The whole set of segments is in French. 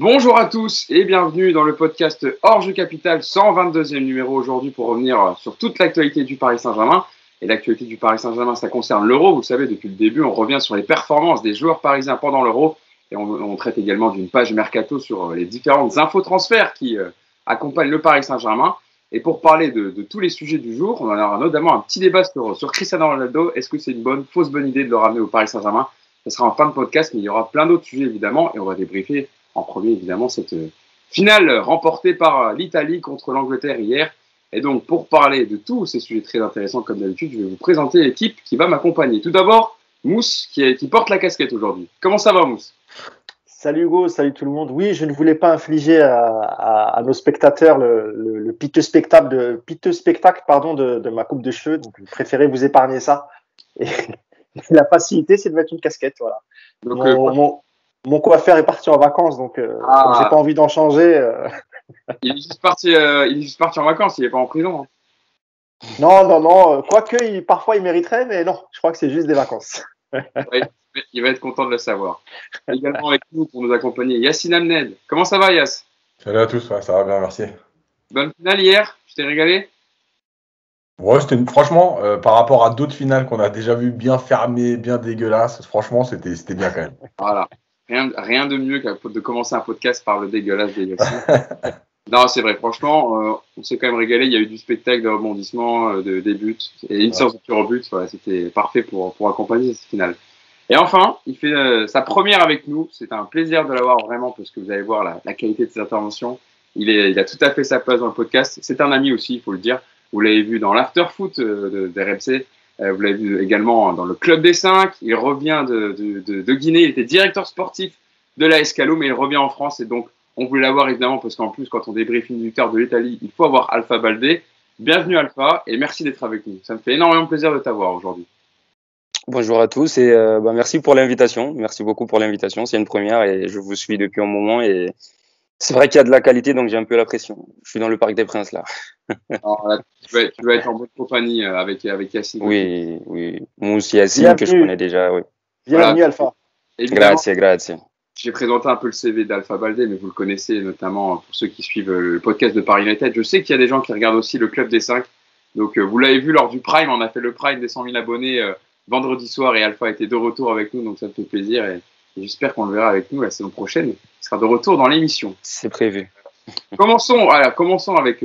Bonjour à tous et bienvenue dans le podcast Hors Jeu Capital, 122e numéro aujourd'hui pour revenir sur toute l'actualité du Paris Saint-Germain. Et l'actualité du Paris Saint-Germain, ça concerne l'Euro. Vous savez, depuis le début, on revient sur les performances des joueurs parisiens pendant l'Euro. Et on traite également d'une page mercato sur les différentes infos transferts qui accompagnent le Paris Saint-Germain. Et pour parler de tous les sujets du jour, on aura notamment un petit débat sur Cristiano Ronaldo. Est-ce que c'est une fausse bonne idée de le ramener au Paris Saint-Germain? Ce sera en fin de podcast, mais il y aura plein d'autres sujets évidemment. Et on va débriefer en premier évidemment cette finale remportée par l'Italie contre l'Angleterre hier. Et donc pour parler de tous ces sujets très intéressants comme d'habitude, je vais vous présenter l'équipe qui va m'accompagner. Tout d'abord, Mousse qui porte la casquette aujourd'hui. Comment ça va, Mousse? Salut Hugo, salut tout le monde. Oui, je ne voulais pas infliger à nos spectateurs le piteux spectacle de ma coupe de cheveux, donc je préférais vous épargner ça. Et la facilité, c'est de mettre une casquette, voilà. Donc, mon coiffeur est parti en vacances, donc j'ai pas envie d'en changer. Il est juste parti en vacances, il est pas en prison. Hein. Non. Quoique, parfois, il mériterait, mais non, je crois que c'est juste des vacances. Ouais, il va être content de le savoir. Également avec nous pour nous accompagner, Yacine Amned. Comment ça va, Yass? Salut à tous, ouais, ça va bien, merci. Bonne finale hier, tu t'es régalé? Ouais, franchement, par rapport à d'autres finales qu'on a déjà vues bien fermées, bien dégueulasses, franchement, c'était bien quand même. Voilà. Rien de mieux que de commencer un podcast par le dégueulasse des Yacine. Non, c'est vrai, franchement, on s'est quand même régalé. Il y a eu du spectacle, de rebondissements, des buts et une séance de tir au but. Voilà, c'était parfait pour accompagner cette finale. Et enfin, il fait sa première avec nous. C'est un plaisir de l'avoir vraiment parce que vous allez voir la qualité de ses interventions. Il a tout à fait sa place dans le podcast. C'est un ami aussi, il faut le dire. Vous l'avez vu dans l'after-foot d'RMC. Vous l'avez vu également dans le Club des 5. Il revient de Guinée. Il était directeur sportif de l'AS Calo, mais il revient en France. Et donc, on voulait l'avoir évidemment parce qu'en plus, quand on débriefe une victoire de l'Italie, il faut avoir Alpha Baldé. Bienvenue Alpha et merci d'être avec nous. Ça me fait énormément plaisir de t'avoir aujourd'hui. Bonjour à tous et merci pour l'invitation. Merci beaucoup pour l'invitation. C'est une première et je vous suis depuis un moment et c'est vrai qu'il y a de la qualité donc j'ai un peu la pression. Je suis dans le Parc des Princes là. Alors, là tu vas être en bonne compagnie avec Yacine. Oui. Mousse Yacine que je connais déjà. Oui. Bienvenue Alpha. Grazie. J'ai présenté un peu le CV d'Alpha Baldé, mais vous le connaissez notamment pour ceux qui suivent le podcast de Paris United. Je sais qu'il y a des gens qui regardent aussi le Club des 5. Donc vous l'avez vu lors du Prime, on a fait le Prime des 100 000 abonnés vendredi soir et Alpha était de retour avec nous, donc ça me fait plaisir et j'espère qu'on le verra avec nous la saison prochaine. Il sera de retour dans l'émission. C'est prévu. Commençons avec,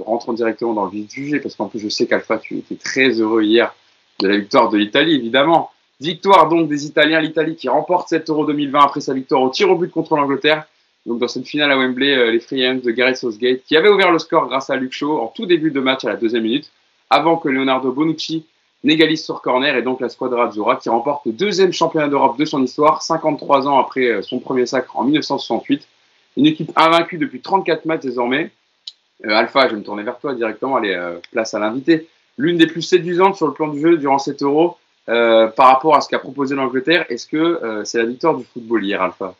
rentrons directement dans le vif du sujet, parce qu'en plus je sais qu'Alpha, tu étais très heureux hier de la victoire de l'Italie, évidemment. Victoire donc des Italiens, l'Italie qui remporte cet Euro 2020 après sa victoire au tir au but contre l'Angleterre. Donc dans cette finale à Wembley, les Freehands de Gareth Southgate qui avaient ouvert le score grâce à Luke Shaw en tout début de match à la 2e minute, avant que Leonardo Bonucci n'égalise sur corner et donc la squadra Azzurra qui remporte le 2e championnat d'Europe de son histoire, 53 ans après son premier sacre en 1968. Une équipe invaincue depuis 34 matchs désormais. Alpha, je vais me tourner vers toi directement, allez, place à l'invité. L'une des plus séduisantes sur le plan du jeu durant cet Euro par rapport à ce qu'a proposé l'Angleterre. Est-ce que c'est la victoire du football hier, Alpha?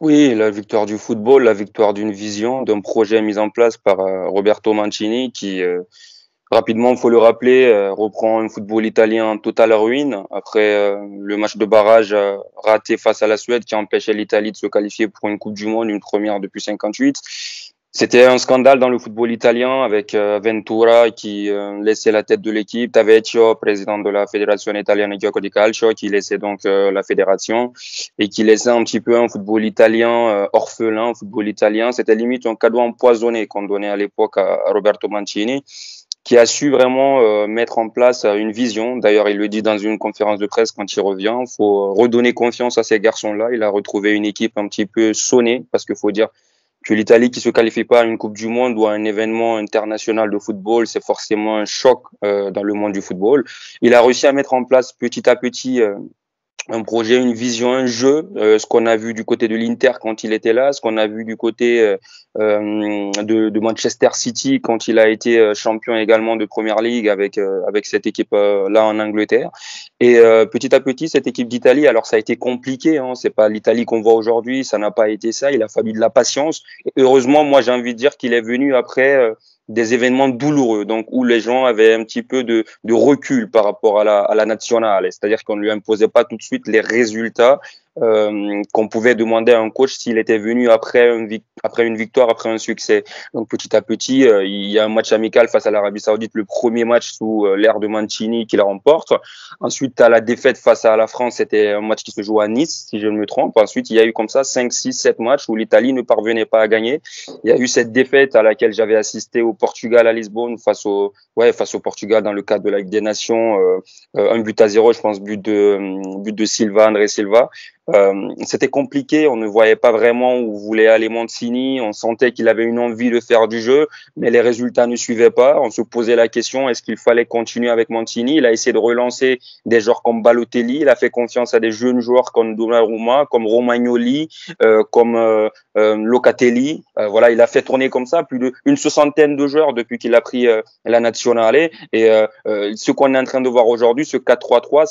Oui, la victoire du football, la victoire d'une vision, d'un projet mis en place par Roberto Mancini qui... rapidement, il faut le rappeler, reprend un football italien en totale ruine après le match de barrage raté face à la Suède qui empêchait l'Italie de se qualifier pour une Coupe du Monde, une première depuis 58. C'était un scandale dans le football italien avec Ventura qui laissait la tête de l'équipe, Tavecchio, président de la Fédération italienne de gioco di calcio, qui laissait donc la fédération et qui laissait un petit peu un football italien orphelin, un football italien. C'était limite un cadeau empoisonné qu'on donnait à l'époque à Roberto Mancini, qui a su vraiment mettre en place une vision. D'ailleurs, il le dit dans une conférence de presse quand il revient. Il faut redonner confiance à ces garçons-là. Il a retrouvé une équipe un petit peu sonnée, parce qu'il faut dire que l'Italie qui se qualifie pas à une Coupe du Monde ou à un événement international de football, c'est forcément un choc dans le monde du football. Il a réussi à mettre en place petit à petit un projet, une vision, un jeu, ce qu'on a vu du côté de l'Inter quand il était là, ce qu'on a vu du côté de Manchester City quand il a été champion également de Premier League avec cette équipe là en Angleterre. Et petit à petit, cette équipe d'Italie, alors ça a été compliqué, hein, c'est pas l'Italie qu'on voit aujourd'hui, ça n'a pas été ça, il a fallu de la patience. Et heureusement, moi j'ai envie de dire qu'il est venu après des événements douloureux, donc où les gens avaient un petit peu de recul par rapport à la nationale, c'est-à-dire qu'on ne lui imposait pas tout de suite les résultats qu'on pouvait demander à un coach s'il était venu après une victoire, après un succès. Donc petit à petit, il y a un match amical face à l'Arabie Saoudite, le premier match sous l'ère de Mancini qu'il remporte. Ensuite, tu as la défaite face à la France, c'était un match qui se joue à Nice, si je ne me trompe. Ensuite, il y a eu comme ça 5, 6, 7 matchs où l'Italie ne parvenait pas à gagner. Il y a eu cette défaite à laquelle j'avais assisté au Portugal à Lisbonne face au Portugal dans le cadre de la Ligue des Nations, 1-0, je pense, but de Silva, André Silva. C'était compliqué, on ne voyait pas vraiment où voulait aller Mancini, on sentait qu'il avait une envie de faire du jeu, mais les résultats ne suivaient pas. On se posait la question, est-ce qu'il fallait continuer avec Mancini? Il a essayé de relancer des joueurs comme Balotelli, il a fait confiance à des jeunes joueurs comme Donnarumma, comme Romagnoli, comme Locatelli. Voilà, il a fait tourner comme ça plus d'une soixantaine de joueurs depuis qu'il a pris la Nazionale. Et ce qu'on est en train de voir aujourd'hui, ce 4-3-3,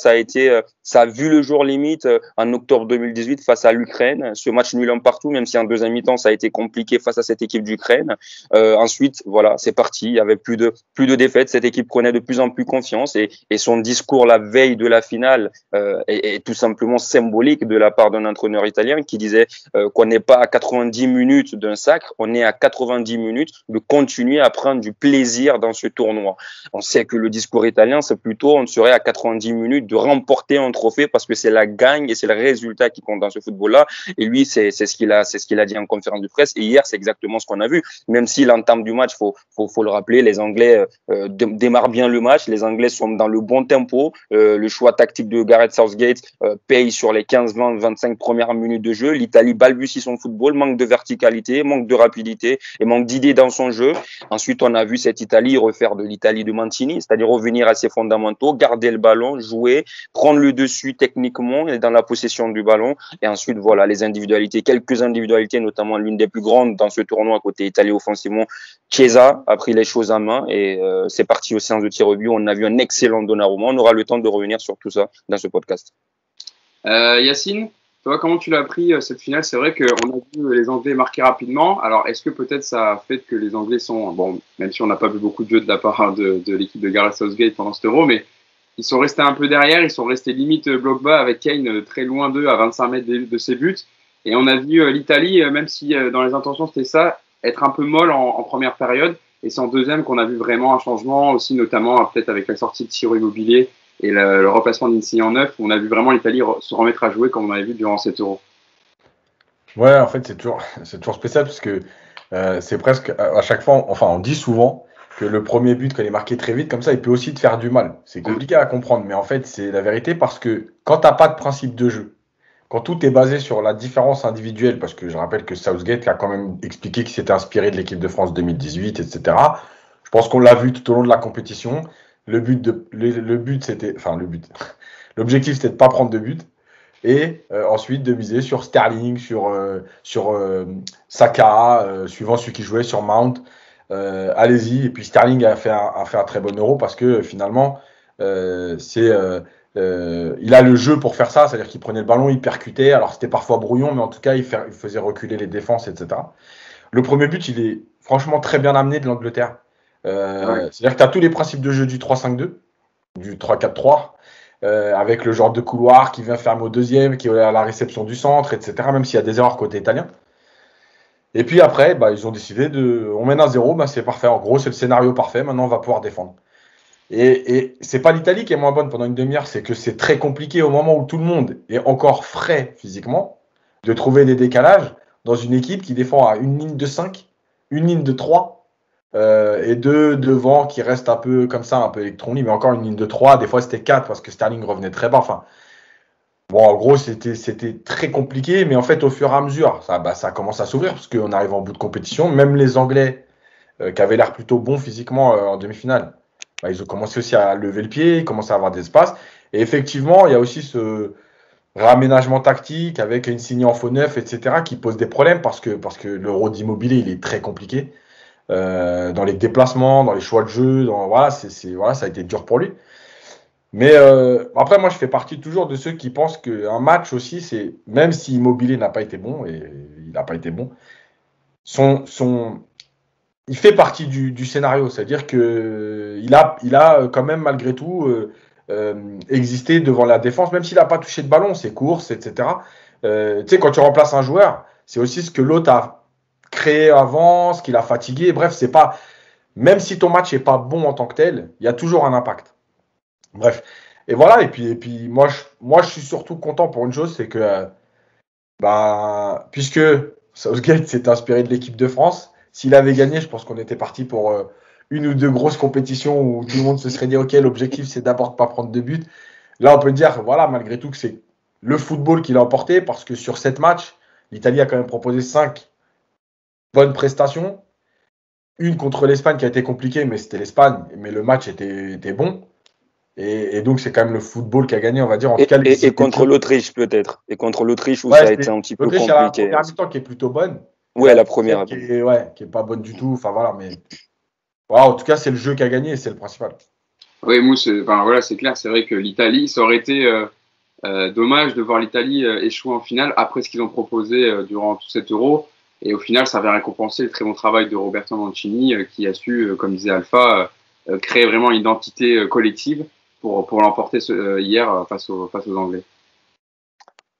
ça a vu le jour limite en octobre 2018 face à l'Ukraine. Ce match nul un partout, même si en deuxième mi-temps ça a été compliqué face à cette équipe d'Ukraine. Ensuite, voilà, c'est parti. Il y avait plus de défaites. Cette équipe prenait de plus en plus confiance et son discours la veille de la finale est tout simplement symbolique de la part d'un entraîneur italien qui disait qu'on n'est pas à 90 minutes d'un sacre, on est à 90 minutes de continuer à prendre du plaisir dans ce tournoi. On sait que le discours italien, c'est plutôt on serait à 90 minutes de remporter un trophée parce que c'est la gagne et c'est le résultat qui compte dans ce football-là. Et lui, c'est ce qu'il a dit en conférence de presse. Et hier, c'est exactement ce qu'on a vu. Même si l'entame du match, faut le rappeler, les Anglais démarrent bien le match. Les Anglais sont dans le bon tempo. Le choix tactique de Gareth Southgate paye sur les 15, 20, 25 premières minutes de jeu. L'Italie balbutie son football, manque de verticalité, manque de rapidité et manque d'idées dans son jeu. Ensuite, on a vu cette Italie refaire de l'Italie de Mancini, c'est-à-dire revenir à ses fondamentaux, garder le ballon, jouer, prendre le dessus techniquement et dans la possession du ballon. Et ensuite, voilà, les individualités, quelques individualités, notamment l'une des plus grandes dans ce tournoi côté italien offensivement. Chiesa a pris les choses en main et c'est parti aux séances de tir au but. On a vu un excellent Donnarumma. On aura le temps de revenir sur tout ça dans ce podcast. Yacine, toi, comment tu l'as pris cette finale? C'est vrai qu'on a vu les Anglais marquer rapidement. Alors, est-ce que peut-être ça a fait que les Anglais sont, bon, même si on n'a pas vu beaucoup de jeux de la part de l'équipe de Gareth Southgate pendant cet Euro, mais ils sont restés un peu derrière, ils sont restés limite bloc bas avec Kane très loin d'eux à 25 mètres de ses buts. Et on a vu l'Italie, même si dans les intentions c'était ça, être un peu molle en première période. Et c'est en deuxième qu'on a vu vraiment un changement aussi, notamment peut-être avec la sortie de Ciro Immobilier et le remplacement d'Insigne en neuf. On a vu vraiment l'Italie se remettre à jouer comme on avait vu durant cet Euro. Ouais, en fait, c'est toujours spécial parce que c'est presque à chaque fois, enfin, on dit souvent que le premier but, quand il est marqué très vite, comme ça, il peut aussi te faire du mal. C'est compliqué à comprendre, mais en fait, c'est la vérité parce que quand t'as pas de principe de jeu, quand tout est basé sur la différence individuelle, parce que je rappelle que Southgate a quand même expliqué qu'il s'était inspiré de l'équipe de France 2018, etc. Je pense qu'on l'a vu tout au long de la compétition. L'objectif, c'était de pas prendre de but. Et ensuite de miser sur Sterling, sur Saka, suivant celui qui jouait, sur Mount. Allez-y. Et puis Sterling a fait un très bon Euro parce que finalement, il a le jeu pour faire ça, c'est-à-dire qu'il prenait le ballon, il percutait. Alors c'était parfois brouillon, mais en tout cas, il faisait reculer les défenses, etc. Le premier but, il est franchement très bien amené de l'Angleterre. C'est-à-dire que tu as tous les principes de jeu du 3-5-2, du 3-4-3. Avec le genre de couloir qui vient fermer au deuxième, qui est à la réception du centre, etc. Même s'il y a des erreurs côté italien. Et puis après, ils ont décidé on mène 1-0, c'est parfait. En gros, c'est le scénario parfait. Maintenant, on va pouvoir défendre. Et c'est pas l'Italie qui est moins bonne pendant une demi-heure, c'est que c'est très compliqué au moment où tout le monde est encore frais physiquement de trouver des décalages dans une équipe qui défend à une ligne de 5, une ligne de 3. Et deux devant qui restent un peu comme ça, un peu électronique, mais encore une ligne de 3, des fois c'était 4 parce que Sterling revenait très bas. Enfin, bon, en gros, c'était très compliqué, mais en fait, au fur et à mesure, ça commence à s'ouvrir parce qu'on arrive en bout de compétition. Même les Anglais, qui avaient l'air plutôt bons physiquement en demi-finale, ils ont commencé aussi à lever le pied, ils commencent à avoir des espaces. Et effectivement, il y a aussi ce réaménagement tactique avec Insigne en faux neuf, etc., qui pose des problèmes parce que l'Euro d'Immobilier, il est très compliqué. Dans les déplacements, dans les choix de jeu, ça a été dur pour lui. Mais après, moi, je fais partie toujours de ceux qui pensent qu'un match aussi, c'est même si Immobilier n'a pas été bon, et il n'a pas été bon, il fait partie du scénario. C'est-à-dire qu'il a quand même, malgré tout, existé devant la défense, même s'il n'a pas touché de ballon, ses courses, etc. Tu sais, quand tu remplaces un joueur, c'est aussi ce que l'autre a créé avant, ce qu'il a fatigué. Bref, c'est pas. Même si ton match n'est pas bon en tant que tel, il y a toujours un impact. Bref. Et voilà. Et puis moi, je suis surtout content pour une chose, c'est que puisque Southgate s'est inspiré de l'équipe de France, s'il avait gagné, je pense qu'on était parti pour une ou deux grosses compétitions où tout le monde se serait dit ok, l'objectif c'est d'abord de pas prendre de but. Là, on peut dire voilà, malgré tout que c'est le football qui l'a emporté parce que sur 7 matchs, l'Italie a quand même proposé 5 bonnes prestations. Une contre l'Espagne qui a été compliquée, mais c'était l'Espagne, mais le match était bon. Et donc, c'est quand même le football qui a gagné, on va dire. En tout cas, Et contre l'Autriche, peut-être. Et contre l'Autriche, où ouais, ça a été un petit peu l'Autriche, compliqué. L'Autriche, la première mi-temps qui est plutôt bonne. Ouais, la première. Qui est pas bonne du tout. Enfin, voilà, mais voilà, en tout cas, c'est le jeu qui a gagné et c'est le principal. Oui, Mousse, voilà, c'est clair. C'est vrai que l'Italie, ça aurait été dommage de voir l'Italie échouer en finale après ce qu'ils ont proposé durant tout cet Euro. Et au final, ça avait récompensé le très bon travail de Roberto Mancini qui a su, comme disait Alpha, créer vraiment une identité collective pour l'emporter hier face aux Anglais.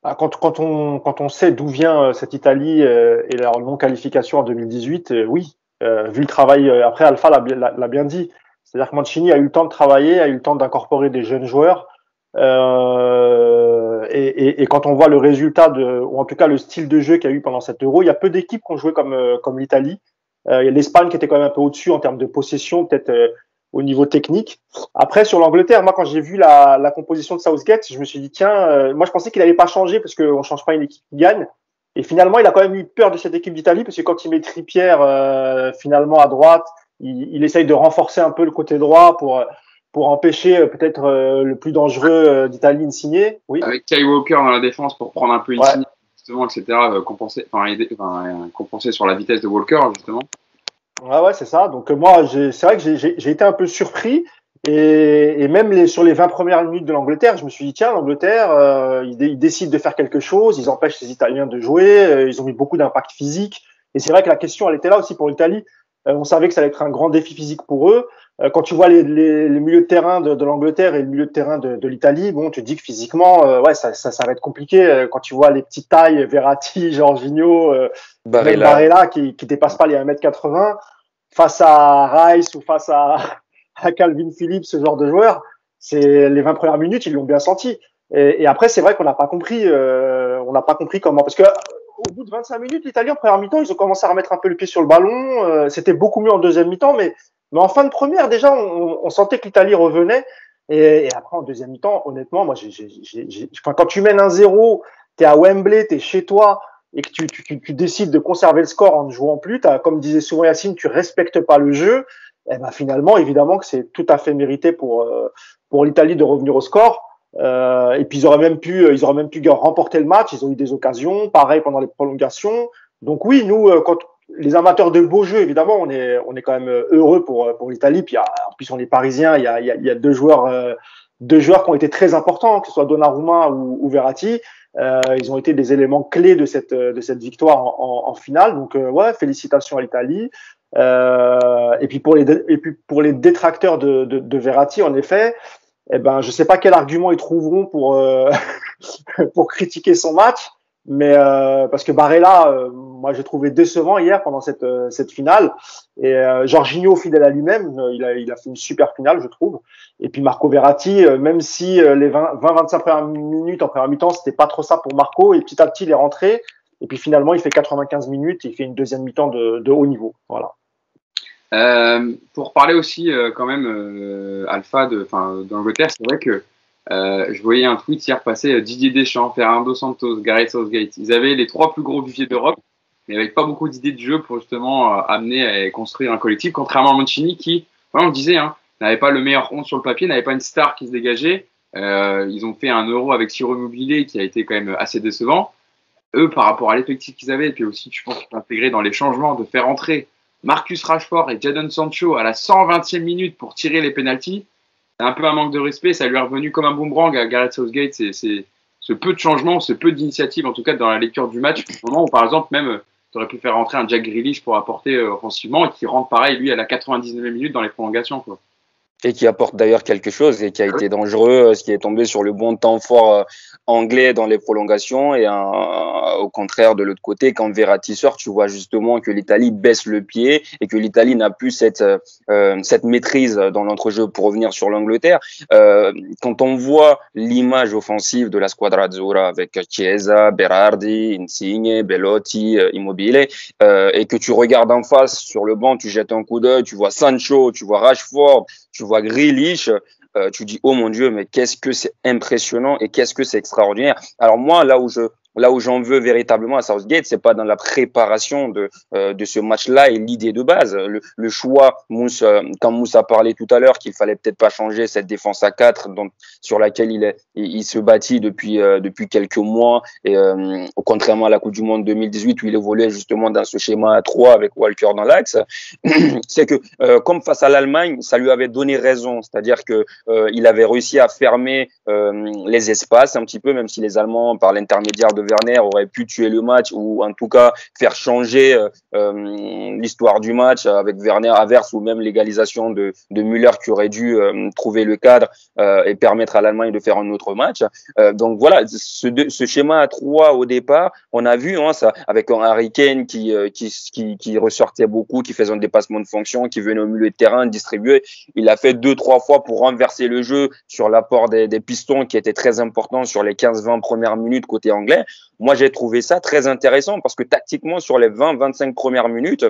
Quand on sait d'où vient cette Italie et leur non-qualification en 2018, oui, vu le travail, après Alpha l'a bien dit, c'est-à-dire que Mancini a eu le temps de travailler, a eu le temps d'incorporer des jeunes joueurs, et quand on voit le résultat ou en tout cas le style de jeu qu'il y a eu pendant cet Euro, il y a peu d'équipes qui ont joué comme l'Italie. Il y a l'Espagne qui était quand même un peu au-dessus en termes de possession, peut-être au niveau technique. Après, sur l'Angleterre, moi, quand j'ai vu la composition de Southgate, je me suis dit, tiens, moi, je pensais qu'il n'allait pas changer parce qu'on ne change pas une équipe qui gagne. Et finalement, il a quand même eu peur de cette équipe d'Italie parce que quand il met Trippier finalement à droite, il essaye de renforcer un peu le côté droit pour empêcher peut-être le plus dangereux d'Italie Insigne. Oui. Avec Kyle Walker dans la défense pour prendre un peu Insigne, justement, etc., compenser sur la vitesse de Walker, justement. Ouais, c'est ça. Donc moi, c'est vrai que j'ai été un peu surpris. Et même sur les 20 premières minutes de l'Angleterre, je me suis dit, tiens, l'Angleterre, ils décident de faire quelque chose, ils empêchent les Italiens de jouer, ils ont mis beaucoup d'impact physique. Et c'est vrai que la question, elle était là aussi pour l'Italie. On savait que ça allait être un grand défi physique pour eux. Quand tu vois les milieux de terrain de l'Angleterre et le milieu de terrain de l'Italie, bon, tu te dis que physiquement, ça va être compliqué. Quand tu vois les petites tailles, Verratti, Jorginho, Barella qui dépassent pas les 1m80, face à Rice ou face à Calvin Phillips, ce genre de joueur, c'est les 20 premières minutes, ils l'ont bien senti. Et après, c'est vrai qu'on n'a pas compris, comment, parce que au bout de 25 minutes, l'Italie en première mi-temps, ils ont commencé à remettre un peu le pied sur le ballon. C'était beaucoup mieux en deuxième mi-temps, mais en fin de première, déjà, on sentait que l'Italie revenait. Et après, en deuxième mi-temps, honnêtement, moi, quand tu mènes 1-0, t'es à Wembley, t'es chez toi, et que tu décides de conserver le score en ne jouant plus, comme disait souvent Yacine, tu respectes pas le jeu. Et ben finalement, évidemment que c'est tout à fait mérité pour l'Italie de revenir au score. Et puis ils auraient même pu remporter le match. Ils ont eu des occasions, pareil pendant les prolongations. Donc oui, nous, quand les amateurs de beaux jeux, évidemment, on est quand même heureux pour l'Italie. Puis en plus, on est parisiens. Il y a deux joueurs qui ont été très importants, que ce soit Donnarumma ou Verratti. Ils ont été des éléments clés de cette victoire en finale. Donc ouais, félicitations à l'Italie. Et puis pour les détracteurs de Verratti, en effet, je sais pas quel argument ils trouveront pour critiquer son match, mais parce que Barella, moi j'ai trouvé décevant hier pendant cette finale, et Jorginho, fidèle à lui-même, il a fait une super finale, je trouve. Et puis Marco Verratti, même si les 20-25 premières minutes en première mi-temps, c'était pas trop ça pour Marco, et petit à petit il est rentré. Et puis finalement, il fait 95 minutes et il fait une deuxième mi-temps de haut niveau. Voilà. Pour parler aussi quand même Alpha d'Angleterre, c'est vrai que je voyais un tweet hier passer Didier Deschamps, Fernando Santos, Gareth Southgate. Ils avaient les 3 plus gros viviers d'Europe, mais avec pas beaucoup d'idées de jeu pour justement amener à construire un collectif, contrairement à Mancini qui, voilà, on le disait, n'avait pas le meilleur 11 sur le papier, n'avait pas une star qui se dégageait. Ils ont fait un Euro avec Ciro Immobilier qui a été quand même assez décevant. Eux, par rapport à l'effectif qu'ils avaient, et puis aussi, je pense qu'ils ont intégré dans les changements de faire entrer Marcus Rashford et Jadon Sancho à la 120e minute pour tirer les pénaltys, c'est un peu un manque de respect. Ça lui est revenu comme un boomerang à Gareth Southgate. C'est ce peu de changements, ce peu d'initiative, en tout cas dans la lecture du match, au moment où, par exemple, même tu aurais pu faire rentrer un Jack Grealish pour apporter offensivement et qui rentre pareil, lui, à la 99e minute dans les prolongations, quoi. Et qui apporte d'ailleurs quelque chose et qui a été dangereux, ce qui est tombé sur le bon temps fort anglais dans les prolongations et au contraire de l'autre côté, quand Verratti sort, tu vois justement que l'Italie baisse le pied et que l'Italie n'a plus cette maîtrise dans l'entrejeu pour revenir sur l'Angleterre. Quand on voit l'image offensive de la squadra azzurra avec Chiesa, Berardi, Insigne, Belotti, Immobile, et que tu regardes en face sur le banc, tu jettes un coup d'œil, tu vois Sancho, tu vois Rashford, tu vois Grealish, tu dis oh mon Dieu, mais qu'est-ce que c'est impressionnant et qu'est-ce que c'est extraordinaire. Alors moi, là où j'en veux véritablement à Southgate, c'est pas dans la préparation de ce match-là et l'idée de base. Le choix, quand Mousse a parlé tout à l'heure qu'il fallait peut-être pas changer cette défense à 4 sur laquelle il se bâtit depuis quelques mois et contrairement à la Coupe du Monde 2018 où il évoluait justement dans ce schéma à 3 avec Walker dans l'axe, c'est que comme face à l'Allemagne, ça lui avait donné raison, c'est-à-dire que il avait réussi à fermer les espaces un petit peu, même si les Allemands par l'intermédiaire de Werner aurait pu tuer le match ou en tout cas faire changer l'histoire du match avec Werner Havertz ou même l'égalisation de Müller qui aurait dû trouver le cadre et permettre à l'Allemagne de faire un autre match. Donc voilà, ce schéma à 3 au départ, on a vu ça avec un Harry Kane qui ressortait beaucoup, qui faisait un dépassement de fonction, qui venait au milieu de terrain distribuer. Il a fait 2-3 fois pour renverser le jeu sur l'apport des pistons qui était très important sur les 15-20 premières minutes côté anglais. Moi, j'ai trouvé ça très intéressant parce que tactiquement, sur les 20-25 premières minutes,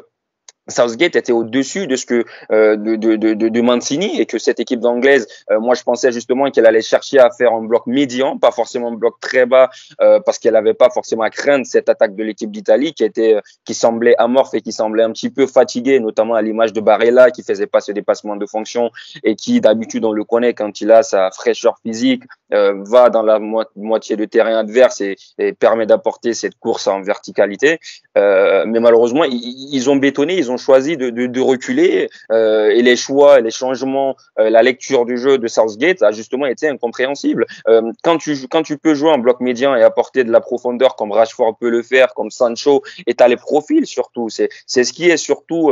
Southgate était au-dessus de ce que de Mancini et que cette équipe anglaise, moi je pensais justement qu'elle allait chercher à faire un bloc médian, pas forcément un bloc très bas parce qu'elle n'avait pas forcément à craindre cette attaque de l'équipe d'Italie qui semblait amorphe et qui semblait un petit peu fatiguée, notamment à l'image de Barella qui faisait pas ce dépassement de fonction et qui d'habitude on le connaît quand il a sa fraîcheur physique, va dans la moitié de terrain adverse et permet d'apporter cette course en verticalité. Mais malheureusement ils ont bétonné, ils ont choisi de reculer et les choix, les changements, la lecture du jeu de Southgate a justement été incompréhensible. Quand tu peux jouer en bloc médian et apporter de la profondeur comme Rashford peut le faire, comme Sancho, et t'as les profils surtout, c'est ce qui est surtout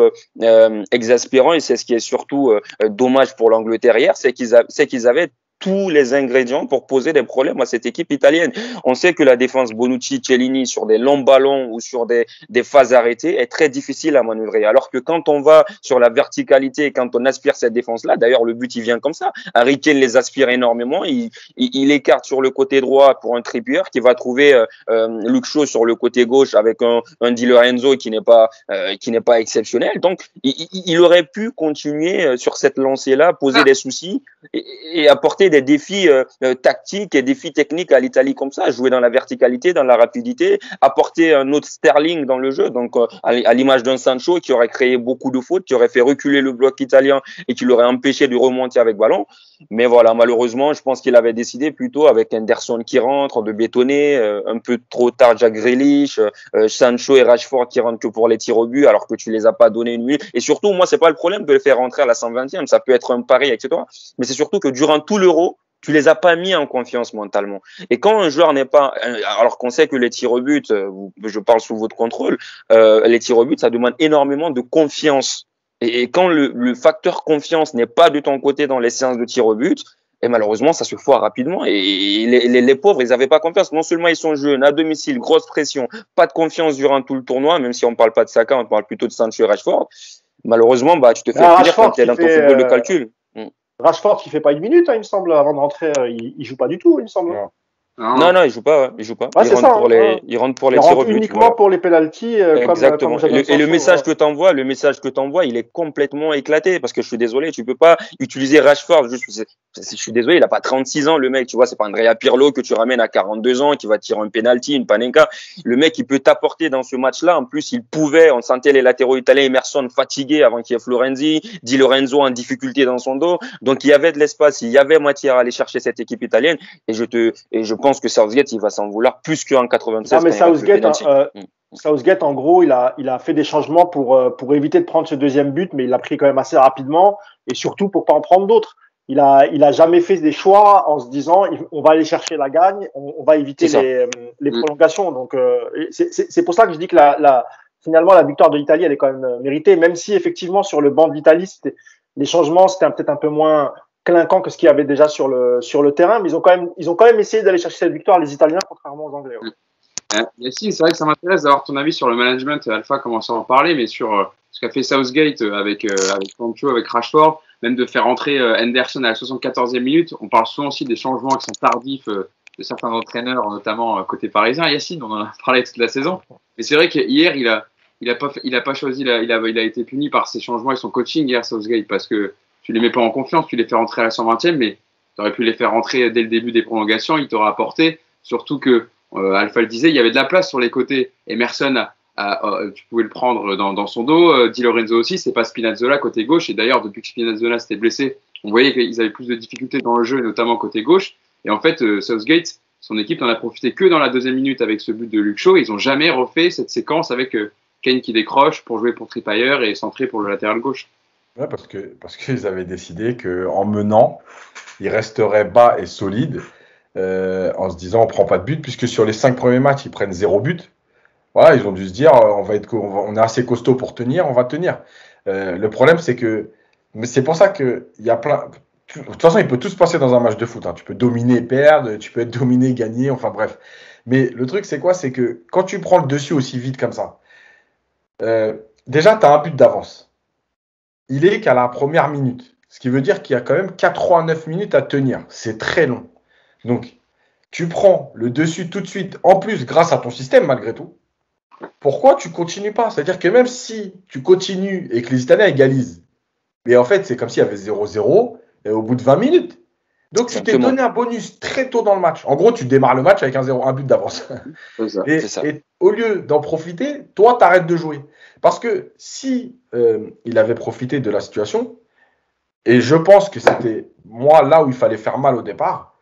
exaspérant et c'est ce qui est surtout dommage pour l'Angleterre hier, c'est qu'ils avaient tous les ingrédients pour poser des problèmes à cette équipe italienne. On sait que la défense Bonucci-Cellini sur des longs ballons ou sur des phases arrêtées est très difficile à manœuvrer. Alors que quand on va sur la verticalité, quand on aspire cette défense-là, d'ailleurs le but il vient comme ça. Harry Kane les aspire énormément. Il écarte sur le côté droit pour un Trippier qui va trouver Luke Shaw sur le côté gauche avec un Di Lorenzo qui n'est pas exceptionnel. Donc il aurait pu continuer sur cette lancée-là, poser des soucis et apporter des défis tactiques et défis techniques à l'Italie comme ça, jouer dans la verticalité, dans la rapidité, apporter un autre Sterling dans le jeu, donc à l'image d'un Sancho qui aurait créé beaucoup de fautes, qui aurait fait reculer le bloc italien et qui l'aurait empêché de remonter avec ballon. Mais voilà, malheureusement, je pense qu'il avait décidé plutôt avec Henderson qui rentre, de bétonner, un peu trop tard Jack Grealish, Sancho et Rashford qui rentrent que pour les tirs au but alors que tu les as pas donné une minute. Et surtout, moi, c'est pas le problème de les faire rentrer à la 120e, ça peut être un pari, etc. Mais c'est surtout que durant tout l'Euro, tu les as pas mis en confiance mentalement. Et quand un joueur n'est pas, alors qu'on sait que les tirs au but, je parle sous votre contrôle, les tirs au but, ça demande énormément de confiance. Et quand le facteur confiance n'est pas de ton côté dans les séances de tirs au but, et malheureusement, ça se foire rapidement. Et les pauvres, ils n'avaient pas confiance. Non seulement ils sont jeunes, à domicile, grosse pression, pas de confiance durant tout le tournoi, même si on parle pas de Saka, on parle plutôt de Sancho et Rashford. Malheureusement, tu te fais punir quand tu es dans ton football de calcul. Rashford qui fait pas une minute, il me semble, avant de rentrer, il joue pas du tout, il me semble. Non, il joue pas. Il rentre pour les tirs au but. Uniquement pour les pénaltys. Exactement. Et le message que t'envoies, il est complètement éclaté parce que je suis désolé, tu peux pas utiliser Rashford. Je suis désolé, il a pas 36 ans, le mec, tu vois, c'est pas Andrea Pirlo que tu ramènes à 42 ans, qui va tirer un penalty, une panenka. Le mec, il peut t'apporter dans ce match-là. En plus, on sentait les latéraux italiens, Emerson fatigué avant qu'il y ait Florenzi, Di Lorenzo en difficulté dans son dos. Donc, il y avait de l'espace, il y avait matière à aller chercher cette équipe italienne. Et je pense que Southgate, il va s'en vouloir plus qu'en 96. Non, mais Southgate, en gros, il a fait des changements pour éviter de prendre ce deuxième but, mais il l'a pris quand même assez rapidement et surtout pour pas en prendre d'autres. Il a jamais fait des choix en se disant on va aller chercher la gagne, on va éviter les prolongations. Donc c'est pour ça que je dis que finalement la victoire de l'Italie elle est quand même méritée, même si effectivement sur le banc de l'Italie les changements, c'était peut-être un peu moins clinquant que ce qu'il y avait déjà sur le terrain, mais ils ont quand même essayé d'aller chercher cette victoire, les Italiens, contrairement aux Anglais. Ouais. Yacine, c'est vrai que ça m'intéresse d'avoir ton avis sur le management. Alpha commence à en parler, mais sur ce qu'a fait Southgate avec Sancho, avec Rashford, même de faire entrer Henderson à la 74e minute. On parle souvent aussi des changements qui sont tardifs de certains entraîneurs, notamment côté parisien. Yacine, on en a parlé toute la saison. Mais c'est vrai qu'hier, il a pas choisi, il a été puni par ses changements et son coaching hier, Southgate, parce que tu les mets pas en confiance, tu les fais rentrer à la 120e, mais tu aurais pu les faire rentrer dès le début des prolongations, il t'aura apporté, surtout que Alpha le disait, il y avait de la place sur les côtés. Emerson, tu pouvais le prendre dans son dos. Di Lorenzo aussi, c'est pas Spinazzola côté gauche. Et d'ailleurs, depuis que Spinazzola s'était blessé, on voyait qu'ils avaient plus de difficultés dans le jeu, et notamment côté gauche. Et en fait, Southgate, son équipe n'en a profité que dans la deuxième minute avec ce but de Luke Shaw. Ils n'ont jamais refait cette séquence avec Kane qui décroche pour jouer pour Trippier et centrer pour le latéral gauche. Ouais, parce qu'ils avaient décidé qu'en menant, ils resteraient bas et solides. En se disant on prend pas de but, puisque sur les 5 premiers matchs ils prennent 0 but. Voilà, ils ont dû se dire on est assez costaud pour tenir, on va tenir. Le problème c'est que, mais c'est pour ça que il y a plein. De toute façon, il peut tout se passer dans un match de foot. Hein. Tu peux dominer, perdre, tu peux être dominé, gagner, enfin bref. Mais le truc c'est quoi? C'est que quand tu prends le dessus aussi vite comme ça, déjà tu as un but d'avance. Il est qu'à la première minute, ce qui veut dire qu'il y a quand même 89 minutes à tenir. C'est très long. Donc, tu prends le dessus tout de suite, en plus grâce à ton système malgré tout. Pourquoi tu continues pas? C'est-à-dire que même si tu continues et que les Italiens égalisent, mais en fait, c'est comme s'il y avait 0-0 et au bout de 20 minutes. Donc, tu t'es donné un bonus très tôt dans le match. En gros, tu démarres le match avec un but d'avance. Et au lieu d'en profiter, toi, tu arrêtes de jouer. Parce que si il avait profité de la situation, et je pense que c'était moi là où il fallait faire mal au départ,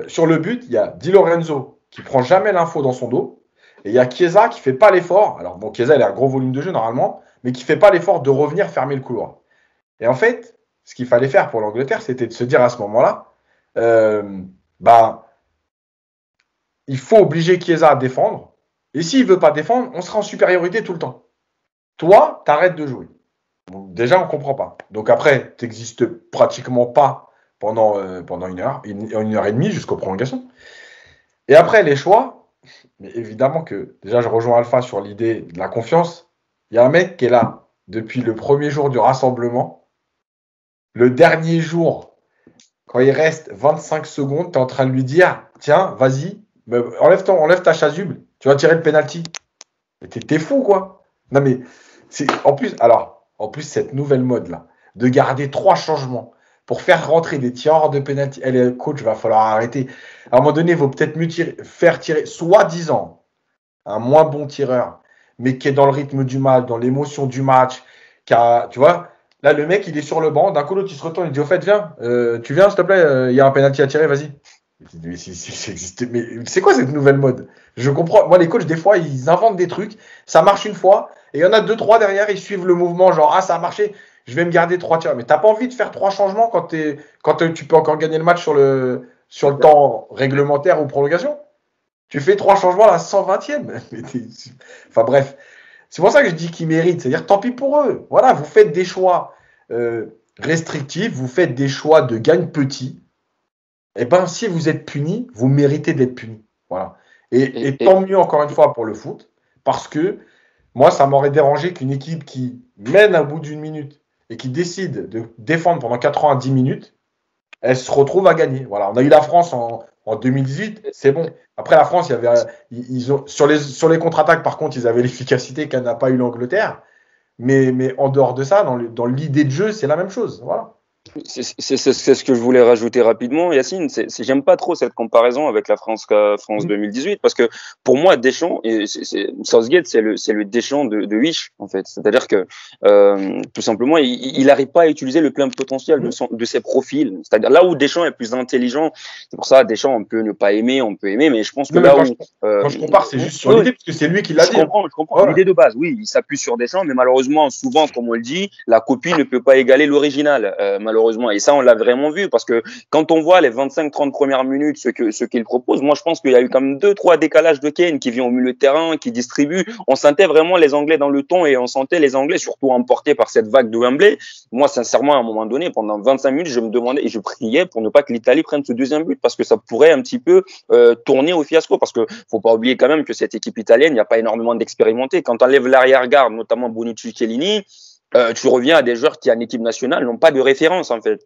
sur le but, il y a Di Lorenzo qui prend jamais l'info dans son dos. Et il y a Chiesa qui fait pas l'effort. Alors bon, Chiesa, il a un gros volume de jeu normalement, mais qui fait pas l'effort de revenir fermer le couloir. Et en fait, ce qu'il fallait faire pour l'Angleterre, c'était de se dire à ce moment-là, il faut obliger Chiesa à défendre. Et s'il veut pas défendre, on sera en supériorité tout le temps. Toi, t'arrêtes de jouer. Donc, déjà, on comprend pas. Donc après, t'existes pratiquement pas pendant 1 heure, 1 heure et demie jusqu'aux prolongations. Et après, les choix, mais évidemment que, déjà, je rejoins Alpha sur l'idée de la confiance. Il y a un mec qui est là depuis le premier jour du rassemblement. Le dernier jour, quand il reste 25 secondes, tu es en train de lui dire, tiens, vas-y, enlève ta chasuble, tu vas tirer le penalty. Mais t'es fou, quoi. Non, mais, en plus, cette nouvelle mode-là, de garder 3 changements, pour faire rentrer des tireurs de pénalty. Le coach, va falloir arrêter. À un moment donné, il vaut peut-être mieux faire tirer, soi-disant, un moins bon tireur, mais qui est dans le rythme du match, dans l'émotion du match. Tu vois, là, le mec, il est sur le banc. D'un coup, l'autre, il se retourne, il dit, au fait, viens, tu viens, s'il te plaît, il y a un pénalty à tirer, vas-y. Mais c'est quoi cette nouvelle mode? Je comprends. Moi, les coachs, des fois, ils inventent des trucs. Ça marche une fois, et il y en a 2-3 derrière, ils suivent le mouvement, genre, ah, ça a marché. Je vais me garder 3 tirs. Mais t'as pas envie de faire 3 changements quand tu peux encore gagner le match sur le temps réglementaire ou prolongation? Tu fais 3 changements à la 120e. Enfin bref. C'est pour ça que je dis qu'ils méritent. C'est-à-dire, tant pis pour eux. Voilà, vous faites des choix restrictifs, vous faites des choix de gagne petit. Et bien, si vous êtes puni, vous méritez d'être puni. Voilà. Et tant mieux, encore une fois, pour le foot. Parce que moi, ça m'aurait dérangé qu'une équipe qui mène à bout d'1 minute et qui décide de défendre pendant 90 minutes, elle se retrouve à gagner. Voilà, on a eu la France en 2018, c'est bon. Après la France, sur les contre-attaques, par contre, ils avaient l'efficacité qu'elle n'a pas eu l'Angleterre. Mais en dehors de ça, dans l'idée de jeu, c'est la même chose. Voilà. C'est ce que je voulais rajouter rapidement, Yacine. J'aime pas trop cette comparaison avec la France 2018 parce que pour moi, Deschamps, Southgate, c'est le Deschamps de Wish en fait. C'est-à-dire que tout simplement, il n'arrive pas à utiliser le plein potentiel de ses profils. C'est-à-dire là où Deschamps est plus intelligent, c'est pour ça Deschamps on peut ne pas aimer, on peut aimer, mais je pense que quand je compare, c'est juste sur l'idée parce que c'est lui qui l'a dit. Je comprends. Voilà. L'idée de base, oui, il s'appuie sur Deschamps, mais malheureusement, souvent, comme on le dit, la copie ne peut pas égaler l'original. malheureusement. Et ça, on l'a vraiment vu parce que quand on voit les 25-30 premières minutes, ce qu'il propose, moi, je pense qu'il y a eu quand même 2-3 décalages de Kane qui vient au milieu de terrain, qui distribue. On sentait vraiment les Anglais dans le ton et on sentait les Anglais surtout emportés par cette vague de Wembley. Moi, sincèrement, à un moment donné, pendant 25 minutes, je me demandais et je priais pour ne pas que l'Italie prenne ce deuxième but parce que ça pourrait un petit peu tourner au fiasco parce que faut pas oublier quand même que cette équipe italienne, il n'y a pas énormément d'expérimentés. Quand on enlève l'arrière-garde, notamment Bonucci, Chiellini, tu reviens à des joueurs qui, en équipe nationale, n'ont pas de référence, en fait.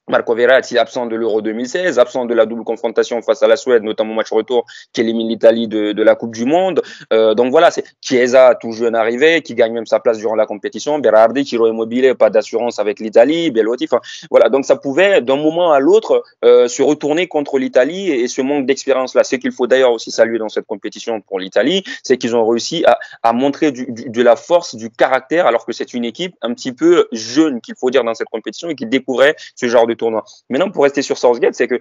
Marco Verratti, absent de l'Euro 2016, absent de la double confrontation face à la Suède, notamment match retour qui élimine l'Italie de la Coupe du Monde. Donc voilà, c'est Chiesa, tout jeune arrivé, qui gagne même sa place durant la compétition. Berardi, Ciro Immobile, pas d'assurance avec l'Italie. Belotti, enfin voilà. Donc ça pouvait d'un moment à l'autre se retourner contre l'Italie et ce manque d'expérience-là. Ce qu'il faut d'ailleurs aussi saluer dans cette compétition pour l'Italie, c'est qu'ils ont réussi à montrer de la force, du caractère, alors que c'est une équipe un petit peu jeune, qu'il faut dire, dans cette compétition et qui découvrait ce genre de tournoi. Maintenant, pour rester sur Southgate, c'est que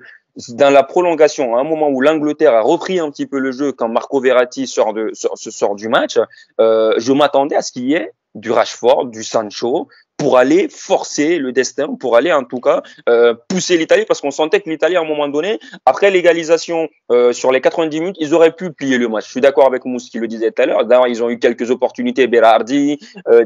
dans la prolongation, à un moment où l'Angleterre a repris un petit peu le jeu, quand Marco Verratti sort du match, je m'attendais à ce qu'il y ait du Rashford, du Sancho, pour aller forcer le destin, pour aller en tout cas pousser l'Italie, parce qu'on sentait que l'Italie, à un moment donné, après l'égalisation sur les 90 minutes, ils auraient pu plier le match. Je suis d'accord avec Mousse qui le disait tout à l'heure. D'ailleurs, ils ont eu quelques opportunités, Berardi,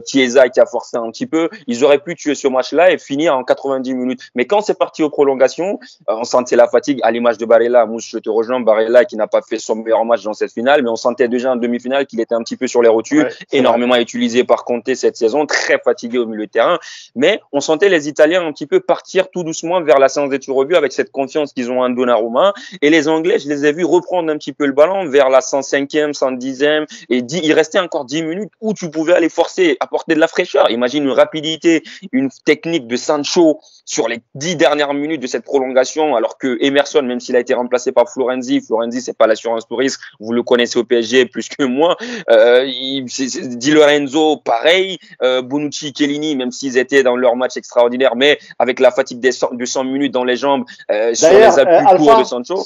Chiesa qui a forcé un petit peu. Ils auraient pu tuer ce match-là et finir en 90 minutes. Mais quand c'est parti aux prolongations, on sentait la fatigue à l'image de Barella. Mousse, je te rejoins, Barella qui n'a pas fait son meilleur match dans cette finale, mais on sentait déjà en demi-finale qu'il était un petit peu sur les rotules, ouais, énormément utilisé par Conte cette saison, très fatigué au milieu de terrain. Mais on sentait les Italiens un petit peu partir tout doucement vers la séance des tirs au but avec cette confiance qu'ils ont en Donnarumma. Et les Anglais, je les ai vus reprendre un petit peu le ballon vers la 105e, 110e. Et il restait encore 10 minutes où tu pouvais aller forcer, apporter de la fraîcheur. Imagine une rapidité, une technique de Sancho sur les 10 dernières minutes de cette prolongation, alors que Emerson, même s'il a été remplacé par Florenzi, c'est pas l'assurance pour risque, vous le connaissez au PSG plus que moi. Di Lorenzo, pareil. Bonucci, Chiellini, même s'ils étaient dans leur match extraordinaire, mais avec la fatigue de 100 minutes dans les jambes, sur les appuis courts de Sancho.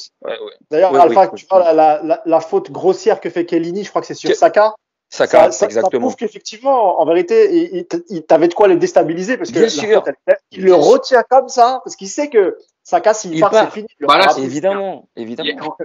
D'ailleurs, Alpha, tu vois la faute grossière que fait Chiellini, je crois que c'est sur Saka. Ça exactement. Ça prouve qu'effectivement, en vérité, il t'avait de quoi le déstabiliser parce que il le retient comme ça parce qu'il sait que Saka, s'il part, c'est fini. Voilà, évidemment.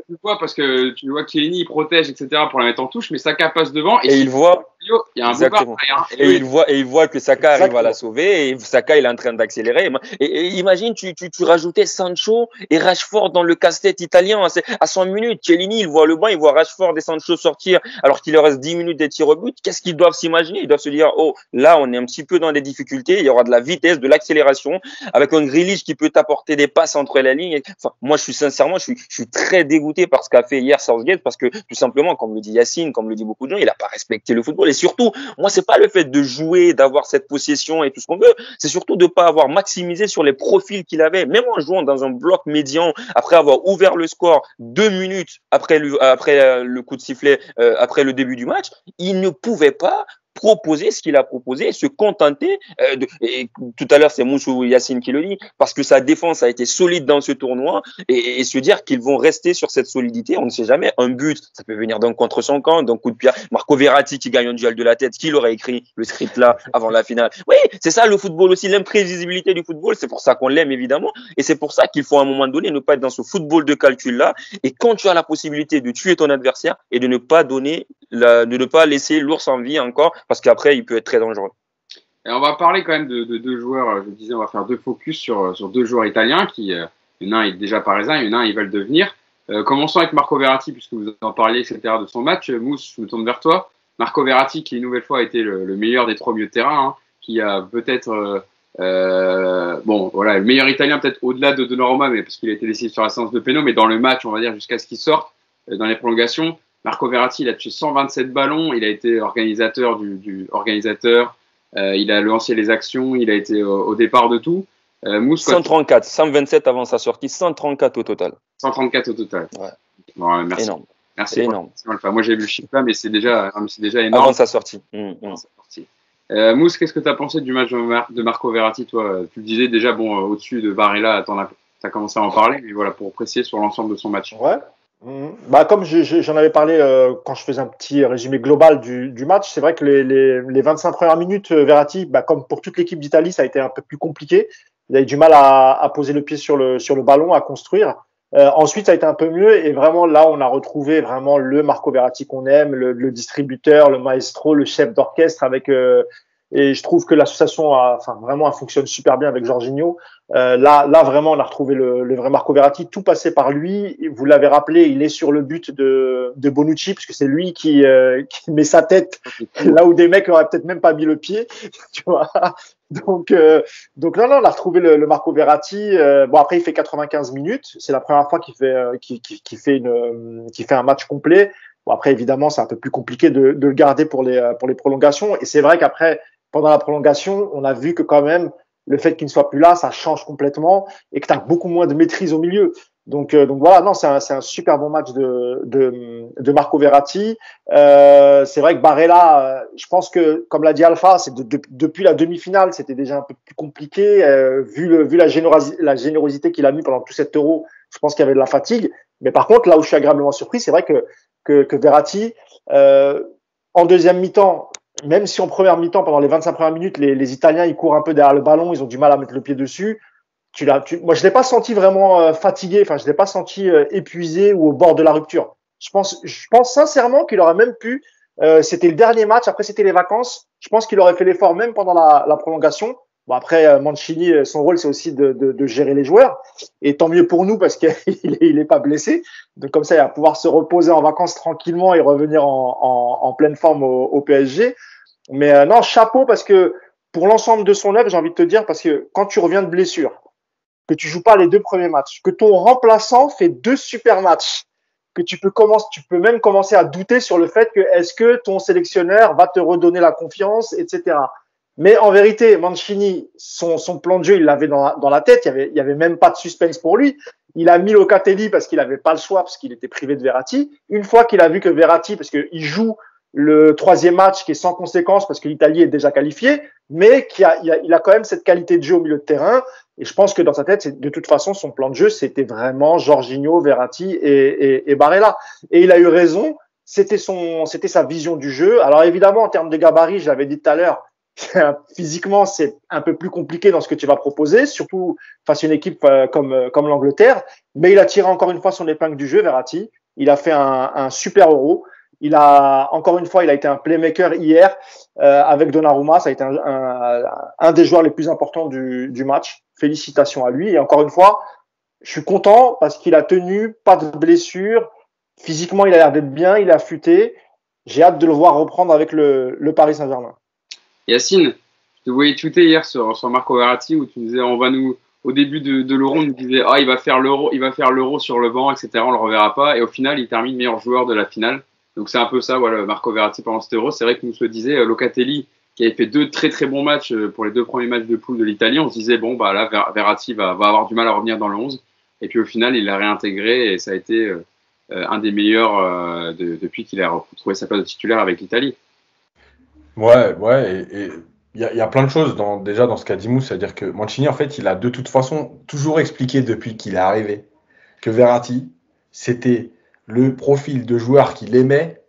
Pourquoi ? Parce que tu vois Chiellini, il protège, etc. pour la mettre en touche, mais Saka passe devant et il voit. Il y a un beau et il voit que Saka arrive à la sauver et Saka il est en train d'accélérer. Et imagine, tu rajoutais Sancho et Rashford dans le casse-tête italien à 100 minutes. Chiellini, il voit le banc, il voit Rashford et Sancho sortir alors qu'il leur reste 10 minutes de tir au but. Qu'est-ce qu'ils doivent s'imaginer ? Ils doivent se dire, oh, là, on est un petit peu dans des difficultés. Il y aura de la vitesse, de l'accélération avec un Grealish qui peut t'apporter des passes entre les lignes. Enfin, moi, je suis très dégoûté par ce qu'a fait hier Southgate parce que tout simplement, comme le dit Yacine, comme le dit beaucoup de gens, il n'a pas respecté le football. Et surtout, moi, c'est pas le fait de jouer, d'avoir cette possession et tout ce qu'on veut. C'est surtout de pas avoir maximisé sur les profils qu'il avait. Même en jouant dans un bloc médian, après avoir ouvert le score 2 minutes après le coup de sifflet, après le début du match, il ne pouvait pas proposer ce qu'il a proposé et se contenter et tout à l'heure c'est Moussou Yacine qui le dit parce que sa défense a été solide dans ce tournoi et se dire qu'ils vont rester sur cette solidité, on ne sait jamais, un but ça peut venir d'un contre son camp, d'un coup de pied. Marco Verratti qui gagne un duel de la tête, qui l'aurait écrit le script là avant la finale. Oui, c'est ça le football aussi, l'imprévisibilité du football, c'est pour ça qu'on l'aime évidemment et c'est pour ça qu'il faut à un moment donné ne pas être dans ce football de calcul là et quand tu as la possibilité de tuer ton adversaire et de ne pas laisser l'ours en vie encore parce qu'après, il peut être très dangereux. Et on va parler quand même de deux joueurs. Je disais, on va faire deux focus sur deux joueurs italiens qui, il y en a un est déjà parisien, il y en a un ils veulent devenir. Commençons avec Marco Verratti, puisque vous en parliez, etc., de son match. Mousse, je me tourne vers toi. Marco Verratti, qui une nouvelle fois a été le meilleur des trois milieux de terrain, hein, qui a peut-être, le meilleur italien peut-être au-delà de Donnarumma, mais parce qu'il a été décisif sur la séance de péno, mais dans le match, on va dire, jusqu'à ce qu'il sorte, dans les prolongations. Marco Verratti, il a touché 127 ballons, il a été organisateur il a lancé les actions, il a été au départ de tout. Mousse, 134, 127 avant sa sortie, 134 au total. 134 au total. Ouais. Bon, merci. Énorme. Merci. C'est énorme. Moi, j'ai vu le chiffre là, mais c'est déjà énorme. Avant sa sortie. Mousse, qu'est-ce que tu as pensé du match de Marco Verratti, toi ? Tu le disais déjà, au-dessus de Barella, tu as commencé à en parler, mais voilà, pour préciser sur l'ensemble de son match. Ouais. Comme j'en avais parlé quand je faisais un petit résumé global du match, c'est vrai que les 25 premières minutes, Verratti, comme pour toute l'équipe d'Italie, ça a été un peu plus compliqué. Il a eu du mal à poser le pied sur le ballon, à construire. Ensuite, ça a été un peu mieux et vraiment là, on a retrouvé vraiment le Marco Verratti qu'on aime, le distributeur, le maestro, le chef d'orchestre avec. Et je trouve que l'association, vraiment, elle fonctionne super bien avec Jorginho. Là, vraiment, on a retrouvé le vrai Marco Verratti. Tout passait par lui. Vous l'avez rappelé, il est sur le but de Bonucci, parce que c'est lui qui met sa tête là où des mecs auraient peut-être même pas mis le pied. Tu vois. Donc non, on a retrouvé le Marco Verratti. Bon, après, il fait 95 minutes. C'est la première fois qu'il fait un match complet. Bon, après, évidemment, c'est un peu plus compliqué de le garder pour les prolongations. Et c'est vrai qu'après, pendant la prolongation, on a vu que quand même, le fait qu'il ne soit plus là, ça change complètement et que tu as beaucoup moins de maîtrise au milieu. Donc voilà, non, c'est un super bon match de Marco Verratti. C'est vrai que Barella, je pense que, comme l'a dit Alpha, depuis la demi-finale, c'était déjà un peu plus compliqué. Vu la générosité qu'il a mis pendant tout cet Euro, je pense qu'il y avait de la fatigue. Mais par contre, là où je suis agréablement surpris, c'est vrai que Verratti, en deuxième mi-temps, même si en première mi-temps, pendant les 25 premières minutes, les Italiens, ils courent un peu derrière le ballon, ils ont du mal à mettre le pied dessus. Moi, je l'ai pas senti vraiment fatigué, enfin, je l'ai pas senti épuisé ou au bord de la rupture. Je pense sincèrement qu'il aurait même pu. C'était le dernier match, après c'était les vacances. Je pense qu'il aurait fait l'effort même pendant la prolongation. Bon, après Mancini, son rôle c'est aussi de gérer les joueurs, et tant mieux pour nous parce qu'il il est pas blessé. Donc comme ça, il va pouvoir se reposer en vacances tranquillement et revenir en pleine forme au PSG. Mais non, chapeau, parce que pour l'ensemble de son œuvre, j'ai envie de te dire, parce que quand tu reviens de blessure, que tu joues pas les 2 premiers matchs, que ton remplaçant fait 2 super matchs, que tu peux même commencer à douter sur le fait que est-ce que ton sélectionneur va te redonner la confiance, etc. Mais en vérité, Mancini, son plan de jeu, il l'avait dans la tête. Il y avait même pas de suspense pour lui. Il a mis Locatelli parce qu'il avait pas le choix, parce qu'il était privé de Verratti. Une fois qu'il a vu que Verratti, parce qu'il joue le 3e match qui est sans conséquence parce que l'Italie est déjà qualifiée, mais il a quand même cette qualité de jeu au milieu de terrain. Et je pense que dans sa tête, de toute façon, son plan de jeu, c'était vraiment Jorginho, Verratti et Barella. Et il a eu raison. C'était sa vision du jeu. Alors évidemment, en termes de gabarit, je l'avais dit tout à l'heure, physiquement, c'est un peu plus compliqué dans ce que tu vas proposer, surtout face à une équipe comme l'Angleterre. Mais il a tiré encore une fois son épingle du jeu, Verratti. Il a fait un super Euro. Encore une fois, il a été un playmaker hier avec Donnarumma. Ça a été un des joueurs les plus importants du match. Félicitations à lui. Et encore une fois, je suis content parce qu'il a tenu, pas de blessure. Physiquement, il a l'air d'être bien, il est affûté. J'ai hâte de le voir reprendre avec le Paris Saint-Germain. Yacine, je te voyais tweeter hier sur Marco Verratti où tu disais au début de l'Euro, on nous disait il va faire l'Euro sur le banc, etc. On le reverra pas. Et au final, il termine meilleur joueur de la finale. Donc c'est un peu ça, voilà, Marco Verratti pendant cet Euro. C'est vrai que nous se disait Locatelli, qui avait fait 2 très très bons matchs pour les 2 premiers matchs de poule de l'Italie. On se disait là, Verratti va avoir du mal à revenir dans le 11. Et puis au final, il l'a réintégré et ça a été un des meilleurs depuis qu'il a retrouvé sa place de titulaire avec l'Italie. Ouais, et il y a plein de choses déjà dans ce qu'a dit Mousse, c'est-à-dire que Mancini, en fait, il a de toute façon toujours expliqué depuis qu'il est arrivé que Verratti, c'était le profil de joueur qu'il aimait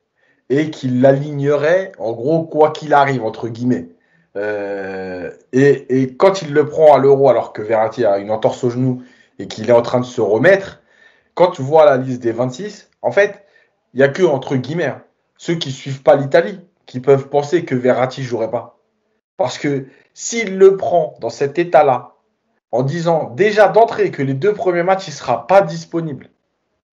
et qu'il l'alignerait, en gros, quoi qu'il arrive, entre guillemets. Et quand il le prend à l'Euro, alors que Verratti a une entorse au genou et qu'il est en train de se remettre, quand tu vois la liste des 26, en fait, il n'y a que, entre guillemets, ceux qui ne suivent pas l'Italie qui peuvent penser que Verratti ne jouerait pas. Parce que s'il le prend dans cet état-là, en disant déjà d'entrée que les 2 premiers matchs, il ne sera pas disponible.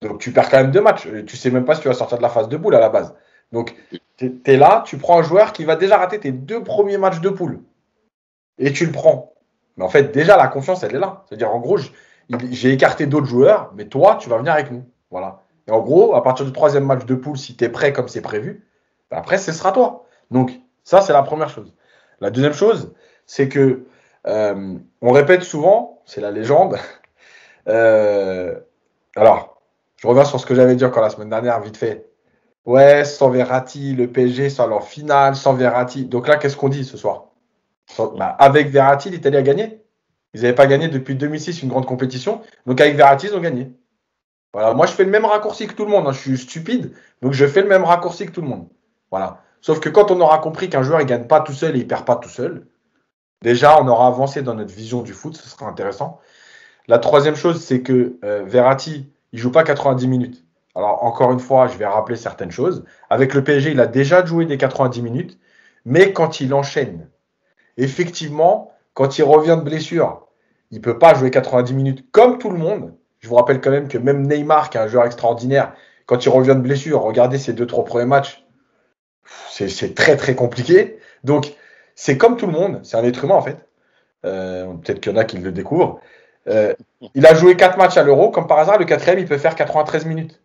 Donc tu perds quand même 2 matchs. Tu ne sais même pas si tu vas sortir de la phase de poule à la base. Donc tu es là, tu prends un joueur qui va déjà rater tes 2 premiers matchs de poule. Et tu le prends. Mais en fait, déjà, la confiance, elle est là. C'est-à-dire, en gros, j'ai écarté d'autres joueurs, mais toi, tu vas venir avec nous. Voilà. Et en gros, à partir du 3e match de poule, si tu es prêt comme c'est prévu, après, ce sera toi. Donc, ça, c'est la première chose. La deuxième chose, c'est que on répète souvent, c'est la légende. Alors, je reviens sur ce que j'avais dit encore la semaine dernière, vite fait. Ouais, sans Verratti, le PSG sans leur finale, sans Verratti. Donc là, qu'est-ce qu'on dit ce soir? Avec Verratti, l'Italie a gagné. Ils n'avaient pas gagné depuis 2006 une grande compétition. Donc avec Verratti, ils ont gagné. Voilà, moi, je fais le même raccourci que tout le monde. Je suis stupide, donc je fais le même raccourci que tout le monde. Voilà. Sauf que quand on aura compris qu'un joueur ne gagne pas tout seul et il ne perd pas tout seul, Déjà, on aura avancé dans notre vision du foot, ce sera intéressant. La troisième chose, c'est que Verratti, il joue pas 90 minutes. Alors, encore une fois, je vais rappeler certaines choses. Avec le PSG, il a déjà joué des 90 minutes, mais quand il enchaîne, effectivement, quand il revient de blessure, il peut pas jouer 90 minutes comme tout le monde. Je vous rappelle quand même que même Neymar, qui est un joueur extraordinaire, quand il revient de blessure, regardez ses 2-3 premiers matchs, c'est très très compliqué. Donc, c'est comme tout le monde, c'est un être humain en fait. Peut-être qu'il y en a qui le découvrent. Il a joué 4 matchs à l'Euro, comme par hasard, le quatrième, il peut faire 93 minutes.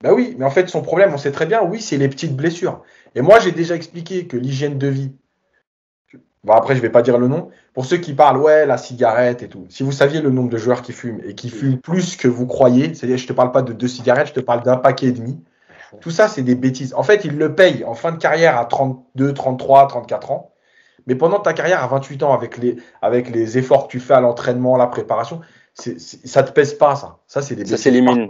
Ben oui, mais en fait, son problème, on sait très bien, oui, c'est les petites blessures. Et moi, j'ai déjà expliqué que l'hygiène de vie, bon, après, je vais pas dire le nom, pour ceux qui parlent, ouais, la cigarette et tout. Si vous saviez le nombre de joueurs qui fument et qui fument plus que vous croyez, c'est-à-dire, je te parle pas de 2 cigarettes, je te parle d'1 paquet et demi. Tout ça, c'est des bêtises. En fait, ils le payent en fin de carrière à 32, 33, 34 ans. Mais pendant ta carrière à 28 ans, avec les efforts que tu fais à l'entraînement, la préparation, ça te pèse pas, ça. Ça, c'est des bêtises.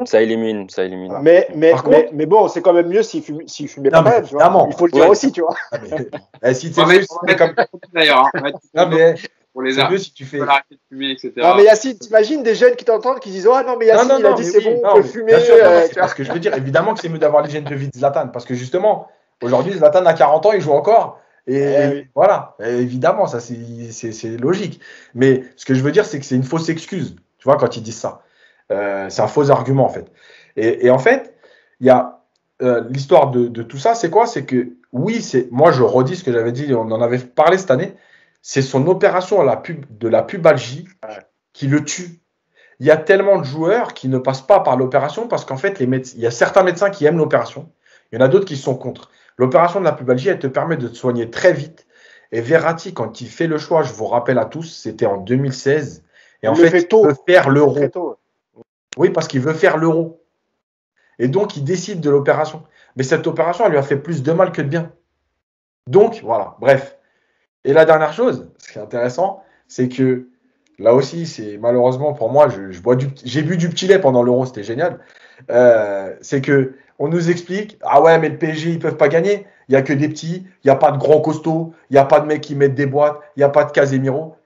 Ça élimine. Voilà. Mais bon, c'est quand même mieux s'il fumait pas même, tu vois. Il faut le dire aussi, tu vois. Si tu fais comme d'ailleurs, non, mais pour les c'est mieux si tu fais. Arrêter de fumer, etc. Non, mais Yacine, t'imagines des jeunes qui t'entendent qui disent, oh non, mais Yacine, il a dit c'est bon, on peut fumer. Bien sûr, c'est parce que je veux dire, évidemment que c'est mieux d'avoir l'hygiène de vie de Zlatan, parce que justement, aujourd'hui, Zlatan a 40 ans, il joue encore. Et voilà, évidemment, ça c'est logique. Mais ce que je veux dire, c'est que c'est une fausse excuse, tu vois, quand ils disent ça. C'est un faux argument, en fait. Et en fait, il y a l'histoire de tout ça, c'est quoi? C'est que, oui, moi, je redis ce que j'avais dit, on en avait parlé cette année, c'est son opération de la pubalgie qui le tue. Il y a tellement de joueurs qui ne passent pas par l'opération parce qu'en fait, il y a certains médecins qui aiment l'opération, il y en a d'autres qui sont contre. L'opération de la pubalgie, elle te permet de te soigner très vite. Et Verratti, quand il fait le choix, je vous rappelle à tous, c'était en 2016. Et en fait, il veut faire l'Euro. Oui, parce qu'il veut faire l'Euro. Et donc, il décide de l'opération. Mais cette opération, elle lui a fait plus de mal que de bien. Donc, voilà, bref. Et la dernière chose, ce qui est intéressant, c'est que là aussi, c'est malheureusement pour moi, j'ai bu du petit lait pendant l'Euro, c'était génial. C'est que on nous explique, ah ouais, mais le PSG, ils peuvent pas gagner. Il y a que des petits, il n'y a pas de grands costauds, il n'y a pas de mecs qui mettent des boîtes, il n'y a pas de Casemiro.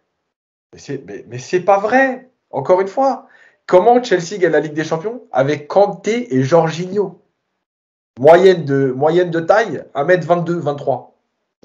Mais c'est pas vrai. Encore une fois, comment Chelsea gagne la Ligue des Champions? Avec Kanté et Jorginho. Moyenne de taille, 1m22, 23.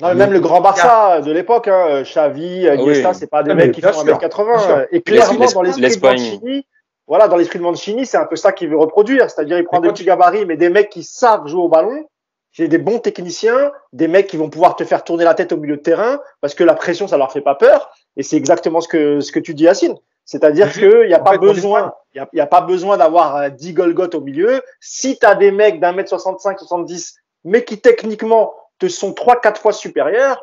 Non, même le grand Barça de l'époque, hein, Xavi, Iniesta, c'est pas des mecs qui font 1m80. Et clairement, dans l'esprit de Mancini, voilà, dans l'esprit de Mancini, c'est un peu ça qu'il veut reproduire. C'est-à-dire, il prend des petits gabarits, mais des mecs qui savent jouer au ballon. J'ai des bons techniciens, des mecs qui vont pouvoir te faire tourner la tête au milieu de terrain, parce que la pression, ça leur fait pas peur. Et c'est exactement ce que tu dis, Yacine. C'est-à-dire qu'il n'y a pas besoin, il y a pas besoin d'avoir 10 Golgoth au milieu. Si tu as des mecs d'1m65, 70, mais qui techniquement te sont 3-4 fois supérieurs,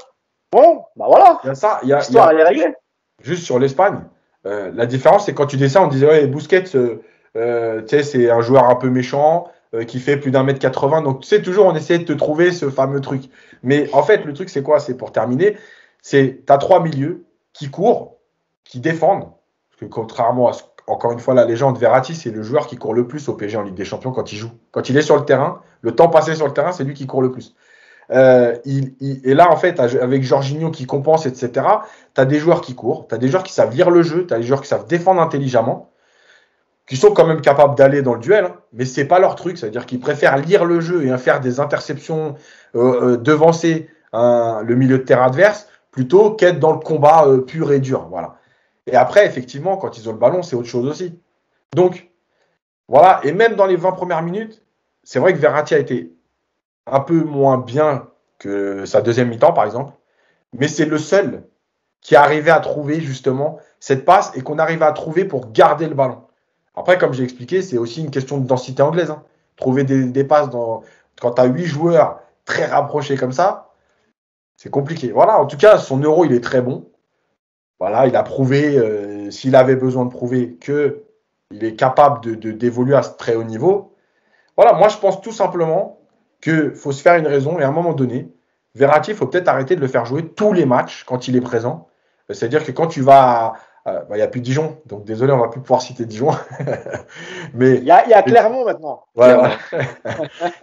bon, bah voilà. L'histoire, elle est réglée. Juste sur l'Espagne, la différence, c'est quand tu dis ça, on disait, ouais, Busquets, c'est un joueur un peu méchant, qui fait plus d'1m80. Donc, tu sais, toujours, on essaie de te trouver ce fameux truc. Mais en fait, le truc, c'est quoi? C'est pour terminer, tu as 3 milieux qui courent, qui défendent. Parce que contrairement à encore une fois, la légende, Verratti, c'est le joueur qui court le plus au PSG en Ligue des Champions quand il joue. Quand il est sur le terrain, le temps passé sur le terrain, c'est lui qui court le plus. Et là, en fait, avec Jorginho qui compense, etc., tu as des joueurs qui courent, tu as des joueurs qui savent lire le jeu, tu as des joueurs qui savent défendre intelligemment, qui sont quand même capables d'aller dans le duel, hein, mais c'est pas leur truc. C'est-à-dire qu'ils préfèrent lire le jeu et faire des interceptions, devancer le milieu de terrain adverse, plutôt qu'être dans le combat pur et dur. Voilà. Et après, effectivement, quand ils ont le ballon, c'est autre chose aussi. Donc, voilà. Et même dans les 20 premières minutes, c'est vrai que Verratti a été un peu moins bien que sa deuxième mi-temps, par exemple. Mais c'est le seul qui a arrivé à trouver, justement, cette passe et qu'on arrivait à trouver pour garder le ballon. Après, comme j'ai expliqué, c'est aussi une question de densité anglaise. Hein. Trouver des passes quand tu as 8 joueurs très rapprochés comme ça, c'est compliqué. Voilà, en tout cas, son Euro, il est très bon. Voilà, il a prouvé, s'il avait besoin de prouver, qu'il est capable d'évoluer à ce très haut niveau. Voilà, moi, je pense tout simplement qu'il faut se faire une raison et à un moment donné, Verratti, il faut peut-être arrêter de le faire jouer tous les matchs quand il est présent. C'est-à-dire que quand tu vas... Il n'y a plus Dijon, donc désolé, on ne va plus pouvoir citer Dijon. Mais il y a Clermont maintenant. Voilà.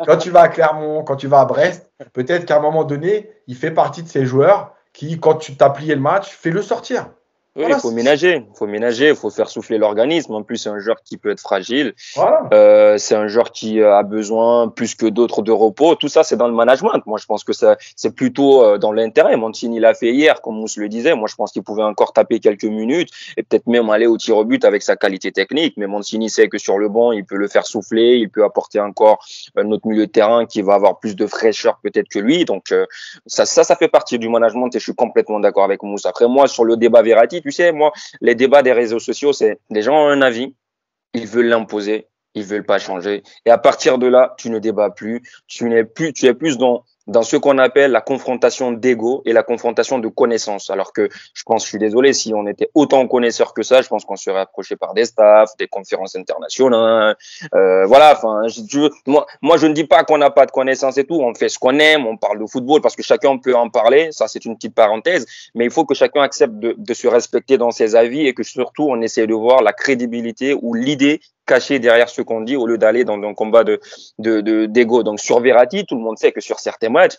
Quand tu vas à Clermont, quand tu vas à Brest, peut-être qu'à un moment donné, il fait partie de ces joueurs qui, quand tu t'as plié le match, fais-le sortir. Oui, Voilà, il faut ménager, il faut faire souffler l'organisme. En plus, c'est un joueur qui peut être fragile. voilà. C'est un joueur qui a besoin plus que d'autres de repos. Tout ça, c'est dans le management. Moi, je pense que c'est plutôt dans l'intérêt. Mancini l'a fait hier, comme Mousse le disait. Moi, je pense qu'il pouvait encore taper quelques minutes et peut-être même aller au tir au but avec sa qualité technique. Mais Mancini sait que sur le banc, il peut le faire souffler, il peut apporter encore un autre milieu de terrain qui va avoir plus de fraîcheur peut-être que lui. Donc, ça fait partie du management et je suis complètement d'accord avec Mousse. Après, moi, sur le débat Verratti, tu sais, moi, les débats des réseaux sociaux, c'est les gens ont un avis, ils veulent l'imposer, ils veulent pas changer. Et à partir de là, tu ne débats plus, tu es plus dans ce qu'on appelle la confrontation d'ego et la confrontation de connaissances. Alors que je suis désolé, si on était autant connaisseurs que ça, je pense qu'on serait approché par des staffs, des conférences internationales, voilà. Enfin, moi, je ne dis pas qu'on n'a pas de connaissances et tout. On fait ce qu'on aime, on parle de football parce que chacun peut en parler. Ça, c'est une petite parenthèse. Mais il faut que chacun accepte de se respecter dans ses avis et que surtout on essaie de voir la crédibilité ou l'idée cachée derrière ce qu'on dit au lieu d'aller dans un combat d'ego. Donc sur Verratti, tout le monde sait que sur certains matchs,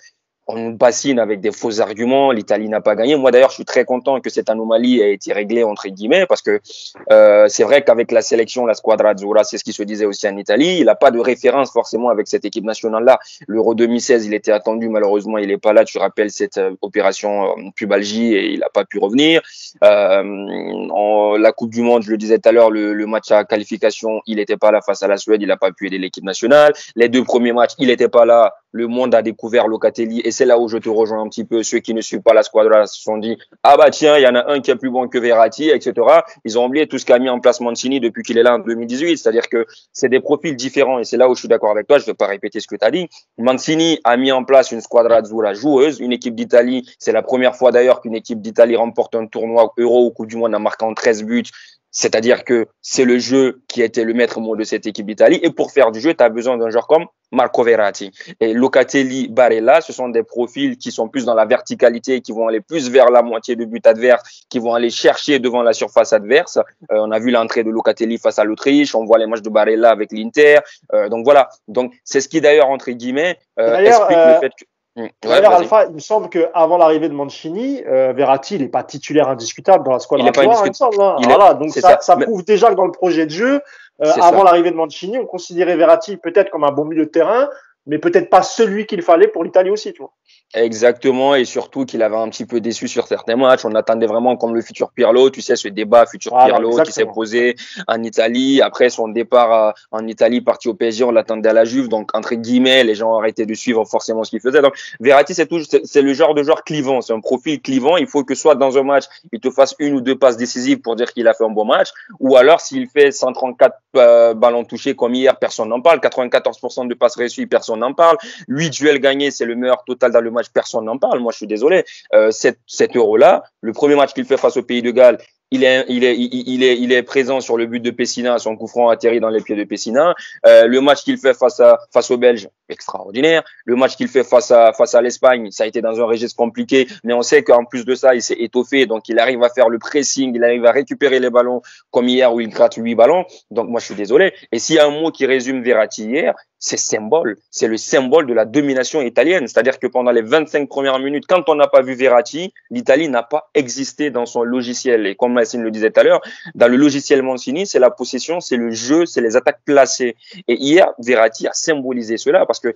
on nous bassine avec des faux arguments. L'Italie n'a pas gagné. Moi, d'ailleurs, je suis très content que cette anomalie ait été réglée, entre guillemets, parce que c'est vrai qu'avec la sélection, la Squadra Azzurra, c'est ce qui se disait aussi en Italie. Il n'a pas de référence forcément avec cette équipe nationale-là. L'Euro 2016, il était attendu. Malheureusement, il n'est pas là. Tu rappelles cette opération pubalgie et il n'a pas pu revenir. La Coupe du Monde, je le disais tout à l'heure, le match à qualification, il n'était pas là face à la Suède. Il n'a pas pu aider l'équipe nationale. Les 2 premiers matchs, il n'était pas là. Le monde a découvert Locatelli et c'est là où je te rejoins un petit peu. Ceux qui ne suivent pas la Squadra se sont dit ah bah tiens, il y en a un qui est plus bon que Verratti, etc. Ils ont oublié tout ce qu'a mis en place Mancini depuis qu'il est là en 2018. C'est-à-dire que c'est des profils différents et c'est là où je suis d'accord avec toi. Je ne vais pas répéter ce que tu as dit. Mancini a mis en place une Squadra Azzurra joueuse, une équipe d'Italie. C'est la première fois d'ailleurs qu'une équipe d'Italie remporte un tournoi Euro ou Coupe du Monde en marquant 13 buts. C'est-à-dire que c'est le jeu qui était le maître mot de cette équipe d'Italie. Et pour faire du jeu, tu as besoin d'un joueur comme Marco Verratti. Et Locatelli, Barella, ce sont des profils qui sont plus dans la verticalité, qui vont aller plus vers la moitié de but adverse, qui vont aller chercher devant la surface adverse. On a vu l'entrée de Locatelli face à l'Autriche, on voit les matchs de Barella avec l'Inter. Donc voilà. Donc c'est ce qui d'ailleurs, entre guillemets, explique le fait que... D'ailleurs, Alpha, il me semble qu'avant l'arrivée de Mancini, Verratti, il n'est pas titulaire indiscutable dans la squadra. Il n'est pas indiscutable. Voilà, donc ça prouve déjà que dans le projet de jeu, avant l'arrivée de Mancini, on considérait Verratti peut-être comme un bon milieu de terrain, mais peut-être pas celui qu'il fallait pour l'Italie aussi, tu vois. Exactement, et surtout qu'il avait un petit peu déçu sur certains matchs. On attendait vraiment comme le futur Pirlo, tu sais, ce débat futur Pirlo qui s'est posé en Italie. Après son départ en Italie, parti au PSG, on l'attendait à la Juve. Donc, entre guillemets, les gens ont arrêté de suivre forcément ce qu'il faisait. Donc, Verratti, c'est le genre de joueur clivant. C'est un profil clivant. Il faut que soit dans un match, il te fasse 1 ou 2 passes décisives pour dire qu'il a fait un bon match. Ou alors, s'il fait 134 ballons touchés comme hier, personne n'en parle. 94% de passes réussies, personne n'en parle. 8 duels gagnés, c'est le meilleur total dans le match. Personne n'en parle. Moi, je suis désolé. Cet Euro-là, le premier match qu'il fait face au Pays de Galles, il est présent sur le but de Pessina, son coup franc atterri dans les pieds de Pessina. Le match qu'il fait face aux Belges, extraordinaire. Le match qu'il fait face à l'Espagne, ça a été dans un registre compliqué, mais on sait qu'en plus de ça, il s'est étoffé, donc il arrive à faire le pressing, il arrive à récupérer les ballons comme hier où il gratte 8 ballons. Donc moi, je suis désolé. Et s'il y a un mot qui résume Verratti hier, c'est symbole. C'est le symbole de la domination italienne. C'est-à-dire que pendant les 25 premières minutes, quand on n'a pas vu Verratti, l'Italie n'a pas existé dans son logiciel. Et comme Massine le disait tout à l'heure, dans le logiciel Mancini, c'est la possession, c'est le jeu, c'est les attaques placées. Et hier, Verratti a symbolisé cela parce que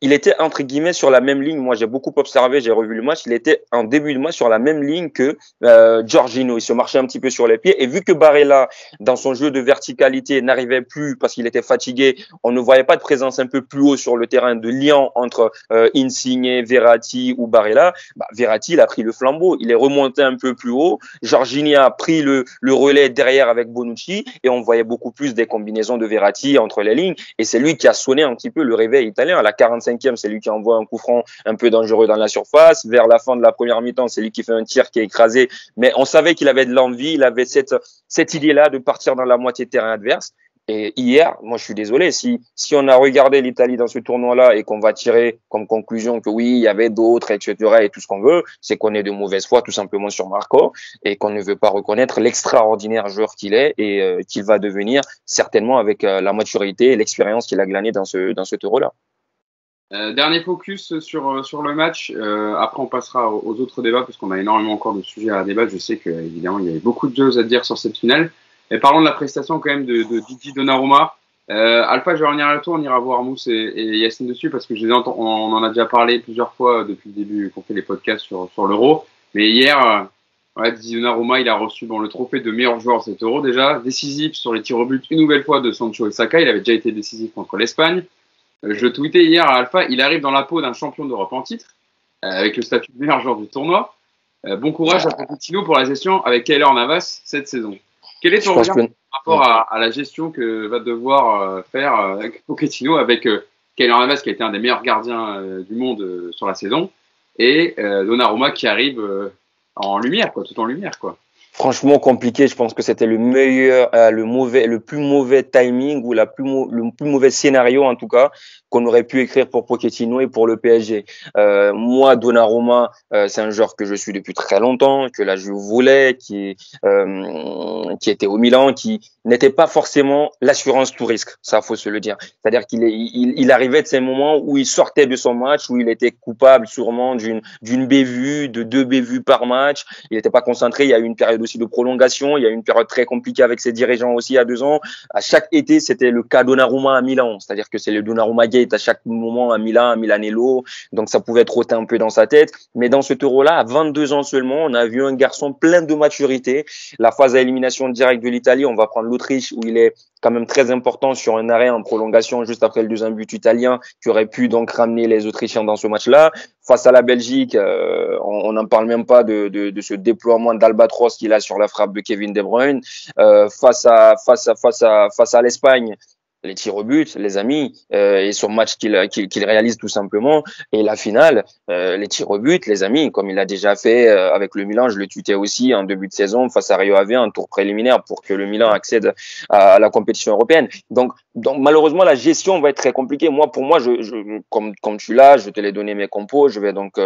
il était entre guillemets sur la même ligne. Moi, j'ai beaucoup observé, j'ai revu le match. Il était en début de match sur la même ligne que Jorginho. Il se marchait un petit peu sur les pieds. Et vu que Barella, dans son jeu de verticalité, n'arrivait plus parce qu'il était fatigué, on ne voyait pas de présence un peu plus haut sur le terrain de lien entre Insigne, Verratti ou Barella. Verratti, il a pris le flambeau. Il est remonté un peu plus haut. Jorginho a pris le relais derrière avec Bonucci et on voyait beaucoup plus des combinaisons de Verratti entre les lignes. Et c'est lui qui a sonné un petit peu le réveil italien. À la 45e, c'est lui qui envoie un coup franc un peu dangereux dans la surface. Vers la fin de la première mi-temps, c'est lui qui fait un tir qui est écrasé. Mais on savait qu'il avait de l'envie, il avait cette idée-là de partir dans la moitié de terrain adverse. Et hier, moi je suis désolé, si on a regardé l'Italie dans ce tournoi-là et qu'on va tirer comme conclusion que oui, il y avait d'autres, etc. et tout ce qu'on veut, c'est qu'on est de mauvaise foi tout simplement sur Marco et qu'on ne veut pas reconnaître l'extraordinaire joueur qu'il est et qu'il va devenir certainement avec la maturité et l'expérience qu'il a glanée dans ce Euro-là. Dernier focus sur le match. Après, on passera aux autres débats parce qu'on a énormément encore de sujets à débattre. Je sais qu'évidemment, il y avait beaucoup de choses à dire sur cette finale. Et parlons de la prestation quand même de Gigi Donnarumma. Alpha, je vais revenir à toi. On ira voir Mousse et Yacine dessus parce que on en a déjà parlé plusieurs fois depuis le début qu'on fait les podcasts sur l'Euro. Mais hier, Gigi Donnarumma, il a reçu le trophée de meilleur joueur de cet Euro déjà. Décisif sur les tirs au but une nouvelle fois de Sancho et Saka. Il avait déjà été décisif contre l'Espagne. Je tweetais hier à Alpha, il arrive dans la peau d'un champion d'Europe en titre, avec le statut de meilleur joueur du tournoi. Bon courage à Pochettino pour la gestion avec Keylor Navas cette saison. Quel est ton regard par rapport à la gestion que va devoir faire Pochettino avec Keylor Navas qui a été un des meilleurs gardiens du monde sur la saison et Donnarumma qui arrive en lumière, tout en lumière, quoi. Franchement compliqué, je pense que c'était le plus mauvais timing ou le plus mauvais scénario en tout cas qu'on aurait pu écrire pour Pochettino et pour le PSG. Moi, Donnarumma, c'est un joueur que je suis depuis très longtemps, que la Juve voulait, qui était au Milan, qui n'était pas forcément l'assurance tout risque. Ça, faut se le dire. C'est-à-dire qu'il arrivait de ces moments où il sortait de son match, où il était coupable sûrement d'une bévue, de 2 bévues par match. Il n'était pas concentré. Il y a eu une période aussi de prolongation. Il y a eu une période très compliquée avec ses dirigeants aussi il y a 2 ans. À chaque été, c'était le cas Donnarumma à Milan. C'est-à-dire que c'est le Donnarumma Gate à chaque moment à Milan, à Milanello. Donc ça pouvait trotter un peu dans sa tête. Mais dans ce Euro-là, à 22 ans seulement, on a vu un garçon plein de maturité. La phase à élimination directe de l'Italie, on va prendre l'Autriche où il est quand même très important sur un arrêt en prolongation juste après le 2e but italien qui aurait pu donc ramener les Autrichiens dans ce match-là. Face à la Belgique, on n'en parle même pas de ce déploiement d'albatros qu'il a sur la frappe de Kevin De Bruyne. Face à l'Espagne, les tirs au but, les amis, et son match qu'il réalise tout simplement. Et la finale, les tirs au but, les amis, comme il l'a déjà fait avec le Milan, je le tweetais aussi en début de saison face à Rio Ave, un tour préliminaire pour que le Milan accède à la compétition européenne. Donc malheureusement, la gestion va être très compliquée. Pour moi, comme tu l'as, je te l'ai donné mes compos, je vais donc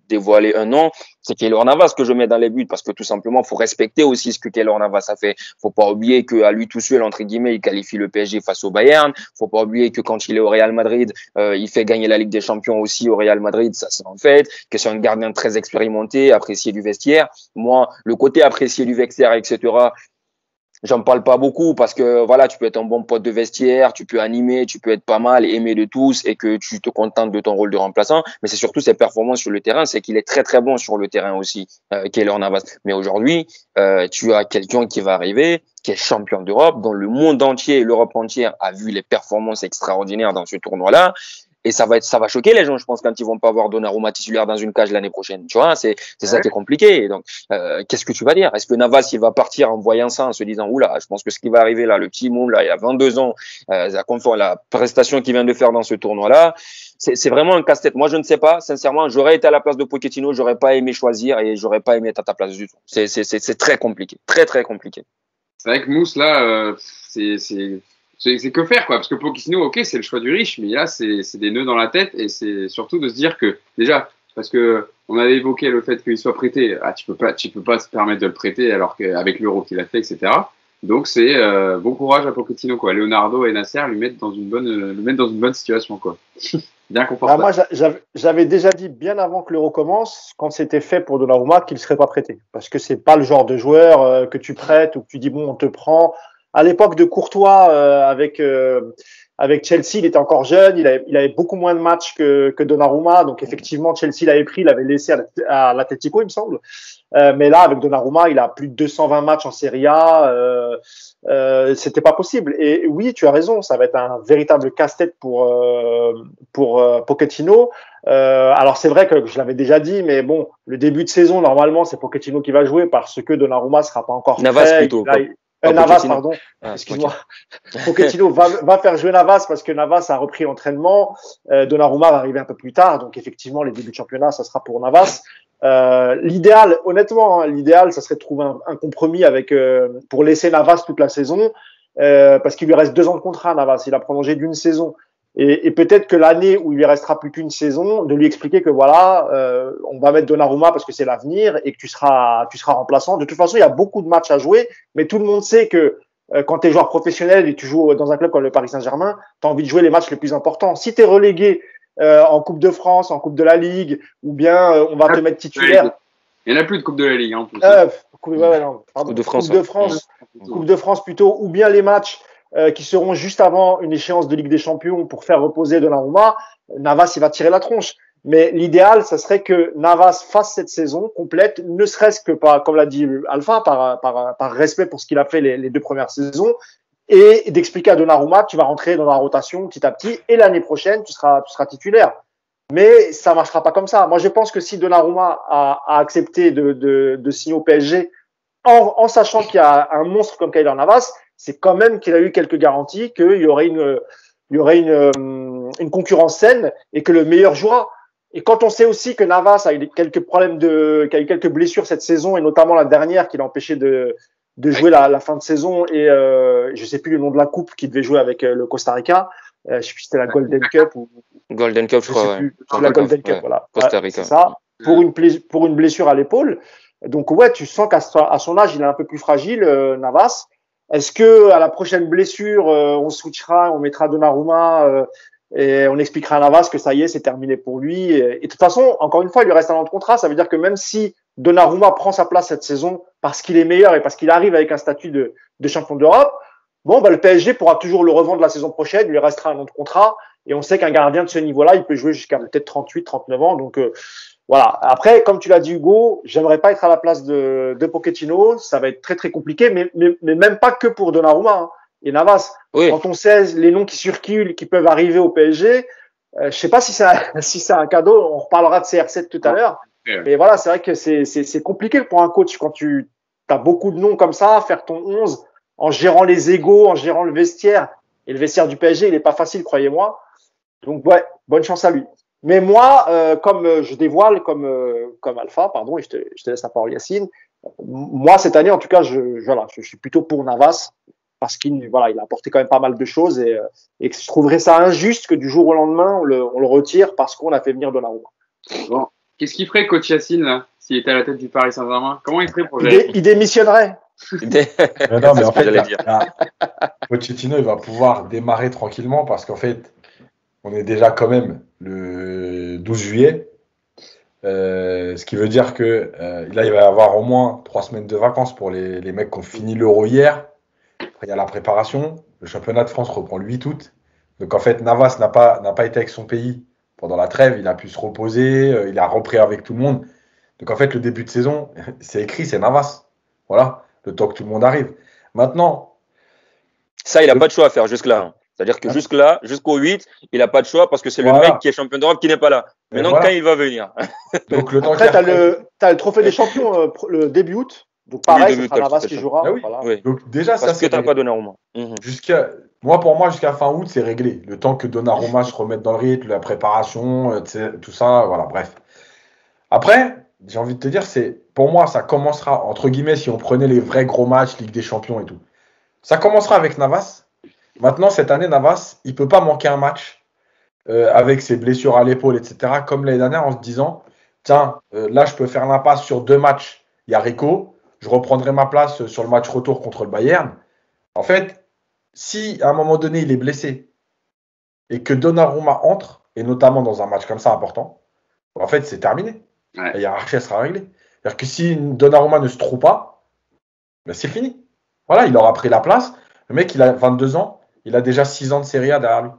dévoiler un nom. C'est Keylor Navas que je mets dans les buts parce que tout simplement, faut respecter aussi ce que Keylor Navas a fait. Faut pas oublier qu'à lui tout seul, entre guillemets, il qualifie le PSG face au Bayern. Faut pas oublier que quand il est au Real Madrid, il fait gagner la Ligue des Champions aussi au Real Madrid. Ça, c'est en fait. Que c'est un gardien très expérimenté, apprécié du vestiaire. Moi, le côté apprécié du vestiaire, etc., j'en parle pas beaucoup parce que voilà, tu peux être un bon pote de vestiaire, tu peux animer, tu peux être pas mal, aimé de tous et que tu te contentes de ton rôle de remplaçant. Mais c'est surtout ses performances sur le terrain, c'est qu'il est très très bon sur le terrain aussi, Keylor Navas. Mais aujourd'hui, tu as quelqu'un qui va arriver, qui est champion d'Europe, dont le monde entier, l'Europe entière a vu les performances extraordinaires dans ce tournoi-là. Et ça va choquer les gens, je pense, quand ils vont pas voir Donnarumma titulaire dans une cage l'année prochaine. Tu vois, c'est ça qui est compliqué. Et donc, qu'est-ce que tu vas dire? Est-ce que Navas, il va partir en voyant ça, en se disant, oula, je pense que ce qui va arriver là, le petit môme, là, il a 22 ans, la prestation qu'il vient de faire dans ce tournoi-là, c'est vraiment un casse-tête. Moi, je ne sais pas. Sincèrement, j'aurais été à la place de Pochettino, j'aurais pas aimé choisir et j'aurais pas aimé être à ta place du tout. C'est très compliqué. Très, très compliqué. C'est vrai que Mousse, là, c'est que faire, quoi. Parce que Pochettino, ok, c'est le choix du riche, mais là, c'est des nœuds dans la tête et c'est surtout de se dire que, déjà, parce que on avait évoqué le fait qu'il soit prêté, tu peux pas se permettre de le prêter alors qu'avec l'Euro qu'il a fait, etc. Donc, c'est bon courage à Pochettino, quoi. Leonardo et Nasser le mettent dans une bonne situation, quoi. Bien confortable. Moi, j'avais déjà dit bien avant que l'Euro commence, quand c'était fait pour Donnarumma, qu'il ne serait pas prêté. Parce que c'est pas le genre de joueur que tu prêtes ou que tu dis, bon, on te prend. À l'époque de Courtois, avec Chelsea, il était encore jeune, il avait beaucoup moins de matchs que Donnarumma, donc effectivement Chelsea l'avait pris, l'avait laissé à l'Atlético, il me semble. Mais là, avec Donnarumma, il a plus de 220 matchs en Serie A. C'était pas possible. Et oui, tu as raison, ça va être un véritable casse-tête pour Pochettino. Alors c'est vrai que je l'avais déjà dit, mais bon, le début de saison, normalement, c'est Pochettino qui va jouer parce que Donnarumma sera pas encore Navas prêt. plutôt. Navas, pardon. Excuse-moi. Pochettino va faire jouer Navas parce que Navas a repris l'entraînement. Donnarumma va arriver un peu plus tard. Donc, effectivement, les débuts de championnat, ça sera pour Navas. L'idéal, honnêtement, l'idéal, ça serait de trouver un compromis pour laisser Navas toute la saison. Parce qu'il lui reste 2 ans de contrat, Navas. Il a prolongé d'1 saison. Et peut-être que l'année où il lui restera plus qu'une saison, de lui expliquer que voilà, on va mettre Donnarumma parce que c'est l'avenir et que tu seras remplaçant. De toute façon, il y a beaucoup de matchs à jouer, mais tout le monde sait que quand tu es joueur professionnel et tu joues dans un club comme le Paris Saint-Germain, tu as envie de jouer les matchs les plus importants. Si tu es relégué en Coupe de France, en Coupe de la Ligue, ou bien on va te mettre titulaire. Il n'y en a plus de Coupe de la Ligue en plus. Coupe de France. Coupe de France plutôt, ou bien les matchs qui seront juste avant une échéance de Ligue des Champions pour faire reposer Donnarumma. Navas, il va tirer la tronche. Mais l'idéal, ça serait que Navas fasse cette saison complète, ne serait-ce que par, comme l'a dit Alpha, par respect pour ce qu'il a fait les 2 premières saisons, et d'expliquer à Donnarumma que tu vas rentrer dans la rotation petit à petit, et l'année prochaine, tu seras titulaire. Mais ça marchera pas comme ça. Moi, je pense que si Donnarumma a accepté de signer au PSG, en sachant qu'il y a un monstre comme Keylor Navas, c'est quand même qu'il a eu quelques garanties qu'il y aurait une concurrence saine et que le meilleur jouera. Et quand on sait aussi que Navas a eu quelques problèmes qu'il a eu quelques blessures cette saison, et notamment la dernière qui l'a empêché de jouer la fin de saison, et je sais plus le nom de la coupe qu'il devait jouer avec le Costa Rica, je sais plus si c'était la Golden Cup ou Golden Cup, je crois. La Golden Cup, voilà. Costa Rica. C'est ça. Pour une blessure à l'épaule. Donc ouais, tu sens qu'à son âge, il est un peu plus fragile, Navas. Est-ce que à la prochaine blessure, on switchera, on mettra Donnarumma et on expliquera à Navas que ça y est, c'est terminé pour lui. Et de toute façon, encore une fois, il lui reste un an de contrat. Ça veut dire que même si Donnarumma prend sa place cette saison parce qu'il est meilleur et parce qu'il arrive avec un statut de champion d'Europe, le PSG pourra toujours le revendre la saison prochaine. Il lui restera un an de contrat. Et on sait qu'un gardien de ce niveau-là, il peut jouer jusqu'à peut-être 38, 39 ans. Donc voilà. Après, comme tu l'as dit, Hugo, j'aimerais pas être à la place de Pochettino. Ça va être très très compliqué, mais même pas que pour Donnarumma et Navas. Oui. Quand on sait les noms qui circulent, qui peuvent arriver au PSG, je sais pas si c'est un cadeau. On reparlera de CR7 tout à l'heure. Mais voilà, c'est vrai que c'est compliqué pour un coach quand tu as beaucoup de noms comme ça, faire ton 11 en gérant les égos, en gérant le vestiaire. Et le vestiaire du PSG, il est pas facile, croyez-moi. Donc ouais, bonne chance à lui. Mais moi, comme je dévoile, comme Alpha, pardon, et je te laisse la parole, Yacine. Moi, cette année, en tout cas, je suis plutôt pour Navas parce qu'il a apporté quand même pas mal de choses et je trouverais ça injuste que du jour au lendemain on le retire parce qu'on a fait venir Donnarumma. Bon, qu'est-ce qu'il ferait, coach Yacine, là, s'il était à la tête du Paris Saint-Germain? Comment il ferait pour il démissionnerait. Non, mais en fait, Pochettino, il va pouvoir démarrer tranquillement parce qu'en fait, on est déjà quand même le 12 juillet. Ce qui veut dire que là, il va y avoir au moins 3 semaines de vacances pour les mecs qui ont fini l'Euro hier. Après, il y a la préparation. Le championnat de France reprend le 8 août. Donc, en fait, Navas n'a pas été avec son pays pendant la trêve. Il a pu se reposer. Il a repris avec tout le monde. Donc, en fait, le début de saison, c'est écrit, c'est Navas. Voilà, le temps que tout le monde arrive. Maintenant. Ça, il n'a pas de choix à faire jusque-là. C'est-à-dire que jusque-là, jusqu'au 8, il n'a pas de choix parce que c'est le mec qui est champion d'Europe qui n'est pas là. Maintenant, quand il va venir. Donc, après, tu as le trophée des champions le début août. Donc, pareil, ce sera Navas qui jouera. Ah oui. Voilà. Oui. Donc, déjà, parce que tu n'as pas Donnarumma. Pour moi, jusqu'à fin août, c'est réglé. Le temps que Donnarumma se remette dans le rythme, la préparation, tout ça, voilà, bref. Après, j'ai envie de te dire, pour moi, ça commencera, entre guillemets, si on prenait les vrais gros matchs, Ligue des Champions et tout. Ça commencera avec Navas. Maintenant, cette année, Navas, il ne peut pas manquer un match avec ses blessures à l'épaule, etc. Comme l'année dernière, en se disant, tiens, là, je peux faire l'impasse sur 2 matchs. Il y a Rico, je reprendrai ma place sur le match retour contre le Bayern. En fait, si à un moment donné, il est blessé et que Donnarumma entre, et notamment dans un match comme ça important, en fait, c'est terminé. Ouais. La hiérarchie sera réglée. C'est-à-dire que si Donnarumma ne se trouve pas, ben c'est fini. Voilà, il aura pris la place. Le mec, il a 22 ans. Il a déjà 6 ans de Serie A derrière lui.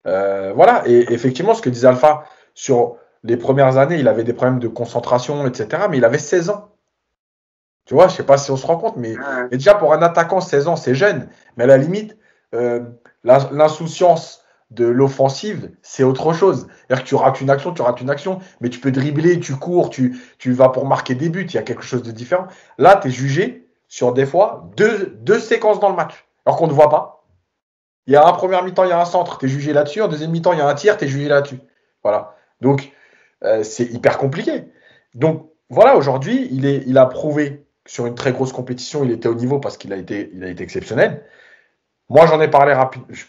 Voilà. Et effectivement, ce que disait Alpha, sur les premières années, il avait des problèmes de concentration, etc. Mais il avait 16 ans. Tu vois, je ne sais pas si on se rend compte, mais déjà pour un attaquant, 16 ans, c'est jeune. Mais à la limite, l'insouciance de l'offensive, c'est autre chose. C'est-à-dire que tu rates une action, mais tu peux dribbler, tu cours, tu vas pour marquer des buts, il y a quelque chose de différent. Là, tu es jugé sur des fois 2 séquences dans le match, alors qu'on ne voit pas. Il y a un premier mi-temps, il y a un centre, tu es jugé là-dessus. En deuxième mi-temps, il y a un tir, tu es jugé là-dessus. Voilà. Donc, c'est hyper compliqué. Donc, voilà, aujourd'hui, il a prouvé que sur une très grosse compétition, il était au niveau parce qu'il a été exceptionnel. Moi, j'en ai parlé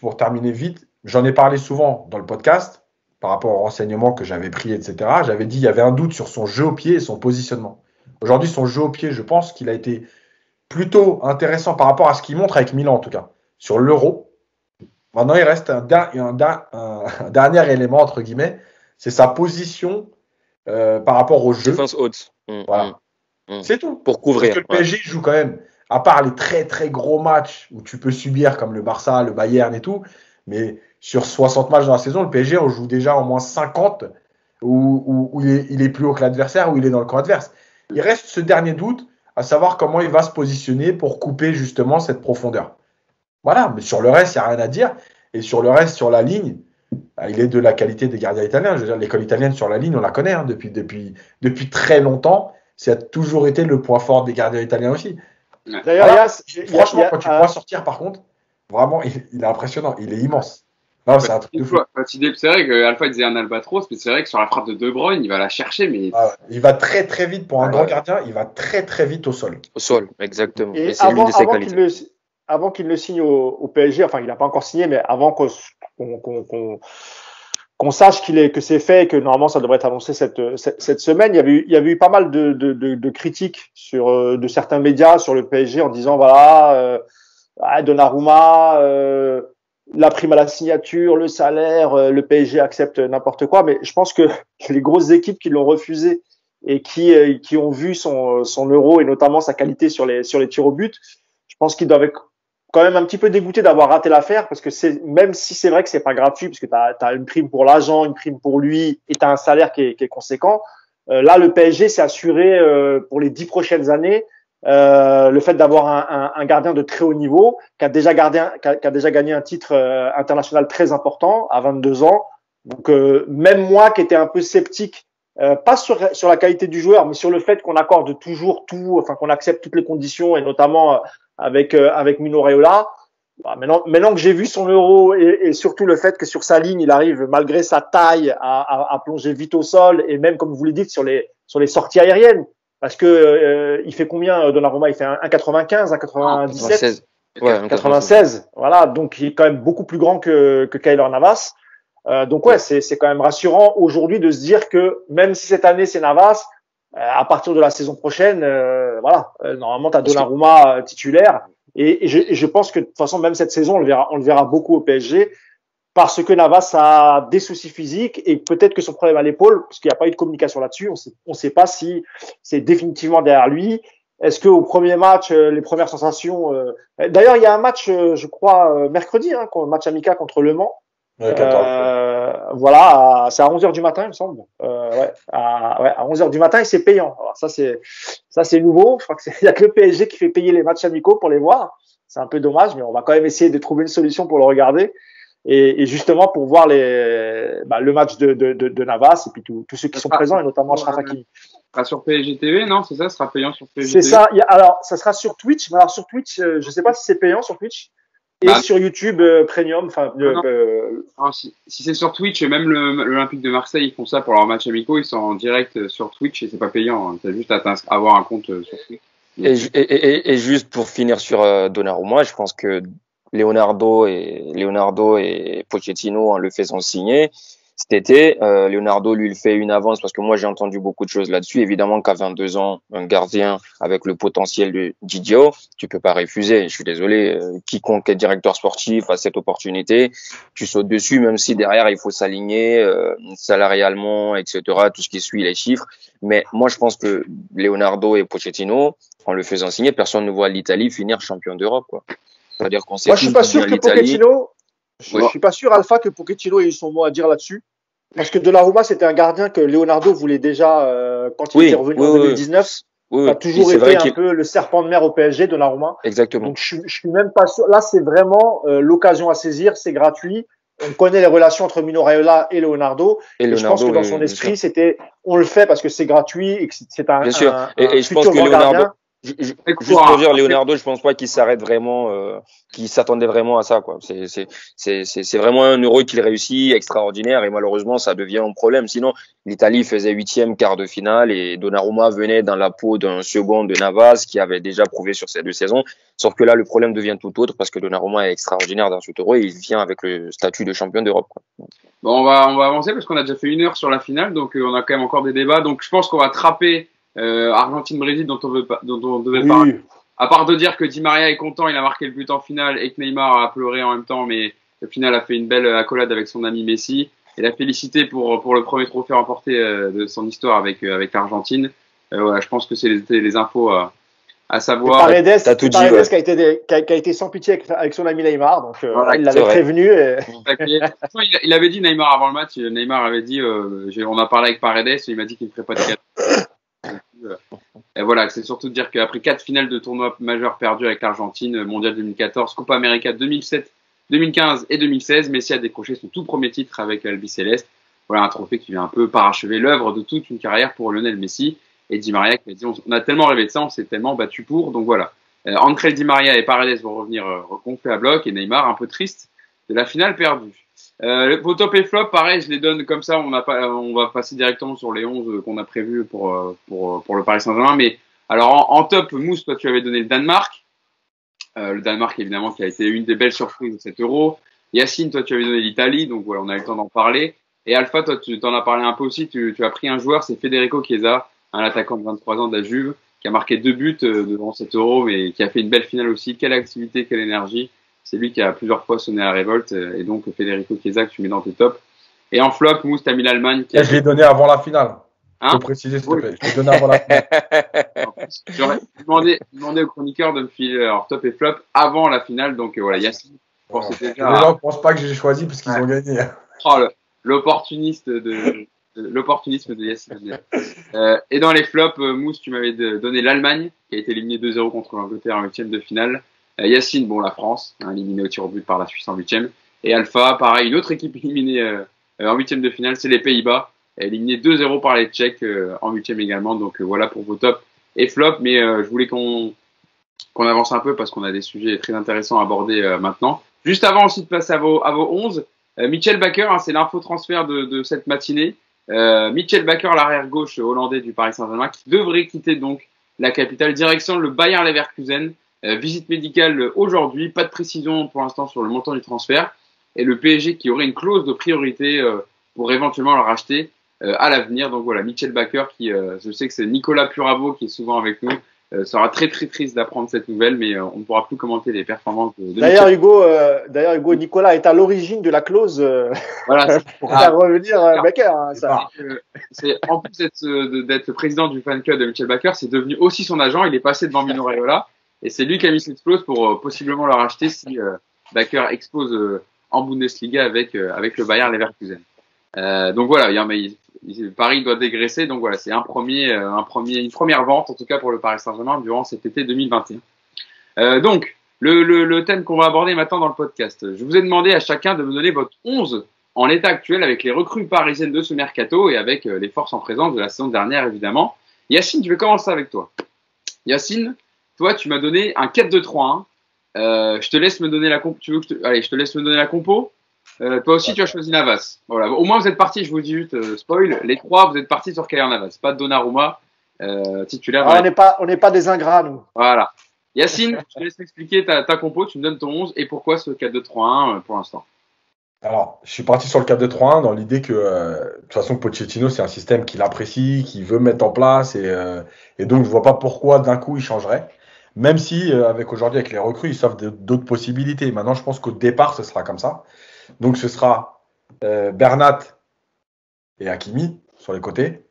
pour terminer vite. J'en ai parlé souvent dans le podcast par rapport aux renseignements que j'avais pris, etc. J'avais dit qu'il y avait un doute sur son jeu au pied et son positionnement. Aujourd'hui, son jeu au pied, je pense qu'il a été plutôt intéressant par rapport à ce qu'il montre avec Milan, en tout cas. Sur l'Euro, Maintenant, il reste un dernier élément, entre guillemets, c'est sa position par rapport au jeu. Défense haute. Voilà. C'est tout. Pour couvrir. Parce que le PSG joue quand même, à part les très très gros matchs où tu peux subir comme le Barça, le Bayern et tout, mais sur 60 matchs dans la saison, le PSG, on joue déjà au moins 50 où il est plus haut que l'adversaire, où il est dans le camp adverse. Il reste ce dernier doute, à savoir comment il va se positionner pour couper justement cette profondeur. Voilà, mais sur le reste, il n'y a rien à dire. Et sur le reste, sur la ligne, il est de la qualité des gardiens italiens. Je veux dire, l'école italienne sur la ligne, on la connaît depuis très longtemps. Ça a toujours été le point fort des gardiens italiens aussi. D'ailleurs, franchement, quand tu vois sortir, par contre, vraiment, il est impressionnant. Il est immense. Non, c'est un truc de fou. C'est vrai qu'Alpha disait un albatros, mais c'est vrai que sur la frappe de De Bruyne, il va la chercher. Mais... il va très très vite pour un grand gardien. Il va très très vite au sol. Au sol, exactement. Et c'est l'une de ses qualités. Avant qu'il ne signe au PSG, enfin, il n'a pas encore signé, mais avant qu'on sache que c'est fait et que normalement ça devrait être annoncé cette semaine, il y avait eu pas mal de critiques de certains médias sur le PSG en disant voilà, Donnarumma, la prime à la signature, le salaire, le PSG accepte n'importe quoi, mais je pense que les grosses équipes qui l'ont refusé et qui ont vu son euro et notamment sa qualité sur les tirs au but, je pense qu'ils doivent être quand même un petit peu dégoûté d'avoir raté l'affaire parce que même si c'est vrai que c'est pas gratuit parce que t'as une prime pour l'agent, une prime pour lui et t'as un salaire qui est conséquent. Là, le PSG s'est assuré pour les 10 prochaines années le fait d'avoir un gardien de très haut niveau qui a déjà gagné un titre international très important à 22 ans. Donc même moi qui étais un peu sceptique, pas sur la qualité du joueur, mais sur le fait qu'on accorde toujours tout, enfin qu'on accepte toutes les conditions et notamment avec Mino Raiola. Maintenant que j'ai vu son euro et surtout le fait que sur sa ligne, il arrive malgré sa taille à plonger vite au sol et même comme vous le dites sur les sorties aériennes parce que il fait combien Donnarumma, il fait 1,95, 1,97, 96. Voilà, donc il est quand même beaucoup plus grand que Keylor Navas. Donc ouais, c'est quand même rassurant aujourd'hui de se dire que même si cette année c'est Navas, à partir de la saison prochaine, normalement t'as Donnarumma titulaire et je pense que de toute façon même cette saison on le verra beaucoup au PSG parce que Navas a des soucis physiques et peut-être que son problème à l'épaule, parce qu'il n'y a pas eu de communication là-dessus, on sait pas si c'est définitivement derrière lui. Est-ce que au premier match, les premières sensations, d'ailleurs il y a un match, je crois mercredi, match amical contre Le Mans. Ouais, 14. Voilà, c'est à 11h du matin, il me semble. À 11h du matin et c'est payant. Alors ça c'est nouveau. Je crois que il y a que le PSG qui fait payer les matchs amicaux pour les voir. C'est un peu dommage, mais on va quand même essayer de trouver une solution pour le regarder et justement pour voir le match de Navas et puis tous ceux qui sont présents et notamment Achraf Hakimi. Ça sera sur PSG TV, non? C'est ça, ça sera payant sur PSG TV. C'est ça. Alors ça sera sur Twitch. Mais alors sur Twitch, je sais pas si c'est payant sur Twitch. Et sur YouTube Premium, enfin. Si c'est sur Twitch, même l'Olympique de Marseille, ils font ça pour leurs matchs amicaux, ils sont en direct sur Twitch et c'est pas payant. T'as juste à avoir un compte sur Twitch. Et juste pour finir sur Donnarumma, je pense que Leonardo et Pochettino en le faisant signer cet été. Leonardo lui il fait une avance parce que moi j'ai entendu beaucoup de choses là-dessus. Évidemment qu'à 22 ans, un gardien avec le potentiel de Didio, tu peux pas refuser. Je suis désolé, quiconque est directeur sportif a cette opportunité, tu sautes dessus même si derrière il faut s'aligner salarialement, etc. Tout ce qui suit les chiffres. Mais moi je pense que Leonardo et Pochettino, en le faisant signer, personne ne voit l'Italie finir champion d'Europe, quoi. C'est-à-dire qu'on sait. Moi je suis pas sûr que Pochettino. Je suis pas sûr, Alpha, que Pochettino ait eu son mot à dire là-dessus. Parce que Donnarumma, c'était un gardien que Leonardo voulait déjà quand il était revenu en 2019. Ça a toujours été un peu le serpent de mer au PSG, Donnarumma. Exactement. Donc je suis même pas sûr. Là, c'est vraiment l'occasion à saisir, c'est gratuit. On connaît les relations entre Mino Raiola et Leonardo. Et je pense que dans son esprit, c'était on le fait parce que c'est gratuit et que c'est un. Bien sûr. Et je pense que Leonardo. Juste pour dire, Leonardo, je pense pas qu'il s'arrête vraiment, qu'il s'attendait vraiment à ça, quoi. C'est vraiment un euro qu'il réussit, extraordinaire, et malheureusement, ça devient un problème. Sinon, l'Italie faisait 8e, quart de finale, et Donnarumma venait dans la peau d'un second de Navas, qui avait déjà prouvé sur ces 2 saisons. Sauf que là, le problème devient tout autre, parce que Donnarumma est extraordinaire dans cet euro, et il vient avec le statut de champion d'Europe, quoi. Bon, on va avancer, parce qu'on a déjà fait 1 heure sur la finale, donc on a quand même encore des débats, donc je pense qu'on va attraper Argentine-Brésil dont on devait parler. À part de dire que Di Maria est content, il a marqué le but en finale et que Neymar a pleuré en même temps, mais Au final, a fait une belle accolade avec son ami Messi et l'a félicité pour le premier trophée remporté de son histoire avec l'Argentine. Voilà, je pense que c'était les infos à savoir. Paredes, T'as tout dit, Paredes ouais. qui a été sans pitié avec son ami Neymar, donc Voilà, il l'avait c'est vrai. prévenu. Et... Il avait dit Neymar avant le match. Neymar avait dit, on a parlé avec Paredes, il m'a dit qu'il ne ferait pas de cadeau. Et voilà, c'est surtout de dire qu'après 4 finales de tournois majeurs perdus avec l'Argentine, Mondial 2014, Copa América 2007, 2015 et 2016, Messi a décroché son tout premier titre avec l'Albiceleste. Voilà un trophée qui vient un peu parachever l'œuvre de toute une carrière pour Lionel Messi. Et Di Maria qui a dit on a tellement rêvé de ça, on s'est tellement battu pour. Donc voilà, Ángel Di Maria et Paredes vont revenir gonflés à bloc et Neymar un peu triste de la finale perdue. Vos top et flop, pareil, je les donne comme ça. On va passer directement sur les 11 qu'on a prévus pour le Paris Saint-Germain. Mais alors en top, Mousse, toi tu avais donné le Danemark. Le Danemark évidemment qui a été une des belles surprises de cet Euro. Yacine, toi tu avais donné l'Italie, donc voilà, on a eu le temps d'en parler. Et Alpha, toi tu t'en as parlé un peu aussi. Tu as pris un joueur, c'est Federico Chiesa, un attaquant de 23 ans de la Juve, qui a marqué 2 buts devant cet Euro, mais qui a fait une belle finale aussi. Quelle activité, quelle énergie. C'est lui qui a plusieurs fois sonné la révolte, et donc Federico Chiesa que tu mets dans tes tops. Et en flop, Mousse, t'as mis l'Allemagne. Je l'ai donné avant la finale. Hein, je peux préciser, s'il te plaît. Je l'ai donné avant la finale. J'aurais demandé aux chroniqueurs de me filer leur top et flop avant la finale, donc voilà, Yacine. Les gens ne pensent pas que j'ai choisi parce qu'ils ont gagné. Oh, l'opportunisme de Yacine. Et dans les flops, Mousse, tu m'avais donné l'Allemagne, qui a été éliminée 2-0 contre l'Angleterre en 8e de finale. Yacine, bon, la France, éliminée au tir au but par la Suisse en 8e. Et Alpha, pareil, une autre équipe éliminée en 8e de finale, c'est les Pays-Bas, éliminée 2-0 par les Tchèques en 8e également. Donc voilà pour vos tops et flops. Mais je voulais qu'on avance un peu parce qu'on a des sujets très intéressants à aborder maintenant. Juste avant aussi de passer à vos 11, Mitchell Bakker, c'est l'info transfert de cette matinée. Mitchell Bakker, l'arrière gauche hollandais du Paris Saint-Germain, qui devrait quitter donc la capitale, direction le Bayer Leverkusen. Visite médicale aujourd'hui, pas de précision pour l'instant sur le montant du transfert. Et le PSG qui aurait une clause de priorité pour éventuellement le racheter à l'avenir. Donc voilà, Mitchell Bakker qui, je sais que c'est Nicolas Puravo qui est souvent avec nous, sera très très triste d'apprendre cette nouvelle, mais on ne pourra plus commenter les performances de D'ailleurs, Hugo, Nicolas est à l'origine de la clause voilà, pour faire revenir Bakker. C'est en plus d'être président du fan club de Mitchell Bakker, c'est devenu aussi son agent. Il est passé devant Mino Raiola et c'est lui qui a mis cette clause pour possiblement le racheter si Bakker explose en Bundesliga avec le Bayer Leverkusen. Donc voilà, Paris doit dégraisser. Donc voilà, c'est une première vente en tout cas pour le Paris Saint-Germain durant cet été 2021. Donc le thème qu'on va aborder maintenant dans le podcast. Je vous ai demandé à chacun de me donner votre 11 en l'état actuel avec les recrues parisiennes de ce mercato et avec les forces en présence de la saison dernière évidemment. Yacine, je vais commencer avec toi. Yacine, toi tu m'as donné un 4-2-3-1. Je te laisse me donner la compo. Allez, je te laisse me donner la compo. Toi aussi, tu as choisi Navas. Voilà. Au moins, vous êtes partis, je vous dis juste, spoil, les trois, vous êtes partis sur Keylor Navas. Pas de Donnarumma, titulaire. On n'est pas des ingrats, nous. Voilà. Yacine, je te laisse m'expliquer ta compo, tu me donnes ton 11 et pourquoi ce 4-2-3-1 pour l'instant. Alors, je suis parti sur le 4-2-3-1 dans l'idée que, de toute façon, Pochettino, c'est un système qu'il apprécie, qu'il veut mettre en place et donc, je vois pas pourquoi d'un coup, il changerait. Même si, avec les recrues, ils s'offrent d'autres possibilités. Maintenant, je pense qu'au départ, ce sera comme ça. Donc, ce sera Bernat et Hakimi sur les côtés.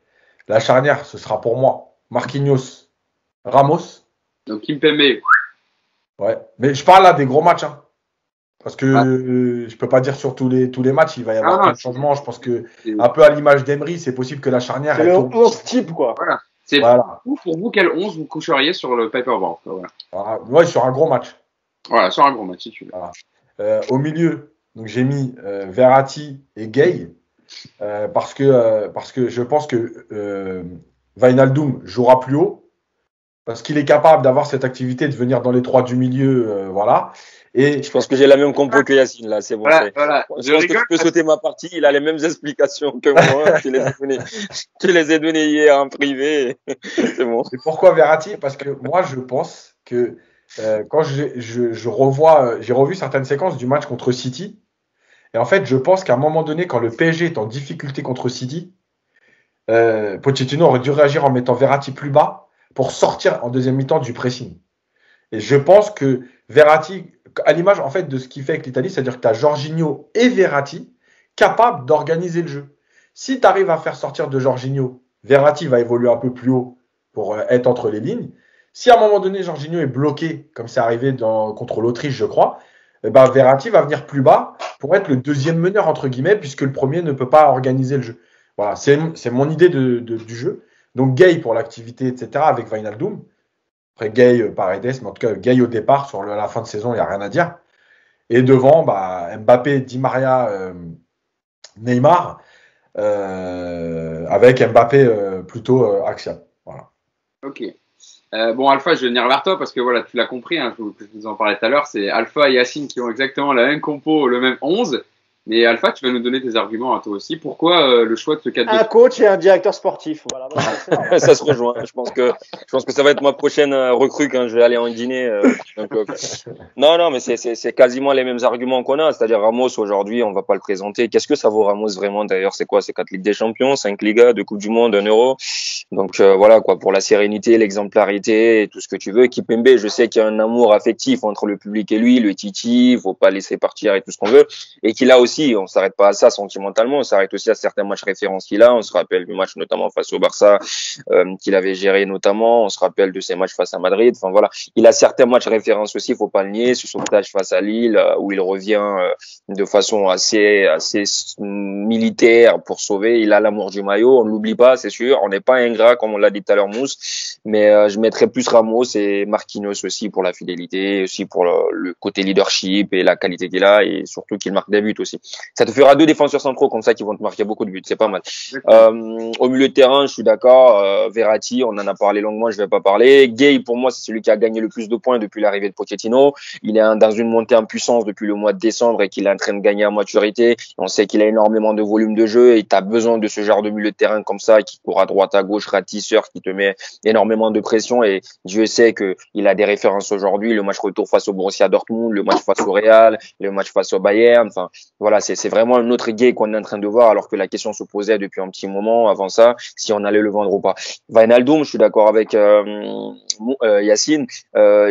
La charnière, ce sera pour moi Marquinhos, Ramos. Donc, Kimpembe. Ouais, mais je parle là des gros matchs. Hein. Parce que je peux pas dire sur tous les matchs, il va y avoir plein de changements. Je pense que, un peu à l'image d'Emery, c'est possible que la charnière. C'est le 11 type, quoi. Voilà. Pour vous, quel 11 vous coucheriez sur le paperboard? Voilà. Ouais, sur un gros match. Voilà, sur un gros match, si tu veux. Voilà. Au milieu, donc j'ai mis Verratti et Gay parce que je pense que Wijnaldum jouera plus haut parce qu'il est capable d'avoir cette activité de venir dans les trois du milieu, voilà. Et je pense que j'ai la même compo que Yacine là, c'est bon. Voilà. Je pense que tu peux sauter ma partie. Il a les mêmes explications que moi. Je les ai données hier en privé. C'est bon. Et pourquoi Verratti? Parce que moi, je pense que quand j'ai revu certaines séquences du match contre City, et en fait, je pense qu'à un moment donné, quand le PSG est en difficulté contre City, Pochettino aurait dû réagir en mettant Verratti plus bas pour sortir en deuxième mi-temps du pressing. Et je pense que Verratti, à l'image en fait de ce qu'il fait avec l'Italie, c'est-à-dire que tu as Jorginho et Verratti capables d'organiser le jeu. Si tu arrives à faire sortir de Jorginho, Verratti va évoluer un peu plus haut pour être entre les lignes. Si à un moment donné Jorginho est bloqué, comme c'est arrivé contre l'Autriche, je crois, ben Verratti va venir plus bas pour être le deuxième meneur entre guillemets, puisque le premier ne peut pas organiser le jeu. Voilà, c'est mon idée du jeu. Donc Gay pour l'activité, etc. avec Wijnaldum. Après Gay, Paredes, mais en tout cas Gay au départ, sur la fin de saison, il n'y a rien à dire. Et devant, bah, Mbappé, Di Maria, Neymar, avec Mbappé plutôt axial. Voilà. Ok. Bon, Alpha, je vais venir vers toi parce que voilà, tu l'as compris, hein, je vous en parlais tout à l'heure, c'est Alpha et Yacine qui ont exactement la même compo, le même 11. Mais Alpha, tu vas nous donner tes arguments à toi aussi. Pourquoi le choix de ce 4-2-3? Un coach et un directeur sportif. Voilà. Ça se rejoint. Je pense que ça va être ma prochaine recrue quand je vais aller en dîner. Non, mais c'est quasiment les mêmes arguments qu'on a. C'est-à-dire Ramos aujourd'hui, on va pas le présenter. Qu'est-ce que ça vaut Ramos vraiment d'ailleurs? C'est quoi? C'est 4 Ligues des Champions, 5 Ligas, 2 Coupes du Monde, 1 Euro. Donc voilà quoi, pour la sérénité, l'exemplarité et tout ce que tu veux. Kipembe, je sais qu'il y a un amour affectif entre le public et lui, le Titi, faut pas laisser partir et tout ce qu'on veut. Et qu'il a aussi, on s'arrête pas à ça sentimentalement, on s'arrête aussi à certains matchs références qu'il a. On se rappelle du match notamment face au Barça qu'il avait géré notamment. On se rappelle de ses matchs face à Madrid. Enfin voilà, il a certains matchs références aussi, faut pas le nier. Ce sauvetage face à Lille où il revient de façon assez militaire pour sauver. Il a l'amour du maillot, on ne l'oublie pas, c'est sûr. On n'est pas ingrat comme on l'a dit tout à l'heure, Mousse. Mais je mettrais plus Ramos et Marquinhos aussi pour la fidélité, aussi pour le côté leadership et la qualité qu'il a et surtout qu'il marque des buts aussi. Ça te fera 2 défenseurs centraux comme ça qui vont te marquer beaucoup de buts, c'est pas mal. Au milieu de terrain, je suis d'accord. Verratti, on en a parlé longuement, je vais pas parler. Gay, pour moi, c'est celui qui a gagné le plus de points depuis l'arrivée de Pochettino. Il est dans une montée en puissance depuis le mois de décembre et qu'il est en train de gagner en maturité. On sait qu'il a énormément de volume de jeu et tu as besoin de ce genre de milieu de terrain comme ça qui court à droite, à gauche, ratisseur, qui te met énormément de pression et Dieu sait que il a des références aujourd'hui. Le match retour face au Borussia Dortmund, le match face au Real, le match face au Bayern. Enfin, voilà, c'est vraiment un autre Gay qu'on est en train de voir alors que la question se posait depuis un petit moment avant ça, si on allait le vendre ou pas. Wijnaldum, je suis d'accord avec Yacine,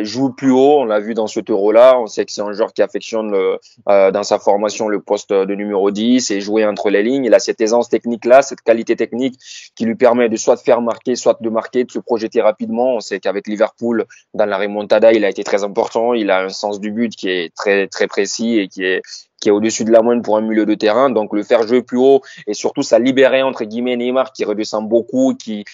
joue plus haut, on l'a vu dans ce Euro-là, on sait que c'est un joueur qui affectionne dans sa formation le poste de numéro 10 et jouer entre les lignes. Il a cette aisance technique-là, cette qualité technique qui lui permet de soit de faire marquer, soit de marquer, de se projeter rapidement. On sait qu'avec Liverpool, dans la remontada, il a été très important. Il a un sens du but qui est très, très précis et qui est au-dessus de la moyenne pour un milieu de terrain. Donc, le faire jouer plus haut et surtout, ça libérait, entre guillemets, Neymar qui redescend beaucoup, qui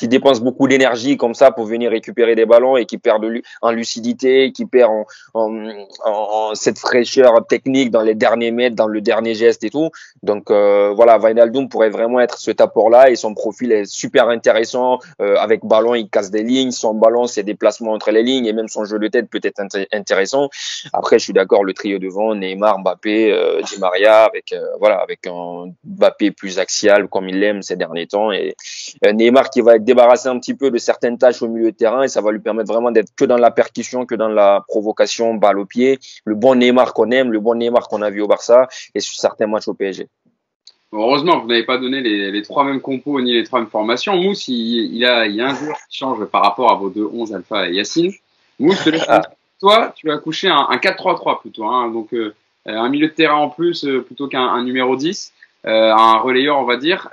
dépense beaucoup d'énergie comme ça pour venir récupérer des ballons et qui perd en lucidité, qui perd en cette fraîcheur technique dans les derniers mètres, dans le dernier geste et tout. Donc voilà, Wijnaldum pourrait vraiment être cet apport-là et son profil est super intéressant. Avec ballon, il casse des lignes. Son ballon, ses déplacements entre les lignes et même son jeu de tête peut être intéressant. Après, je suis d'accord, le trio devant, Neymar, Mbappé, Di Maria, avec un Mbappé plus axial comme il l'aime ces derniers temps et Neymar qui va être débarrassé un petit peu de certaines tâches au milieu de terrain et ça va lui permettre vraiment d'être que dans la percussion, que dans la provocation, balle au pied. Le bon Neymar qu'on aime, le bon Neymar qu'on a vu au Barça et sur certains matchs au PSG. Bon, heureusement, vous n'avez pas donné les 3 mêmes compos ni les 3 mêmes formations. Mousse, il y a un joueur qui change par rapport à vos 2-11, Alpha et Yacine. Mousse, toi, tu as couché un 4-3-3 plutôt, hein, donc un milieu de terrain en plus plutôt qu'un numéro 10, un relayeur, on va dire.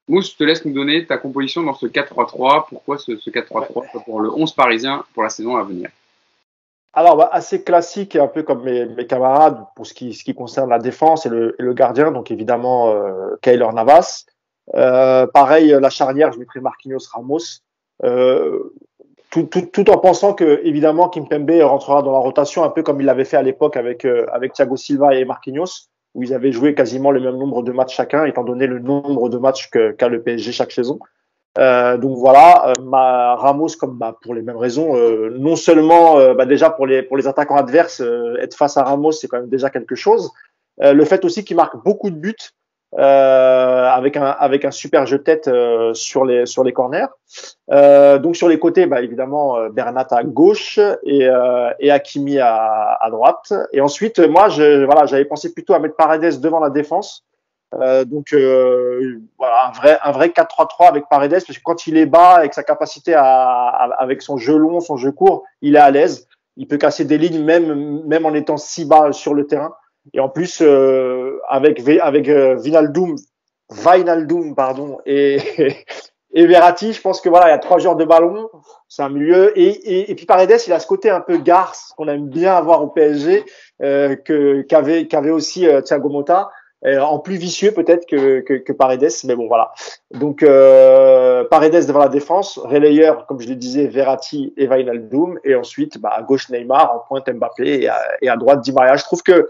Mousse, je te laisse nous donner ta composition dans ce 4-3-3. Pourquoi ce 4-3-3 pour le 11 parisien pour la saison à venir? Alors, assez classique, un peu comme mes camarades pour ce qui concerne la défense et le gardien, donc évidemment Keylor Navas. Pareil, la charnière, je mettrai Marquinhos Ramos. Tout en pensant que évidemment Kimpembe rentrera dans la rotation, un peu comme il l'avait fait à l'époque avec Thiago Silva et Marquinhos, où ils avaient joué quasiment le même nombre de matchs chacun, étant donné le nombre de matchs qu'a le PSG chaque saison. Donc voilà, Ramos comme pour les mêmes raisons, non seulement déjà pour les attaquants adverses, être face à Ramos c'est quand même déjà quelque chose. Le fait aussi qu'il marque beaucoup de buts avec un super jeu de tête sur les corners. Donc sur les côtés, évidemment Bernat à gauche et Hakimi à droite. Et ensuite moi j'avais pensé plutôt à mettre Paredes devant la défense. Voilà, un vrai 4-3-3 avec Paredes, parce que quand il est bas, avec sa capacité avec son jeu long, son jeu court, il est à l'aise. Il peut casser des lignes même en étant si bas sur le terrain. Et en plus, avec Wijnaldum, pardon, et Verratti, je pense que voilà, il y a 3 joueurs de ballon, c'est un milieu. Et puis Paredes, il a ce côté un peu garce qu'on aime bien avoir au PSG, qu'avait aussi Thiago Motta. En plus vicieux peut-être que Paredes, mais bon voilà. Donc Paredes devant la défense, relayeur comme je le disais Verratti et Wijnaldum, et ensuite à gauche Neymar, en pointe Mbappé et à droite Di Maria. Je trouve que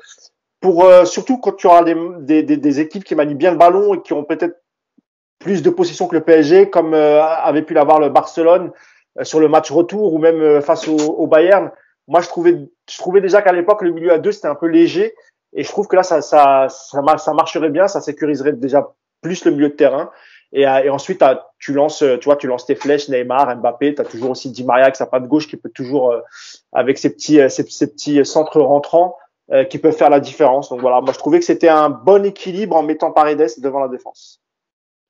pour surtout quand tu auras des équipes qui manient bien le ballon et qui ont peut-être plus de possession que le PSG, comme avait pu l'avoir le Barcelone sur le match retour ou même face au Bayern. Moi je trouvais déjà qu'à l'époque le milieu à 2 c'était un peu léger. Et je trouve que là, ça marcherait bien, ça sécuriserait déjà plus le milieu de terrain. Et ensuite, tu lances tes flèches, Neymar, Mbappé, tu as toujours aussi Di Maria avec sa patte gauche qui peut toujours, avec ses petits centres rentrants, qui peuvent faire la différence. Donc voilà, moi je trouvais que c'était un bon équilibre en mettant Paredes devant la défense.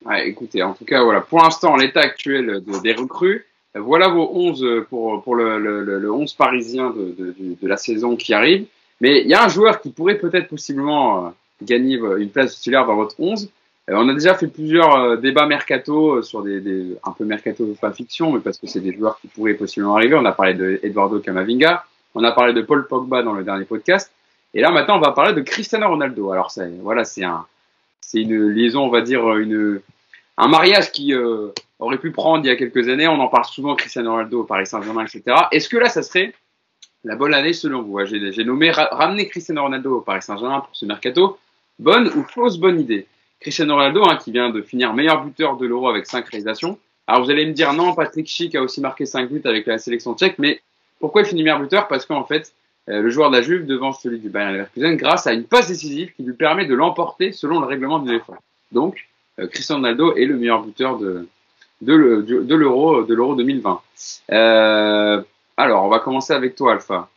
Ouais, écoutez, en tout cas, voilà, pour l'instant, en l'état actuel des recrues, voilà vos 11 pour le 11 parisien de la saison qui arrive. Mais il y a un joueur qui pourrait peut-être possiblement gagner une place titulaire dans votre 11. On a déjà fait plusieurs débats mercato sur un peu mercato pas fiction, mais parce que c'est des joueurs qui pourraient possiblement arriver. On a parlé de Eduardo Camavinga, on a parlé de Paul Pogba dans le dernier podcast. Et là maintenant, on va parler de Cristiano Ronaldo. Alors c'est une liaison, on va dire un mariage qui aurait pu prendre il y a quelques années. On en parle souvent, Cristiano Ronaldo au Paris Saint-Germain, etc. Est-ce que là, ça serait la bonne année selon vous? J'ai nommé ramener Cristiano Ronaldo au Paris Saint-Germain pour ce mercato. Bonne ou fausse bonne idée? Cristiano Ronaldo, qui vient de finir meilleur buteur de l'Euro avec 5 réalisations. Alors vous allez me dire non, Patrick Schick a aussi marqué 5 buts avec la sélection tchèque, mais pourquoi il finit meilleur buteur? Parce qu'en fait, le joueur de la Juve devance celui du Bayern Leverkusen grâce à une passe décisive qui lui permet de l'emporter selon le règlement de l'UEFA. Donc, Cristiano Ronaldo est le meilleur buteur de l'Euro 2020. Alors, on va commencer avec toi, Alpha.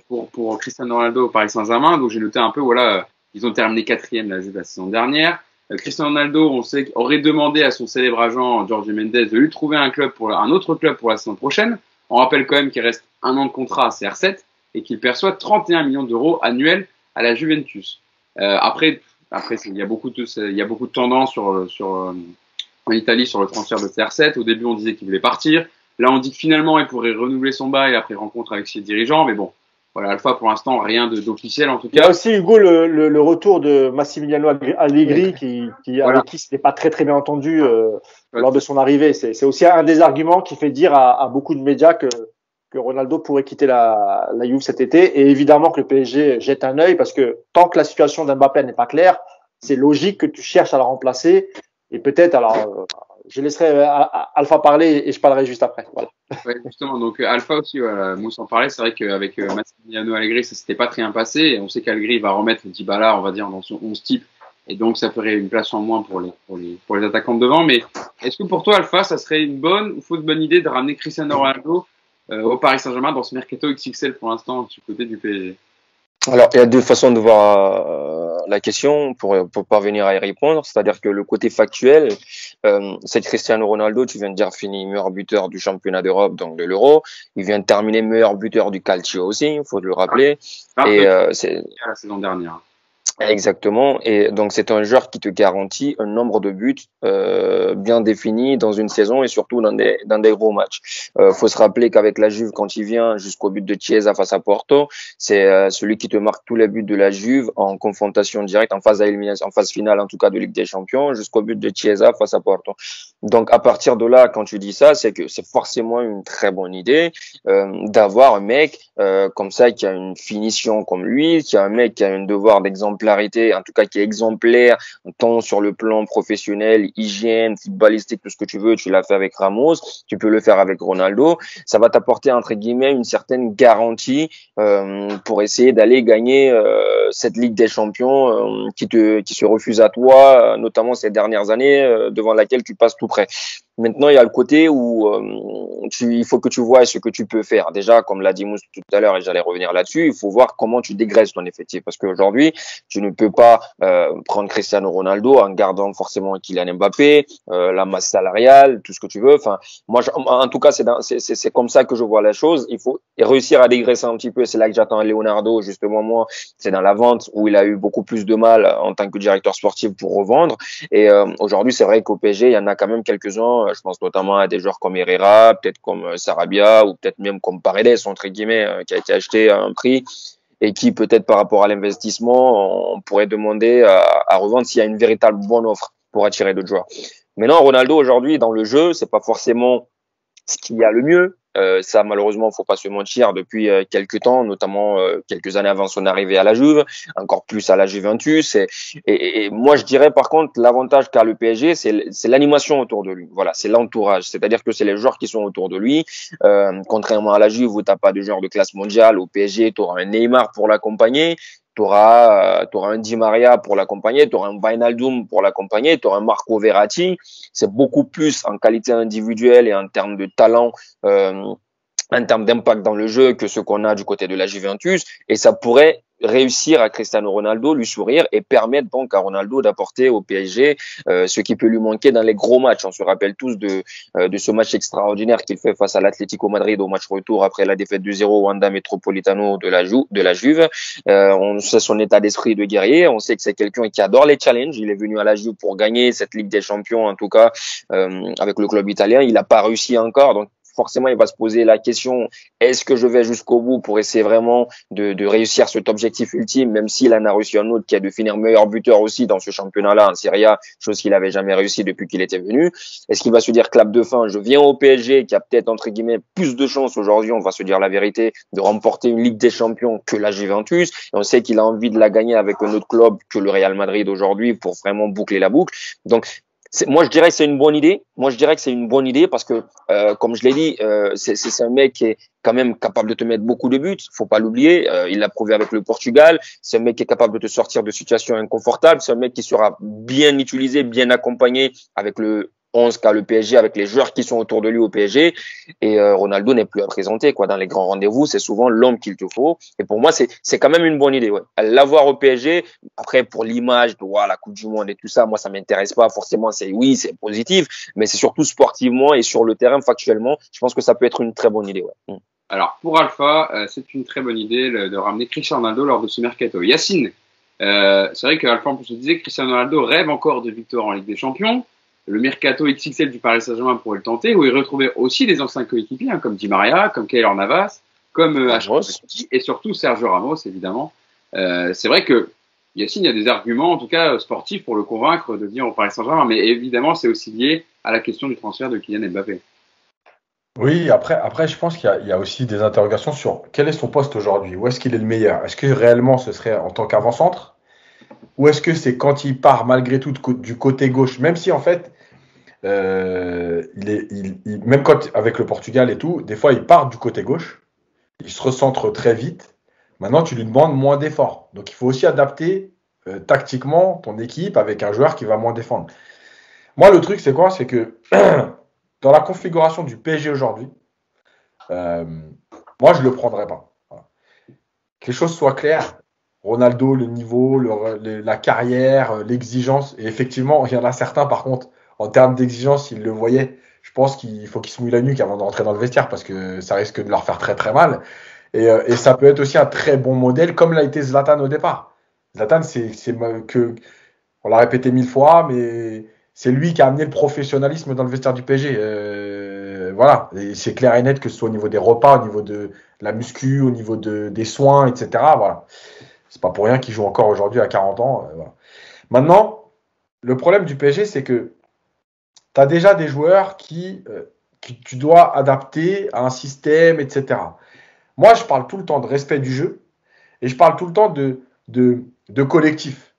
Pour Cristiano Ronaldo au Paris Saint-Germain, donc j'ai noté un peu, voilà, ils ont terminé 4e la saison dernière. Cristiano Ronaldo, on sait, aurait demandé à son célèbre agent Jorge Mendes de lui trouver un autre club pour la saison prochaine. On rappelle quand même qu'il reste 1 an de contrat à CR7 et qu'il perçoit 31 millions d'euros annuels à la Juventus. Après, il y a beaucoup de tendances en Italie sur le transfert de CR7. Au début, on disait qu'il voulait partir. Là, on dit que finalement, il pourrait renouveler son bail après rencontre avec ses dirigeants. Mais bon, voilà, Alpha, pour l'instant, rien d'officiel en tout cas. Il y a aussi, Hugo, le retour de Massimiliano Allegri avec qui c'était pas très très bien entendu lors de son arrivée. C'est aussi un des arguments qui fait dire à beaucoup de médias que Ronaldo pourrait quitter la Juve cet été. Et évidemment que le PSG jette un œil parce que tant que la situation d'Mbappé n'est pas claire, c'est logique que tu cherches à la remplacer. Et peut-être, alors, je laisserai Alpha parler et je parlerai juste après. Voilà. Ouais, justement, donc Alpha aussi, voilà, Mousse en parlait. C'est vrai qu'avec Massimiliano Allegri, ça s'était pas très bien passé. Et on sait qu'Allegri va remettre Dybala, on va dire, dans son 11 type. Et donc, ça ferait une place en moins pour les attaquants de devant. Mais est-ce que pour toi, Alpha, ça serait une bonne ou fausse bonne idée de ramener Cristiano Ronaldo au Paris Saint-Germain dans ce mercato XXL pour l'instant du côté du PSG? Alors, il y a 2 façons de voir la question pour parvenir à y répondre. C'est-à-dire que le côté factuel, c'est Cristiano Ronaldo, tu viens de dire, fini meilleur buteur du championnat d'Europe, donc de l'Euro. Il vient de terminer meilleur buteur du Calcio aussi, il faut le rappeler. Et c'est la saison dernière. Exactement. Et donc, c'est un joueur qui te garantit un nombre de buts bien défini dans une saison et surtout dans des gros matchs. Faut se rappeler qu'avec la Juve, quand il vient jusqu'au but de Chiesa face à Porto, c'est celui qui te marque tous les buts de la Juve en confrontation directe, en phase finale en tout cas de Ligue des Champions, jusqu'au but de Chiesa face à Porto. Donc, à partir de là, quand tu dis ça, c'est que c'est forcément une très bonne idée d'avoir un mec comme ça qui a une finition comme lui, qui a un mec qui a un devoir d'exemplarité, en tout cas qui est exemplaire, tant sur le plan professionnel, hygiène, footballistique, tout ce que tu veux. Tu l'as fait avec Ramos, tu peux le faire avec Ronaldo. Ça va t'apporter entre guillemets une certaine garantie pour essayer d'aller gagner cette Ligue des Champions qui se refuse à toi, notamment ces dernières années, devant laquelle tu passes tout près. Maintenant, il y a le côté où il faut que tu vois ce que tu peux faire. Déjà, comme l'a dit Mousse tout à l'heure, et j'allais revenir là-dessus, il faut voir comment tu dégraisses ton effectif. Parce qu'aujourd'hui, tu ne peux pas prendre Cristiano Ronaldo en gardant forcément Kylian Mbappé, la masse salariale, tout ce que tu veux. Enfin, moi, en tout cas, c'est comme ça que je vois la chose. Il faut réussir à dégraisser un petit peu. C'est là que j'attends Leonardo, justement, moi. C'est dans la vente où il a eu beaucoup plus de mal en tant que directeur sportif pour revendre. Et aujourd'hui, c'est vrai qu'au PSG, il y en a quand même quelques-uns. Je pense notamment à des joueurs comme Herrera, peut-être comme Sarabia, ou peut-être même comme Paredes, entre guillemets, qui a été acheté à un prix et qui, peut-être par rapport à l'investissement, on pourrait demander à revendre s'il y a une véritable bonne offre pour attirer d'autres joueurs. Maintenant, Ronaldo, aujourd'hui, dans le jeu, c'est pas forcément ce qu'il y a le mieux. Ça, malheureusement, faut pas se mentir, depuis quelques temps, notamment quelques années avant son arrivée à la Juve, encore plus à la Juventus. Et moi, je dirais par contre, l'avantage qu'a le PSG, c'est l'animation autour de lui. Voilà, c'est l'entourage. C'est-à-dire que c'est les joueurs qui sont autour de lui. Contrairement à la Juve où t'as pas de joueurs de classe mondiale, au PSG, tu auras un Neymar pour l'accompagner. Tu auras un Di Maria pour l'accompagner, tu auras un Wijnaldum pour l'accompagner, tu auras un Marco Verratti. C'est beaucoup plus en qualité individuelle et en termes de talent, en termes d'impact dans le jeu que ce qu'on a du côté de la Juventus. Et ça pourrait réussir à Cristiano Ronaldo, lui sourire et permettre donc à Ronaldo d'apporter au PSG ce qui peut lui manquer dans les gros matchs. On se rappelle tous de ce match extraordinaire qu'il fait face à l'Atlético Madrid au match retour après la défaite 2-0 au Wanda Metropolitano de la Juve. On sait son état d'esprit de guerrier, on sait que c'est quelqu'un qui adore les challenges. Il est venu à la Juve pour gagner cette Ligue des Champions, en tout cas avec le club italien. Il n'a pas réussi encore, donc forcément, il va se poser la question, est-ce que je vais jusqu'au bout pour essayer vraiment de réussir cet objectif ultime, même s'il en a réussi un autre qui est de finir meilleur buteur aussi dans ce championnat-là en Serie A, chose qu'il n'avait jamais réussi depuis qu'il était venu. Est-ce qu'il va se dire clap de fin, je viens au PSG qui a peut-être entre guillemets plus de chances aujourd'hui, on va se dire la vérité, de remporter une Ligue des Champions que la Juventus. Et on sait qu'il a envie de la gagner avec un autre club que le Real Madrid aujourd'hui pour vraiment boucler la boucle. Donc, moi, je dirais que c'est une bonne idée. Moi, je dirais que c'est une bonne idée parce que, comme je l'ai dit, c'est un mec qui est quand même capable de te mettre beaucoup de buts. Faut pas l'oublier. Il l'a prouvé avec le Portugal. C'est un mec qui est capable de te sortir de situations inconfortables. C'est un mec qui sera bien utilisé, bien accompagné avec le 11 qu'a le PSG, avec les joueurs qui sont autour de lui au PSG. Et Ronaldo n'est plus à présenter, quoi. Dans les grands rendez-vous, c'est souvent l'homme qu'il te faut. Et pour moi, c'est quand même une bonne idée, ouais. L'avoir au PSG, après, pour l'image, la Coupe du Monde et tout ça, moi, ça m'intéresse pas. Forcément, c'est positif, mais c'est surtout sportivement et sur le terrain, factuellement, je pense que ça peut être une très bonne idée, ouais. Alors, pour Alpha, c'est une très bonne idée de ramener Cristiano Ronaldo lors de ce mercato. Yacine, c'est vrai qu'Alpha, on se disait que Cristiano Ronaldo rêve encore de victoire en Ligue des Champions. Le mercato XXL du Paris Saint-Germain pourrait le tenter, où il retrouvait aussi des anciens coéquipiers, comme Di Maria, comme Keylor Navas, comme H. et surtout Sergio Ramos, évidemment. C'est vrai que Yacine, il y a des arguments, en tout cas sportifs, pour le convaincre de venir au Paris Saint-Germain, mais évidemment, c'est aussi lié à la question du transfert de Kylian Mbappé. Oui, après, je pense qu'il y a aussi des interrogations sur quel est son poste aujourd'hui, où est-ce qu'il est le meilleur? Est-ce que réellement ce serait en tant qu'avant-centre? Ou est-ce que c'est quand il part malgré tout du côté gauche, même si en fait, même quand avec le Portugal et tout, des fois il part du côté gauche, il se recentre très vite. Maintenant, tu lui demandes moins d'efforts. Donc, il faut aussi adapter tactiquement ton équipe avec un joueur qui va moins défendre. Moi, le truc, c'est quoi? C'est que dans la configuration du PSG aujourd'hui, moi, je ne le prendrais pas. Voilà. Que les choses soient claires. Ronaldo, le niveau, la carrière, l'exigence. Et effectivement, il y en a certains, par contre, en termes d'exigence, ils le voyaient. Je pense qu'il faut qu'ils se mouillent la nuque avant de rentrer dans le vestiaire parce que ça risque de leur faire très très mal. Et ça peut être aussi un très bon modèle, comme l'a été Zlatan au départ. Zlatan, on l'a répété 1000 fois, mais c'est lui qui a amené le professionnalisme dans le vestiaire du PSG. Voilà, et c'est clair et net que ce soit au niveau des repas, au niveau de la muscu, au niveau des soins, etc. Voilà. C'est pas pour rien qu'il joue encore aujourd'hui à 40 ans. Voilà. Maintenant, le problème du PSG, c'est que tu as déjà des joueurs qui tu dois adapter à un système, etc. Moi, je parle tout le temps de respect du jeu et je parle tout le temps de collectif.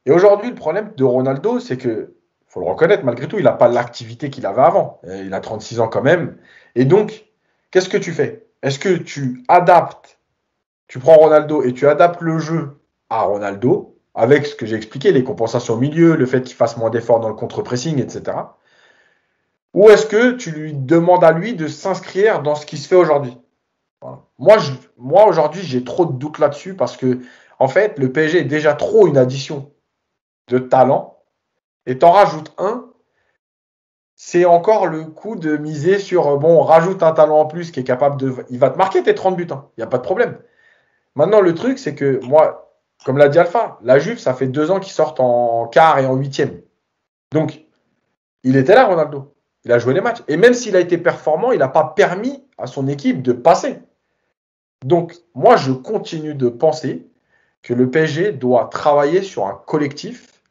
Et aujourd'hui, le problème de Ronaldo, c'est que, faut le reconnaître, malgré tout, il n'a pas l'activité qu'il avait avant. Il a 36 ans quand même. Et donc, qu'est-ce que tu fais? Est-ce que tu adaptes, tu prends Ronaldo et tu adaptes le jeu à Ronaldo, avec ce que j'ai expliqué, les compensations au milieu, le fait qu'il fasse moins d'efforts dans le contre-pressing, etc. ou est-ce que tu lui demandes à lui de s'inscrire dans ce qui se fait aujourd'hui? Voilà. Moi aujourd'hui, j'ai trop de doutes là-dessus parce que, en fait, le PSG est déjà trop une addition de talent et t'en rajoutes un, c'est encore le coup de miser sur, bon, on rajoute un talent en plus qui est capable de. Il va te marquer tes 30 buts, hein. Il n'y a pas de problème. Maintenant, le truc, c'est que moi, comme l'a dit Alpha, la Juve, ça fait 2 ans qu'ils sortent en quart et en huitième. Donc, il était là, Ronaldo. Il a joué les matchs. Et même s'il a été performant, il n'a pas permis à son équipe de passer. Donc, moi, je continue de penser que le PSG doit travailler sur un collectif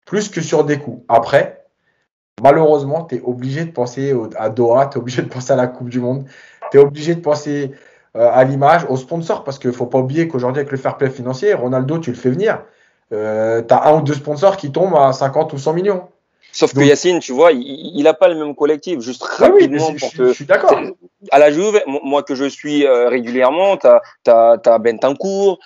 plus que sur des coups. Après, malheureusement, tu es obligé de penser à Doha, tu es obligé de penser à la Coupe du Monde, tu es obligé de penser à l'image, aux sponsors, parce qu'il ne faut pas oublier qu'aujourd'hui, avec le fair play financier, Ronaldo, tu le fais venir. Tu as 1 ou 2 sponsors qui tombent à 50 ou 100 millions. Sauf que Yacine, tu vois, il a pas le même collectif. Juste rapidement pour que. Je suis d'accord. À la Juve, moi que je suis régulièrement, t'as Bentancur,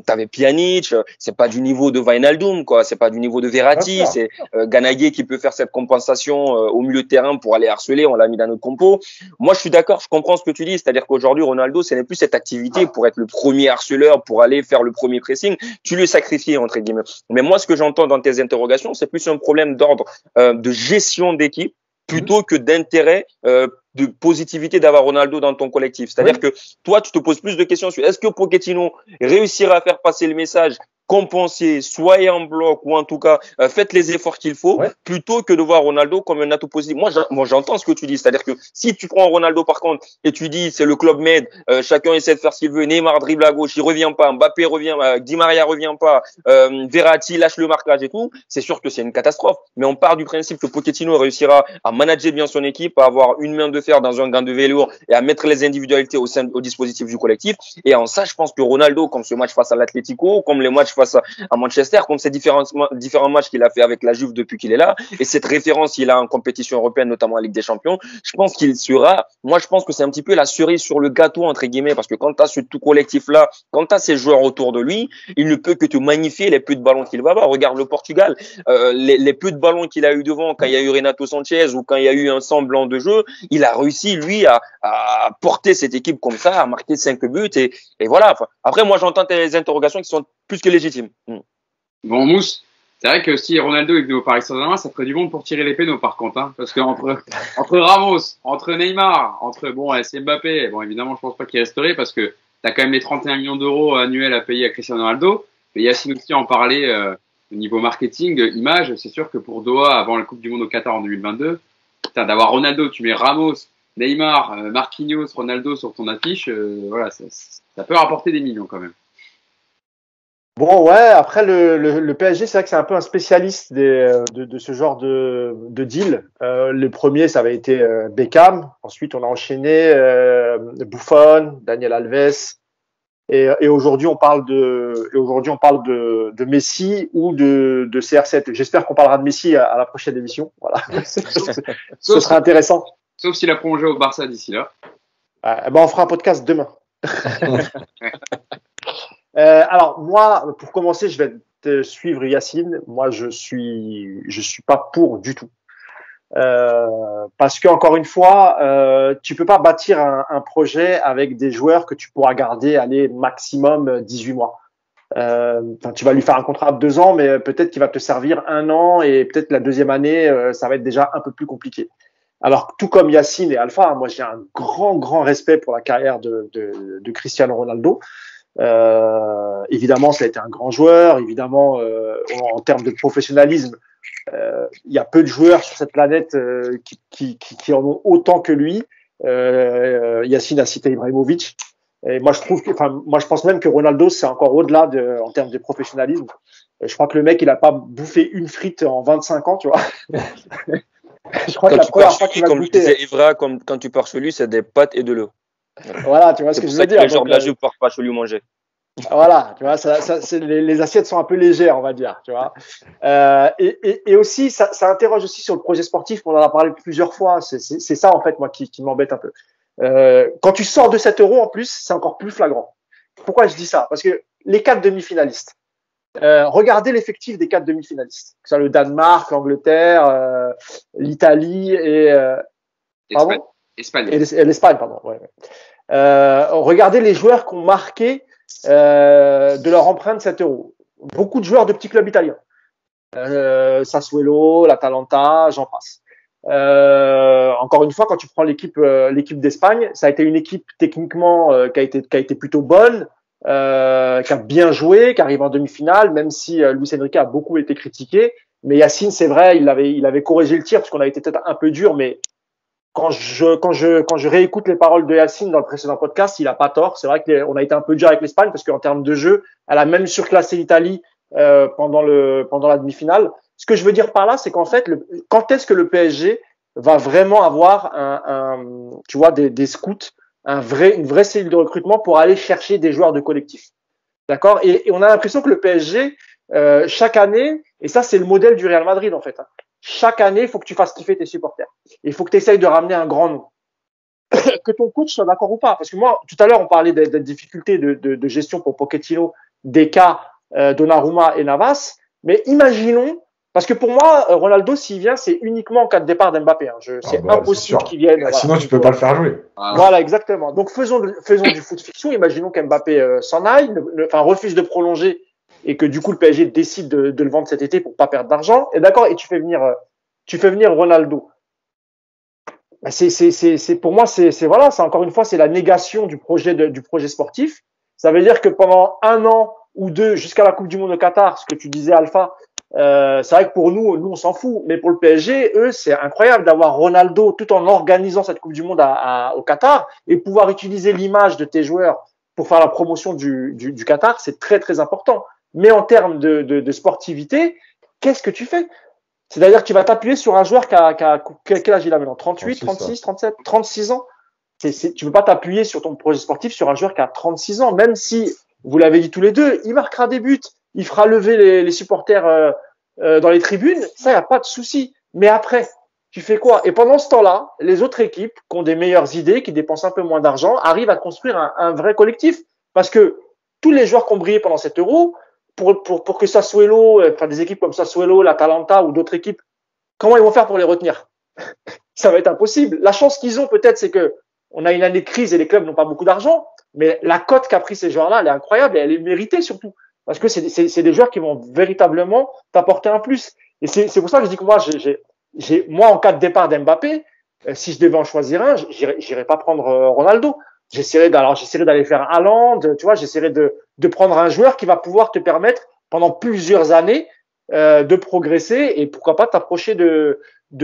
t'avais Pjanic. C'est pas du niveau de Wijnaldum, quoi. C'est pas du niveau de Verratti. C'est Ganagué qui peut faire cette compensation au milieu de terrain pour aller harceler. On l'a mis dans notre compo. Moi, je suis d'accord. Je comprends ce que tu dis. C'est-à-dire qu'aujourd'hui, Ronaldo, ce n'est plus cette activité pour être le premier harceleur, pour aller faire le premier pressing. Tu le sacrifies entre guillemets. Mais moi, ce que j'entends dans tes interrogations, c'est plus un problème d'ordre de gestion d'équipe plutôt que d'intérêt de positivité d'avoir Ronaldo dans ton collectif. C'est-à-dire que toi, tu te poses plus de questions sur est-ce que Pochettino réussira à faire passer le message, compenser, soyez en bloc ou en tout cas faites les efforts qu'il faut plutôt que de voir Ronaldo comme un atout positif. Moi, j'entends ce que tu dis. C'est-à-dire que si tu prends Ronaldo par contre et tu dis c'est le Club Med, chacun essaie de faire ce qu'il veut, Neymar dribble à gauche, il revient pas, Mbappé revient, Di Maria revient pas, Verratti lâche le marquage et tout, c'est sûr que c'est une catastrophe. Mais on part du principe que Pochettino réussira à manager bien son équipe, à avoir une main de fer dans un gant de velours et à mettre les individualités au dispositif du collectif. Et en ça, je pense que Ronaldo, comme ce match face à l'Atlético, comme les matchs face à Manchester, comme ces différents matchs qu'il a fait avec la Juve depuis qu'il est là, et cette référence qu'il a en compétition européenne, notamment en Ligue des Champions, je pense qu'il sera, moi je pense que c'est un petit peu la cerise sur le gâteau, entre guillemets, parce que quand tu as ce tout collectif-là, quand tu as ces joueurs autour de lui, il ne peut que te magnifier les peu de ballons qu'il va avoir. Regarde le Portugal, les peu de ballons qu'il a eu devant, quand il y a eu Renato Sanchez ou quand il y a eu un semblant de jeu, il a réussi, lui, à porter cette équipe comme ça, à marquer 5 buts, et voilà. Enfin, après, moi j'entends tes interrogations qui sont plus que légitimes. Bon, Mousse, c'est vrai que si Ronaldo est venu au Paris Saint-Germain, ça ferait du monde pour tirer les pénaux par contre, hein, parce que entre Ramos, entre Neymar, c'est Mbappé, bon évidemment je pense pas qu'il resterait parce que t'as quand même les 31 millions d'euros annuels à payer à Cristiano Ronaldo, mais Yacine aussi en parlait au niveau marketing, image, c'est sûr que pour Doha, avant la Coupe du Monde au Qatar en 2022, d'avoir Ronaldo, tu mets Ramos, Neymar, Marquinhos, Ronaldo sur ton affiche, voilà, ça peut rapporter des millions quand même. Bon, ouais, après le PSG, c'est vrai que c'est un peu un spécialiste de ce genre de deal. Le premier, ça avait été Beckham. Ensuite, on a enchaîné Buffon, Daniel Alves. Et aujourd'hui, on parle de Messi ou de CR7. J'espère qu'on parlera de Messi à la prochaine émission. Voilà. Ce sera intéressant. Sauf s'il a prolongé au Barça d'ici là. On fera un podcast demain. Alors moi, pour commencer, je vais te suivre Yacine. Moi, je suis pas pour du tout. Parce que encore une fois, tu peux pas bâtir un projet avec des joueurs que tu pourras garder maximum 18 mois. Tu vas lui faire un contrat de 2 ans, mais peut-être qu'il va te servir 1 an et peut-être la deuxième année, ça va être déjà un peu plus compliqué. Alors, tout comme Yacine et Alpha, moi j'ai un grand respect pour la carrière de Cristiano Ronaldo. Évidemment, ça a été un grand joueur. Évidemment, en termes de professionnalisme, il y a peu de joueurs sur cette planète qui en ont autant que lui. Yacine a cité Ibrahimovic. Et moi, je pense même que Ronaldo, c'est encore au-delà en termes de professionnalisme. Je crois que le mec, il a pas bouffé une frite en 25 ans, tu vois. Je crois que la première fois qu'il va comme goûter. Comme disait Evra, quand tu pars chez lui, c'est des pâtes et de l'eau. Voilà, tu vois ce que je veux dire. Les gens de la Juve partent pas chez lui manger. Voilà, tu vois, les assiettes sont un peu légères, on va dire, tu vois. Et aussi, ça interroge aussi sur le projet sportif. On en a parlé plusieurs fois. C'est ça en fait, moi, qui m'embête un peu. Quand tu sors de 7 euros, en plus, c'est encore plus flagrant. Pourquoi je dis ça? Parce que les 4 demi-finalistes. Regardez l'effectif des 4 demi-finalistes. Que ce soit le Danemark, l'Angleterre, l'Italie et Pardon? Espagne. Et l'Espagne, pardon. Ouais. Regardez les joueurs qui ont marqué de leur empreinte cet Euro. Beaucoup de joueurs de petits clubs italiens. Sassuolo, l'Atalanta, j'en passe. Encore une fois, quand tu prends l'équipe d'Espagne, ça a été une équipe techniquement qui a été plutôt bonne, qui a bien joué, qui arrive en demi-finale, même si Luis Enrique a beaucoup été critiqué. Mais Yacine, c'est vrai, il avait corrigé le tir parce qu'on a été peut-être un peu dur, mais quand je réécoute les paroles de Yacine dans le précédent podcast, il a pas tort. C'est vrai qu'on a été un peu dur avec l'Espagne parce qu'en termes de jeu, elle a même surclassé l'Italie pendant la demi-finale. Ce que je veux dire par là, c'est qu'en fait, quand est-ce que le PSG va vraiment avoir tu vois, des scouts, une vraie cellule de recrutement pour aller chercher des joueurs de collectif. D'accord? Et on a l'impression que le PSG, chaque année, et ça c'est le modèle du Real Madrid en fait, hein, chaque année, il faut que tu fasses kiffer tes supporters. Il faut que tu essayes de ramener un grand nom. Que ton coach soit d'accord ou pas. Parce que moi, tout à l'heure, on parlait des difficultés de gestion pour Pochettino, des cas Donnarumma et Navas. Mais imaginons, parce que pour moi, Ronaldo, s'il vient, c'est uniquement en cas de départ d'Mbappé. Hein. C'est impossible qu'il vienne. Voilà. Sinon, tu peux pas le faire jouer. Voilà, exactement. Donc, faisons du foot fiction. Imaginons qu'Mbappé s'en aille, refuse de prolonger et que du coup, le PSG décide de le vendre cet été pour pas perdre d'argent. Et d'accord, et tu fais venir Ronaldo. Pour moi, voilà, c'est encore une fois, c'est la négation du projet sportif. Ça veut dire que pendant 1 an ou 2, jusqu'à la Coupe du Monde au Qatar, ce que tu disais, Alpha, c'est vrai que pour nous, on s'en fout. Mais pour le PSG, eux, c'est incroyable d'avoir Ronaldo tout en organisant cette Coupe du Monde au Qatar et pouvoir utiliser l'image de tes joueurs pour faire la promotion du Qatar. C'est très, très important. Mais en termes de sportivité, qu'est-ce que tu fais? C'est-à-dire que tu vas t'appuyer sur un joueur quel âge il a maintenant? 38, 36, 37, 36 ans. Tu peux pas t'appuyer sur ton projet sportif sur un joueur qui a 36 ans, même si, vous l'avez dit tous les deux, il marquera des buts, il fera lever les supporters dans les tribunes, ça, y a pas de souci. Mais après, tu fais quoi? Et pendant ce temps-là, les autres équipes qui ont des meilleures idées, qui dépensent un peu moins d'argent, arrivent à construire un vrai collectif. Parce que tous les joueurs qui ont brillé pendant cet Euro, pour que Sassuolo, des équipes comme Sassuolo, l'Atalanta ou d'autres équipes, comment ils vont faire pour les retenir? Ça va être impossible. La chance qu'ils ont peut-être, c'est que on a une année de crise et les clubs n'ont pas beaucoup d'argent, mais la cote qu'a pris ces joueurs-là, elle est incroyable et elle est méritée surtout. Parce que c'est des joueurs qui vont véritablement t'apporter un plus. Et c'est pour ça que je dis que moi, en cas de départ d'Mbappé, si je devais en choisir un, j'irais pas prendre Ronaldo. J'essaierais d'aller faire Haaland, tu vois, j'essaierais de prendre un joueur qui va pouvoir te permettre pendant plusieurs années de progresser et pourquoi pas t'approcher de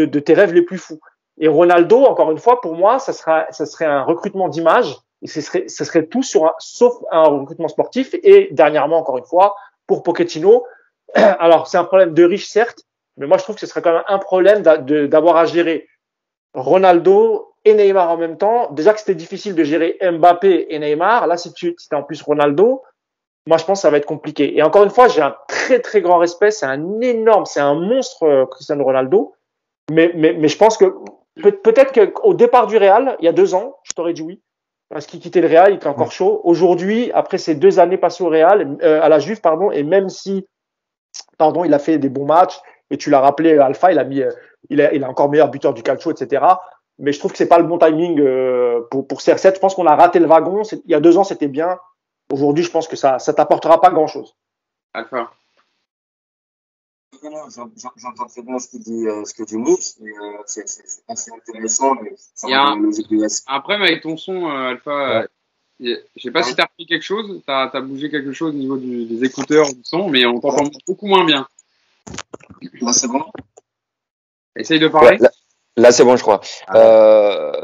tes rêves les plus fous. Et Ronaldo, encore une fois, pour moi, ça serait un recrutement d'image et ce serait tout sauf un recrutement sportif. Et dernièrement, encore une fois, pour Pochettino, alors c'est un problème de riche certes, mais moi je trouve que ce serait quand même un problème d'avoir à gérer Ronaldo et Neymar en même temps. Déjà que c'était difficile de gérer Mbappé et Neymar. Là, si c'était en plus Ronaldo, moi, je pense que ça va être compliqué. Et encore une fois, j'ai un très, très grand respect. C'est un monstre, Cristiano Ronaldo. Mais je pense que peut-être qu'au départ du Real, il y a 2 ans, je t'aurais dit oui. Parce qu'il quittait le Real, il était encore chaud. Aujourd'hui, après ces 2 années passées au Real, à la Juve, et même si, il a fait des bons matchs, et tu l'as rappelé, Alpha, il est encore meilleur buteur du calcio, etc. Mais je trouve que c'est pas le bon timing pour CR7. Je pense qu'on a raté le wagon. Il y a 2 ans, c'était bien. Aujourd'hui, je pense que ça t'apportera pas grand-chose. Alpha. J'entends très bien ce que tu dis. C'est assez intéressant. Mais il y a un problème avec ton son, Alpha. Ouais. Je sais pas si tu as repris quelque chose. Tu as bougé quelque chose au niveau des écouteurs, du son, mais on t'entend beaucoup moins bien. Là, c'est bon. Essaye de parler. Ouais, là, c'est bon, je crois.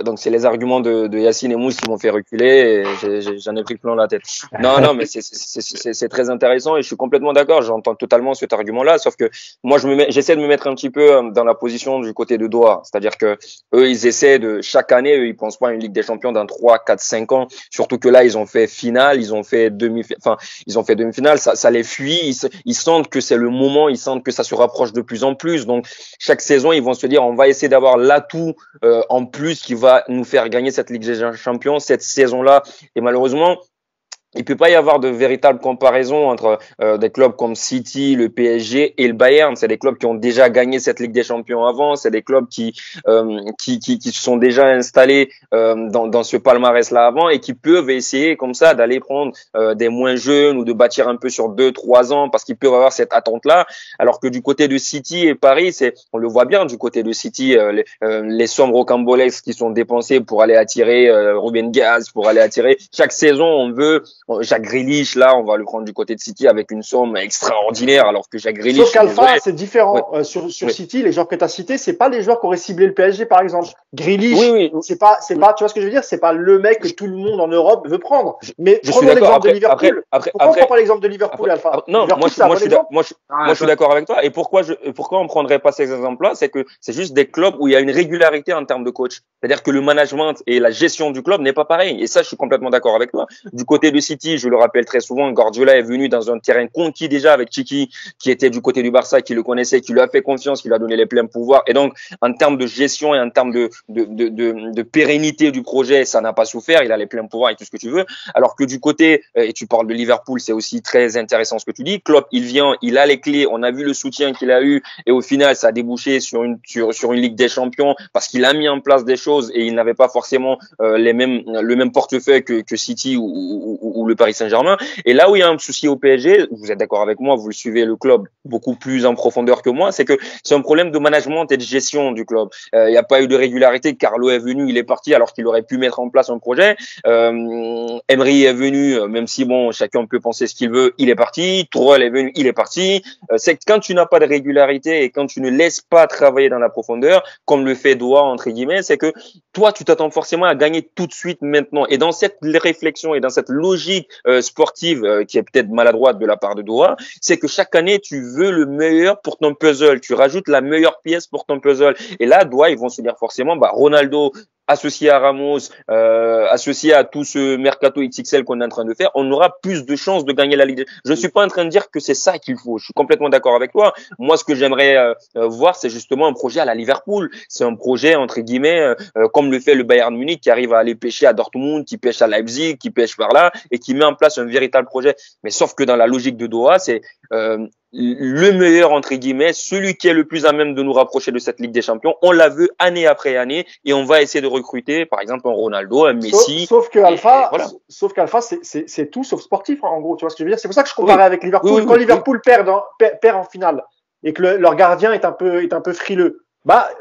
Donc, c'est les arguments de Yacine et Mousse qui m'ont fait reculer et j'en ai pris plein la tête. Non, mais c'est très intéressant et je suis complètement d'accord. J'entends totalement cet argument-là, sauf que moi, j'essaie de me mettre un petit peu dans la position du côté de Doha. C'est-à-dire que eux, ils essaient chaque année, ils pensent pas à une Ligue des Champions dans 3, 4, 5 ans. Surtout que là, ils ont fait finale, ils ont fait demi-finale. Ça les fuit. Ils sentent que c'est le moment, ils sentent que ça se rapproche de plus en plus. Donc, chaque saison, ils vont se dire, on va essayer d'avoir l'atout en plus qui va nous faire gagner cette Ligue des Champions cette saison-là. Et malheureusement, il peut pas y avoir de véritable comparaison entre des clubs comme City, le PSG et le Bayern. C'est des clubs qui ont déjà gagné cette Ligue des Champions avant. C'est des clubs qui se sont déjà installés dans ce palmarès-là avant et qui peuvent essayer comme ça d'aller prendre des moins jeunes ou de bâtir un peu sur 2-3 ans parce qu'ils peuvent avoir cette attente-là. Alors que du côté de City et Paris, on le voit bien du côté de City, les sommes rocambolesques qui sont dépensées pour aller attirer Ruben Dias, pour aller attirer chaque saison, on veut Jack Grealish, là, on va le prendre du côté de City avec une somme extraordinaire, alors que Jack Grealish. Sauf qu'Alpha, c'est différent. Ouais. Sur City, les joueurs que tu as cités, c'est pas les joueurs qui auraient ciblé le PSG, par exemple. Grealish, c'est pas, tu vois ce que je veux dire? C'est pas le mec que tout le monde en Europe veut prendre. Mais prenons l'exemple de Liverpool. Pourquoi on prend pas l'exemple de Liverpool, Alpha? Non, moi, je suis d'accord avec toi. Et pourquoi on prendrait pas ces exemples-là? C'est que c'est juste des clubs où il y a une régularité en termes de coach. C'est-à-dire que le management et la gestion du club n'est pas pareil. Et ça, je suis complètement d'accord avec toi. Du côté de City, je le rappelle très souvent, Guardiola est venu dans un terrain conquis déjà avec Tchiki, qui était du côté du Barça, qui le connaissait, qui lui a fait confiance, qui lui a donné les pleins pouvoirs. Et donc, en termes de gestion et en termes de pérennité du projet, ça n'a pas souffert. Il a les pleins pouvoirs et tout ce que tu veux. Alors que du côté, et tu parles de Liverpool, c'est aussi très intéressant ce que tu dis. Klopp, il vient, il a les clés. On a vu le soutien qu'il a eu. Et au final, ça a débouché sur une Ligue des Champions parce qu'il a mis en place des choses et il n'avait pas forcément le même portefeuille que City ou le Paris Saint-Germain. Et là où il y a un souci au PSG, vous êtes d'accord avec moi, vous le suivez le club beaucoup plus en profondeur que moi, c'est que c'est un problème de management et de gestion du club. Il n'y a pas eu de régularité. Carlo est venu, il est parti alors qu'il aurait pu mettre en place un projet. Emery est venu, même si bon, chacun peut penser ce qu'il veut, il est parti. Tourelle est venu, il est parti. C'est que quand tu n'as pas de régularité et quand tu ne laisses pas travailler dans la profondeur, comme le fait Doha entre guillemets, c'est que toi tu t'attends forcément à gagner tout de suite maintenant. Et dans cette réflexion et dans cette logique sportive qui est peut-être maladroite de la part de Doha, c'est que chaque année tu veux le meilleur pour ton puzzle, tu rajoutes la meilleure pièce pour ton puzzle. Et là, Doha, ils vont se dire forcément, Ronaldo associé à Ramos, associé à tout ce mercato XXL qu'on est en train de faire, on aura plus de chances de gagner la Ligue. Je suis pas en train de dire que c'est ça qu'il faut. Je suis complètement d'accord avec toi. Moi, ce que j'aimerais voir, c'est justement un projet à la Liverpool. C'est un projet entre guillemets comme le fait le Bayern Munich, qui arrive à aller pêcher à Dortmund, qui pêche à Leipzig, qui pêche par là et qui met en place un véritable projet. Mais sauf que dans la logique de Doha, c'est le meilleur entre guillemets, celui qui est le plus à même de nous rapprocher de cette Ligue des Champions. On la veut année après année et on va essayer de recruter par exemple un Ronaldo, un Messi. Sauf que Alpha, c'est tout sauf sportif en gros. Tu vois ce que je veux dire? C'est pour ça que je comparais avec Liverpool. Quand Liverpool perd en finale et que leur gardien est un peu frileux,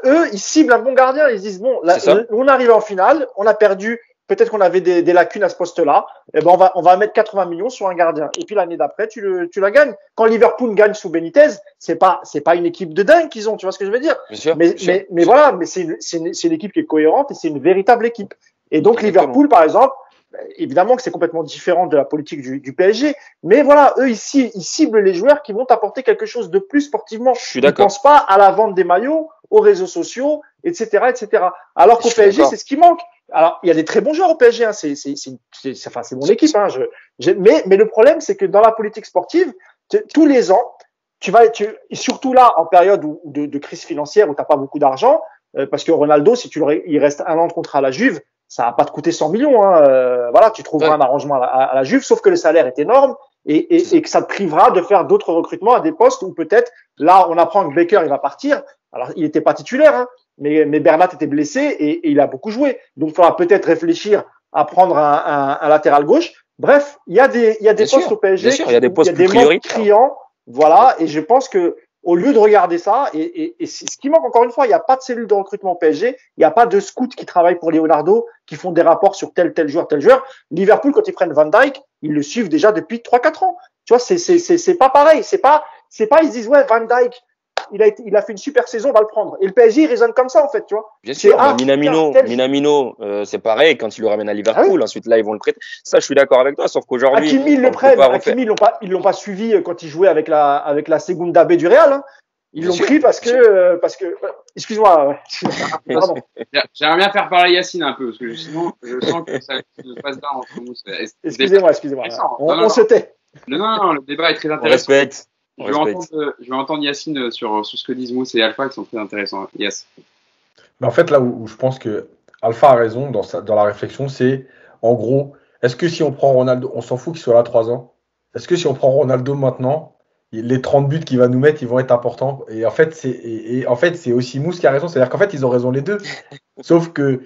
eux ils ciblent un bon gardien. Ils se disent bon, là, on arrive en finale, on a perdu. Peut-être qu'on avait des lacunes à ce poste-là. Eh ben, on va mettre 80 millions sur un gardien. Et puis, l'année d'après, tu la gagnes. Quand Liverpool gagne sous Benitez, c'est pas une équipe de dingue qu'ils ont. Tu vois ce que je veux dire? Bien sûr, mais voilà, mais c'est une équipe qui est cohérente et c'est une véritable équipe. Et donc, Exactement. Liverpool, par exemple, évidemment que c'est complètement différent de la politique du PSG. Mais voilà, eux, ici, ils ciblent les joueurs qui vont apporter quelque chose de plus sportivement. Je suis d'accord. Ils pensent pas à la vente des maillots, aux réseaux sociaux, etc., etc. Alors qu'au PSG, c'est ce qui manque. Alors, il y a des très bons joueurs au PSG, hein. C'est mon équipe, hein. Mais le problème, c'est que dans la politique sportive, tous les ans, surtout là, en période de crise financière où t'as pas beaucoup d'argent, parce que Ronaldo, il reste un an de contrat à la Juve, ça va pas te coûter 100 millions, hein. Voilà, tu trouveras un arrangement à la Juve, sauf que le salaire est énorme et que ça te privera de faire d'autres recrutements à des postes où peut-être, là, on apprend que Baker, il va partir. Alors, il était pas titulaire, hein. Mais Bernat était blessé et il a beaucoup joué. Donc, il faudra peut-être réfléchir à prendre un latéral gauche. Bref, il y a des postes au PSG. Bien sûr, il y a des postes plus prioritaires. Criants. Voilà. Et je pense que, au lieu de regarder ça, et ce qui manque encore une fois, il n'y a pas de cellule de recrutement au PSG. Il n'y a pas de scouts qui travaillent pour Leonardo, qui font des rapports sur tel joueur. Liverpool, quand ils prennent Van Dijk, ils le suivent déjà depuis 3-4 ans. Tu vois, c'est pas pareil. C'est pas, ils se disent, ouais, Van Dijk, il a fait une super saison, on va le prendre. Et le PSG, il raisonne comme ça, en fait, tu vois. Bien sûr, Minamino, c'est pareil, quand il le ramène à Liverpool, ensuite là, ils vont le prêter. Ça, je suis d'accord avec toi, sauf qu'aujourd'hui. Hakimi, ils le prennent. Hakimi, ils l'ont pas suivi quand il jouait avec la Segunda B du Real, hein. Ils l'ont pris parce que, excuse-moi, ouais. J'aimerais bien faire parler Yacine un peu, parce que sinon, je sens que ça se passe là entre nous. Excusez-moi. On se tait. Non, le débat est très intéressant. On respecte. Je vais entendre Yacine sur ce que disent Mousse et Alpha qui sont très intéressants. Yes. Mais en fait, là où je pense que Alpha a raison dans la réflexion, c'est en gros, Est-ce que si on prend Ronaldo, on s'en fout qu'il soit là 3 ans. Est-ce que si on prend Ronaldo maintenant, les 30 buts qu'il va nous mettre, ils vont être importants. Et en fait, c'est aussi Mousse qui a raison. C'est-à-dire qu'en fait, ils ont raison les deux. Sauf que.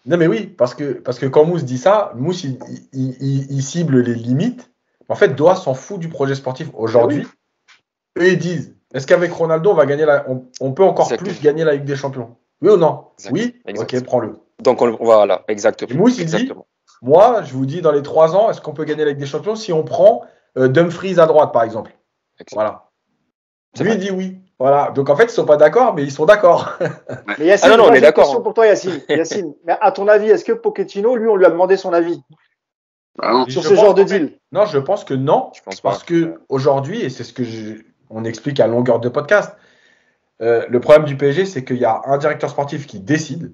Non, mais oui, parce que quand Mousse dit ça, Mousse, il cible les limites. En fait, Doha s'en fout du projet sportif. Aujourd'hui, eux, ils disent est-ce qu'avec Ronaldo, on va gagner on peut encore plus gagner la Ligue des Champions? Oui ou non? Oui. Ok, prends-le. Donc, voilà, exactement. Et Mousse, il dit moi, je vous dis, dans les 3 ans, est-ce qu'on peut gagner la Ligue des Champions si on prend Dumfries à droite, par exemple? Voilà. Lui, il dit oui. Voilà. Donc, en fait, ils ne sont pas d'accord, mais ils sont d'accord. Mais Yacine, on est d'accord. J'ai une question pour toi, Yacine. Mais à ton avis, est-ce que Pochettino, lui, on lui a demandé son avis sur ce genre de deal? Non, je pense que non. Parce qu'aujourd'hui, et c'est ce que on explique à longueur de podcast, le problème du PSG, c'est qu'il y a un directeur sportif qui décide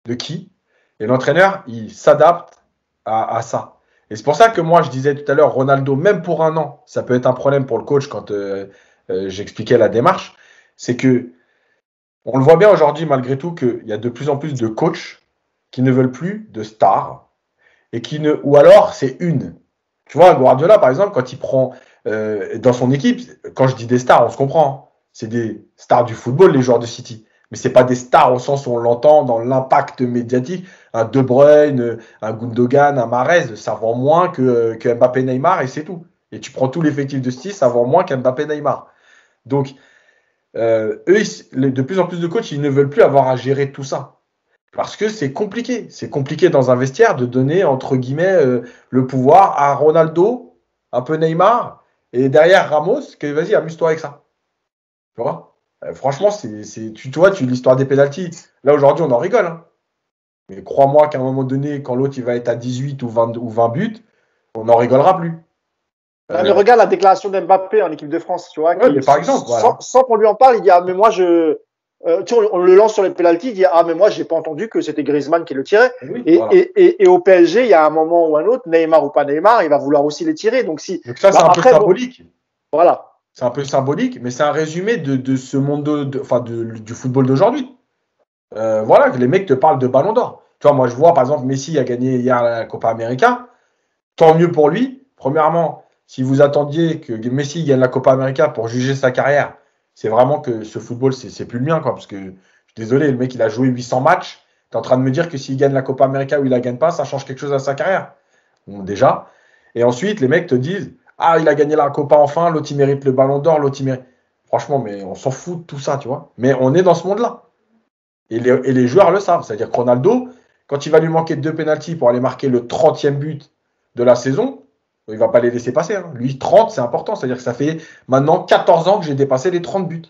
de qui, et l'entraîneur, il s'adapte à ça. Et c'est pour ça que moi, je disais tout à l'heure, Ronaldo, même pour un an, ça peut être un problème pour le coach quand j'expliquais la démarche. C'est que on le voit bien aujourd'hui, malgré tout, qu'il y a de plus en plus de coachs qui ne veulent plus de stars et ou alors c'est une. Tu vois, Guardiola, par exemple, quand il prend dans son équipe, quand je dis des stars, on se comprend, hein, c'est des stars du football, les joueurs de City. Mais c'est pas des stars au sens où on l'entend dans l'impact médiatique. Un De Bruyne, un Gundogan, un Mahrez, ça vend moins que Mbappé, Neymar et c'est tout. Et tu prends tout l'effectif de City, ça vend moins qu'Mbappé, Neymar. Donc, eux, de plus en plus de coachs, ils ne veulent plus avoir à gérer tout ça. Parce que c'est compliqué. C'est compliqué dans un vestiaire de donner, entre guillemets, le pouvoir à Ronaldo, un peu Neymar, et derrière Ramos, que vas-y, amuse-toi avec ça. Tu vois? Franchement, tu vois, l'histoire des pénaltys. Là, aujourd'hui, on en rigole. Hein. Mais crois-moi qu'à un moment donné, quand l'autre il va être à 18 ou 20 buts, on n'en rigolera plus. Mais regarde la déclaration d'Mbappé en équipe de France, tu vois. Mais par exemple, sans qu'on lui en parle, il dit mais moi tu vois, on le lance sur les pénaltys, il dit mais moi j'ai pas entendu que c'était Griezmann qui le tirait. Et au PSG, il y a un moment ou un autre, Neymar ou pas Neymar, il va vouloir aussi les tirer. Donc ça, c'est un peu symbolique. Voilà. C'est un peu symbolique, mais c'est un résumé de ce monde du football d'aujourd'hui. Voilà, les mecs te parlent de Ballon d'Or. Tu vois, moi je vois par exemple Messi a gagné hier la Copa América. Tant mieux pour lui. Premièrement, si vous attendiez que Messi gagne la Copa América pour juger sa carrière, c'est vraiment que ce football, c'est plus le mien, quoi. Parce que, je suis désolé, le mec, il a joué 800 matchs. Tu es en train de me dire que s'il gagne la Copa América ou il la gagne pas, ça change quelque chose à sa carrière. Bon, déjà. Et ensuite, les mecs te disent il a gagné la Copa enfin, l'autre, il mérite le Ballon d'Or, l'autre, il mérite. Franchement, mais on s'en fout de tout ça, tu vois. Mais on est dans ce monde-là. Et les joueurs le savent. C'est-à-dire que Ronaldo, quand il va lui manquer 2 pénaltys pour aller marquer le 30e but de la saison, il ne va pas les laisser passer. Hein. Lui, 30, c'est important. C'est-à-dire que ça fait maintenant 14 ans que j'ai dépassé les 30 buts.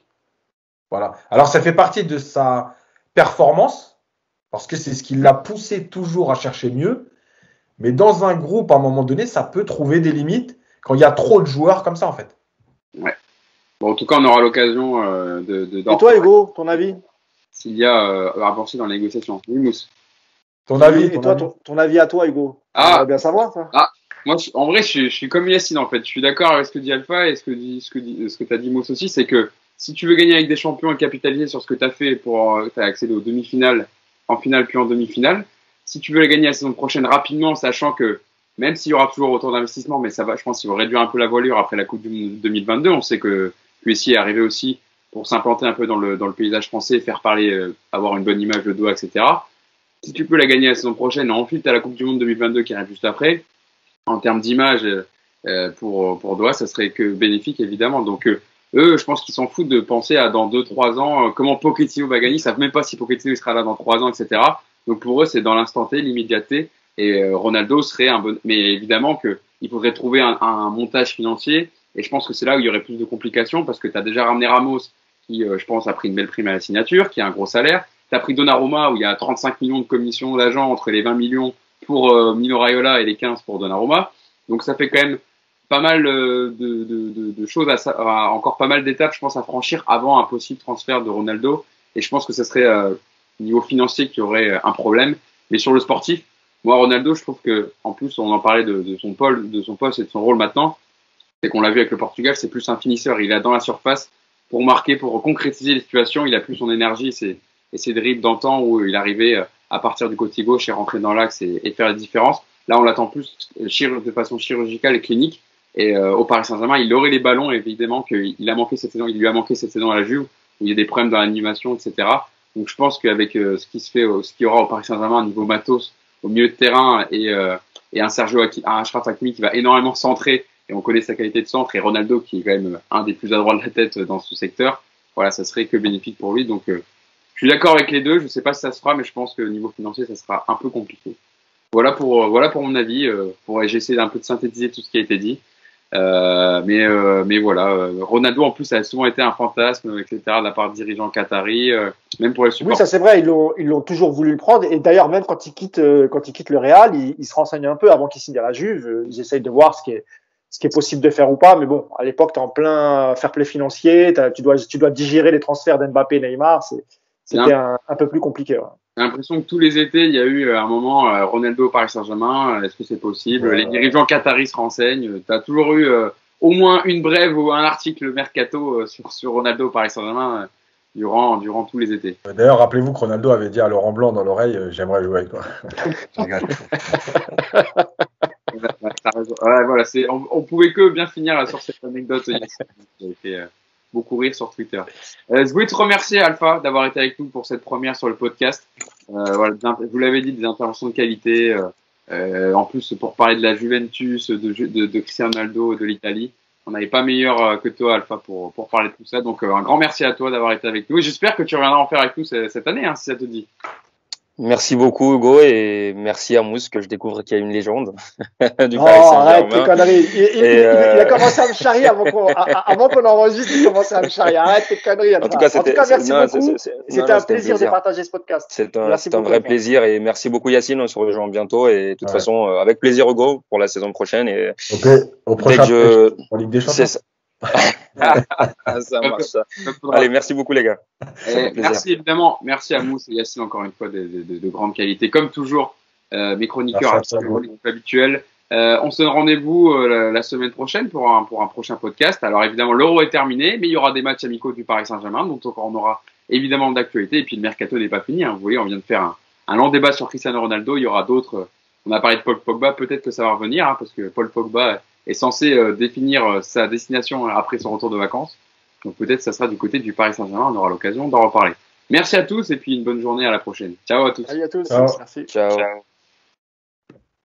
Voilà. Alors, ça fait partie de sa performance, parce que c'est ce qui l'a poussé toujours à chercher mieux. Mais dans un groupe, à un moment donné, ça peut trouver des limites quand il y a trop de joueurs comme ça, en fait. Ouais. Bon, en tout cas, on aura l'occasion Et toi, Hugo, ton avis? S'il y a avancé dans la négociation. Oui, Mousse. Ton avis? Et toi, ton avis à toi, Hugo? On va bien savoir, ça. Moi, en vrai, je suis comme Yacine, en fait. Je suis d'accord avec ce que dit Alpha et ce que tu as dit, Mousse aussi. C'est que si tu veux gagner avec des champions et capitaliser sur ce que tu as fait pour accéder aux demi-finales, en finale puis en demi-finale, si tu veux la gagner la saison prochaine rapidement, sachant que même s'il y aura toujours autant d'investissement, mais ça va, je pense qu'ils vont réduire un peu la voilure après la Coupe du Monde 2022. On sait que QSI est arrivé aussi pour s'implanter un peu dans le paysage français, faire parler, avoir une bonne image de Doha, etc. Si tu peux la gagner la saison prochaine, ensuite tu as la Coupe du Monde 2022 qui arrive juste après. En termes d'image pour Doha, ça serait que bénéfique évidemment. Donc eux, je pense qu'ils s'en foutent de penser à dans 2-3 ans comment Pochettino va gagner. Ils savent même pas si Pochettino sera là dans 3 ans, etc. Donc pour eux, c'est dans l'instant T, l'immédiateté. Et Ronaldo serait un bon. Mais évidemment qu'il faudrait trouver un montage financier. Et je pense que c'est là où il y aurait plus de complications parce que tu as déjà ramené Ramos qui, je pense, a pris une belle prime à la signature, qui a un gros salaire. Tu as pris Donnarumma où il y a 35 millions de commissions d'agents entre les 20 millions pour Mino Raiola et les 15 pour Donnarumma. Donc ça fait quand même pas mal de choses, encore pas mal d'étapes, je pense, à franchir avant un possible transfert de Ronaldo. Et je pense que ce serait niveau financier qu'il y aurait un problème. Mais sur le sportif, moi, Ronaldo, je trouve que, en plus, on en parlait de son poste et de son rôle maintenant, c'est qu'on l'a vu avec le Portugal, c'est plus un finisseur. Il est dans la surface pour marquer, pour concrétiser les situations. Il a plus son énergie et ses dribbles d'antan où il arrivait à partir du côté gauche et rentrer dans l'axe et faire la différence. Là, on l'attend plus de façon chirurgicale et clinique. Et au Paris Saint-Germain, il aurait les ballons, évidemment qu'il a manqué cette saison, il lui a manqué cette saison à la Juve, où il y a des problèmes dans l'animation, etc. Donc je pense qu'avec ce qui se fait, ce qu'il y aura au Paris Saint-Germain au niveau matos, au milieu de terrain et un Achraf Hakimi qui va énormément centrer, et on connaît sa qualité de centre, et Ronaldo qui est quand même un des plus adroits de la tête dans ce secteur, voilà, ça serait que bénéfique pour lui. Donc je suis d'accord avec les deux, je sais pas si ça se fera, mais je pense que au niveau financier, ça sera un peu compliqué. Voilà pour mon avis. J'essaie un peu de synthétiser tout ce qui a été dit. Mais voilà, Ronaldo en plus a souvent été un fantasme, etc. de la part de dirigeants qataris, même pour les supporters. Oui, ça c'est vrai, ils l'ont toujours voulu le prendre. Et d'ailleurs, même quand il quitte le Real, il se renseigne un peu avant qu'il signe à la Juve. Ils essayent de voir ce qui est possible de faire ou pas. Mais bon, à l'époque, t'es en plein fair play financier, tu dois digérer les transferts d'Mbappé et Neymar. C'était un peu plus compliqué. Ouais. J'ai l'impression que tous les étés, il y a eu à un moment Ronaldo au Paris Saint-Germain. Est-ce que c'est possible? Les dirigeants qataris se renseignent. Tu as toujours eu au moins une brève ou un article mercato sur Ronaldo au Paris Saint-Germain durant tous les étés. D'ailleurs, rappelez-vous que Ronaldo avait dit à Laurent Blanc dans l'oreille j'aimerais jouer avec toi. Je regarde. Ouais, voilà, on pouvait que bien finir sur cette anecdote. Ça a été beaucoup rire sur Twitter. Je voulais te remercier, Alpha, d'avoir été avec nous pour cette première sur le podcast. Voilà, vous l'avez dit, des interventions de qualité. En plus, pour parler de la Juventus, de Cristiano Ronaldo, de l'Italie, on n'avait pas meilleur que toi, Alpha, pour parler de tout ça. Donc, un grand merci à toi d'avoir été avec nous. Et j'espère que tu reviendras en faire avec nous cette année, si ça te dit. Merci beaucoup, Hugo, et merci à Mousse, que je découvre qu'il y a une légende du Paris Saint-Germain. Arrête tes conneries. Il a commencé à me charrier avant qu'on enregistre, il commençait à me charrier. Arrête tes conneries. En tout cas, merci beaucoup. C'était un plaisir de partager ce podcast. C'est un vrai plaisir, et merci beaucoup, Yacine. On se rejoint bientôt, et de toute façon, avec plaisir, Hugo, pour la saison prochaine. Et au prochain en Ligue des Champions. Ça marche, ça. Allez, merci beaucoup, les gars. Merci évidemment, merci à Mousse et Yacine encore une fois de grande qualité. Comme toujours, mes chroniqueurs habituels. On se donne rendez-vous la semaine prochaine pour un prochain podcast. Alors évidemment, l'Euro est terminé, mais il y aura des matchs amicaux du Paris Saint-Germain, donc on aura évidemment d'actualité. Et puis le mercato n'est pas fini. Vous voyez, on vient de faire un long débat sur Cristiano Ronaldo. Il y aura d'autres. On a parlé de Paul Pogba, peut-être que ça va revenir, parce que Paul Pogba est censé définir sa destination après son retour de vacances. Donc peut-être que ça sera du côté du Paris Saint-Germain, on aura l'occasion d'en reparler. Merci à tous et puis une bonne journée, à la prochaine. Ciao à tous. Salut à tous. Ciao. Merci. Ciao.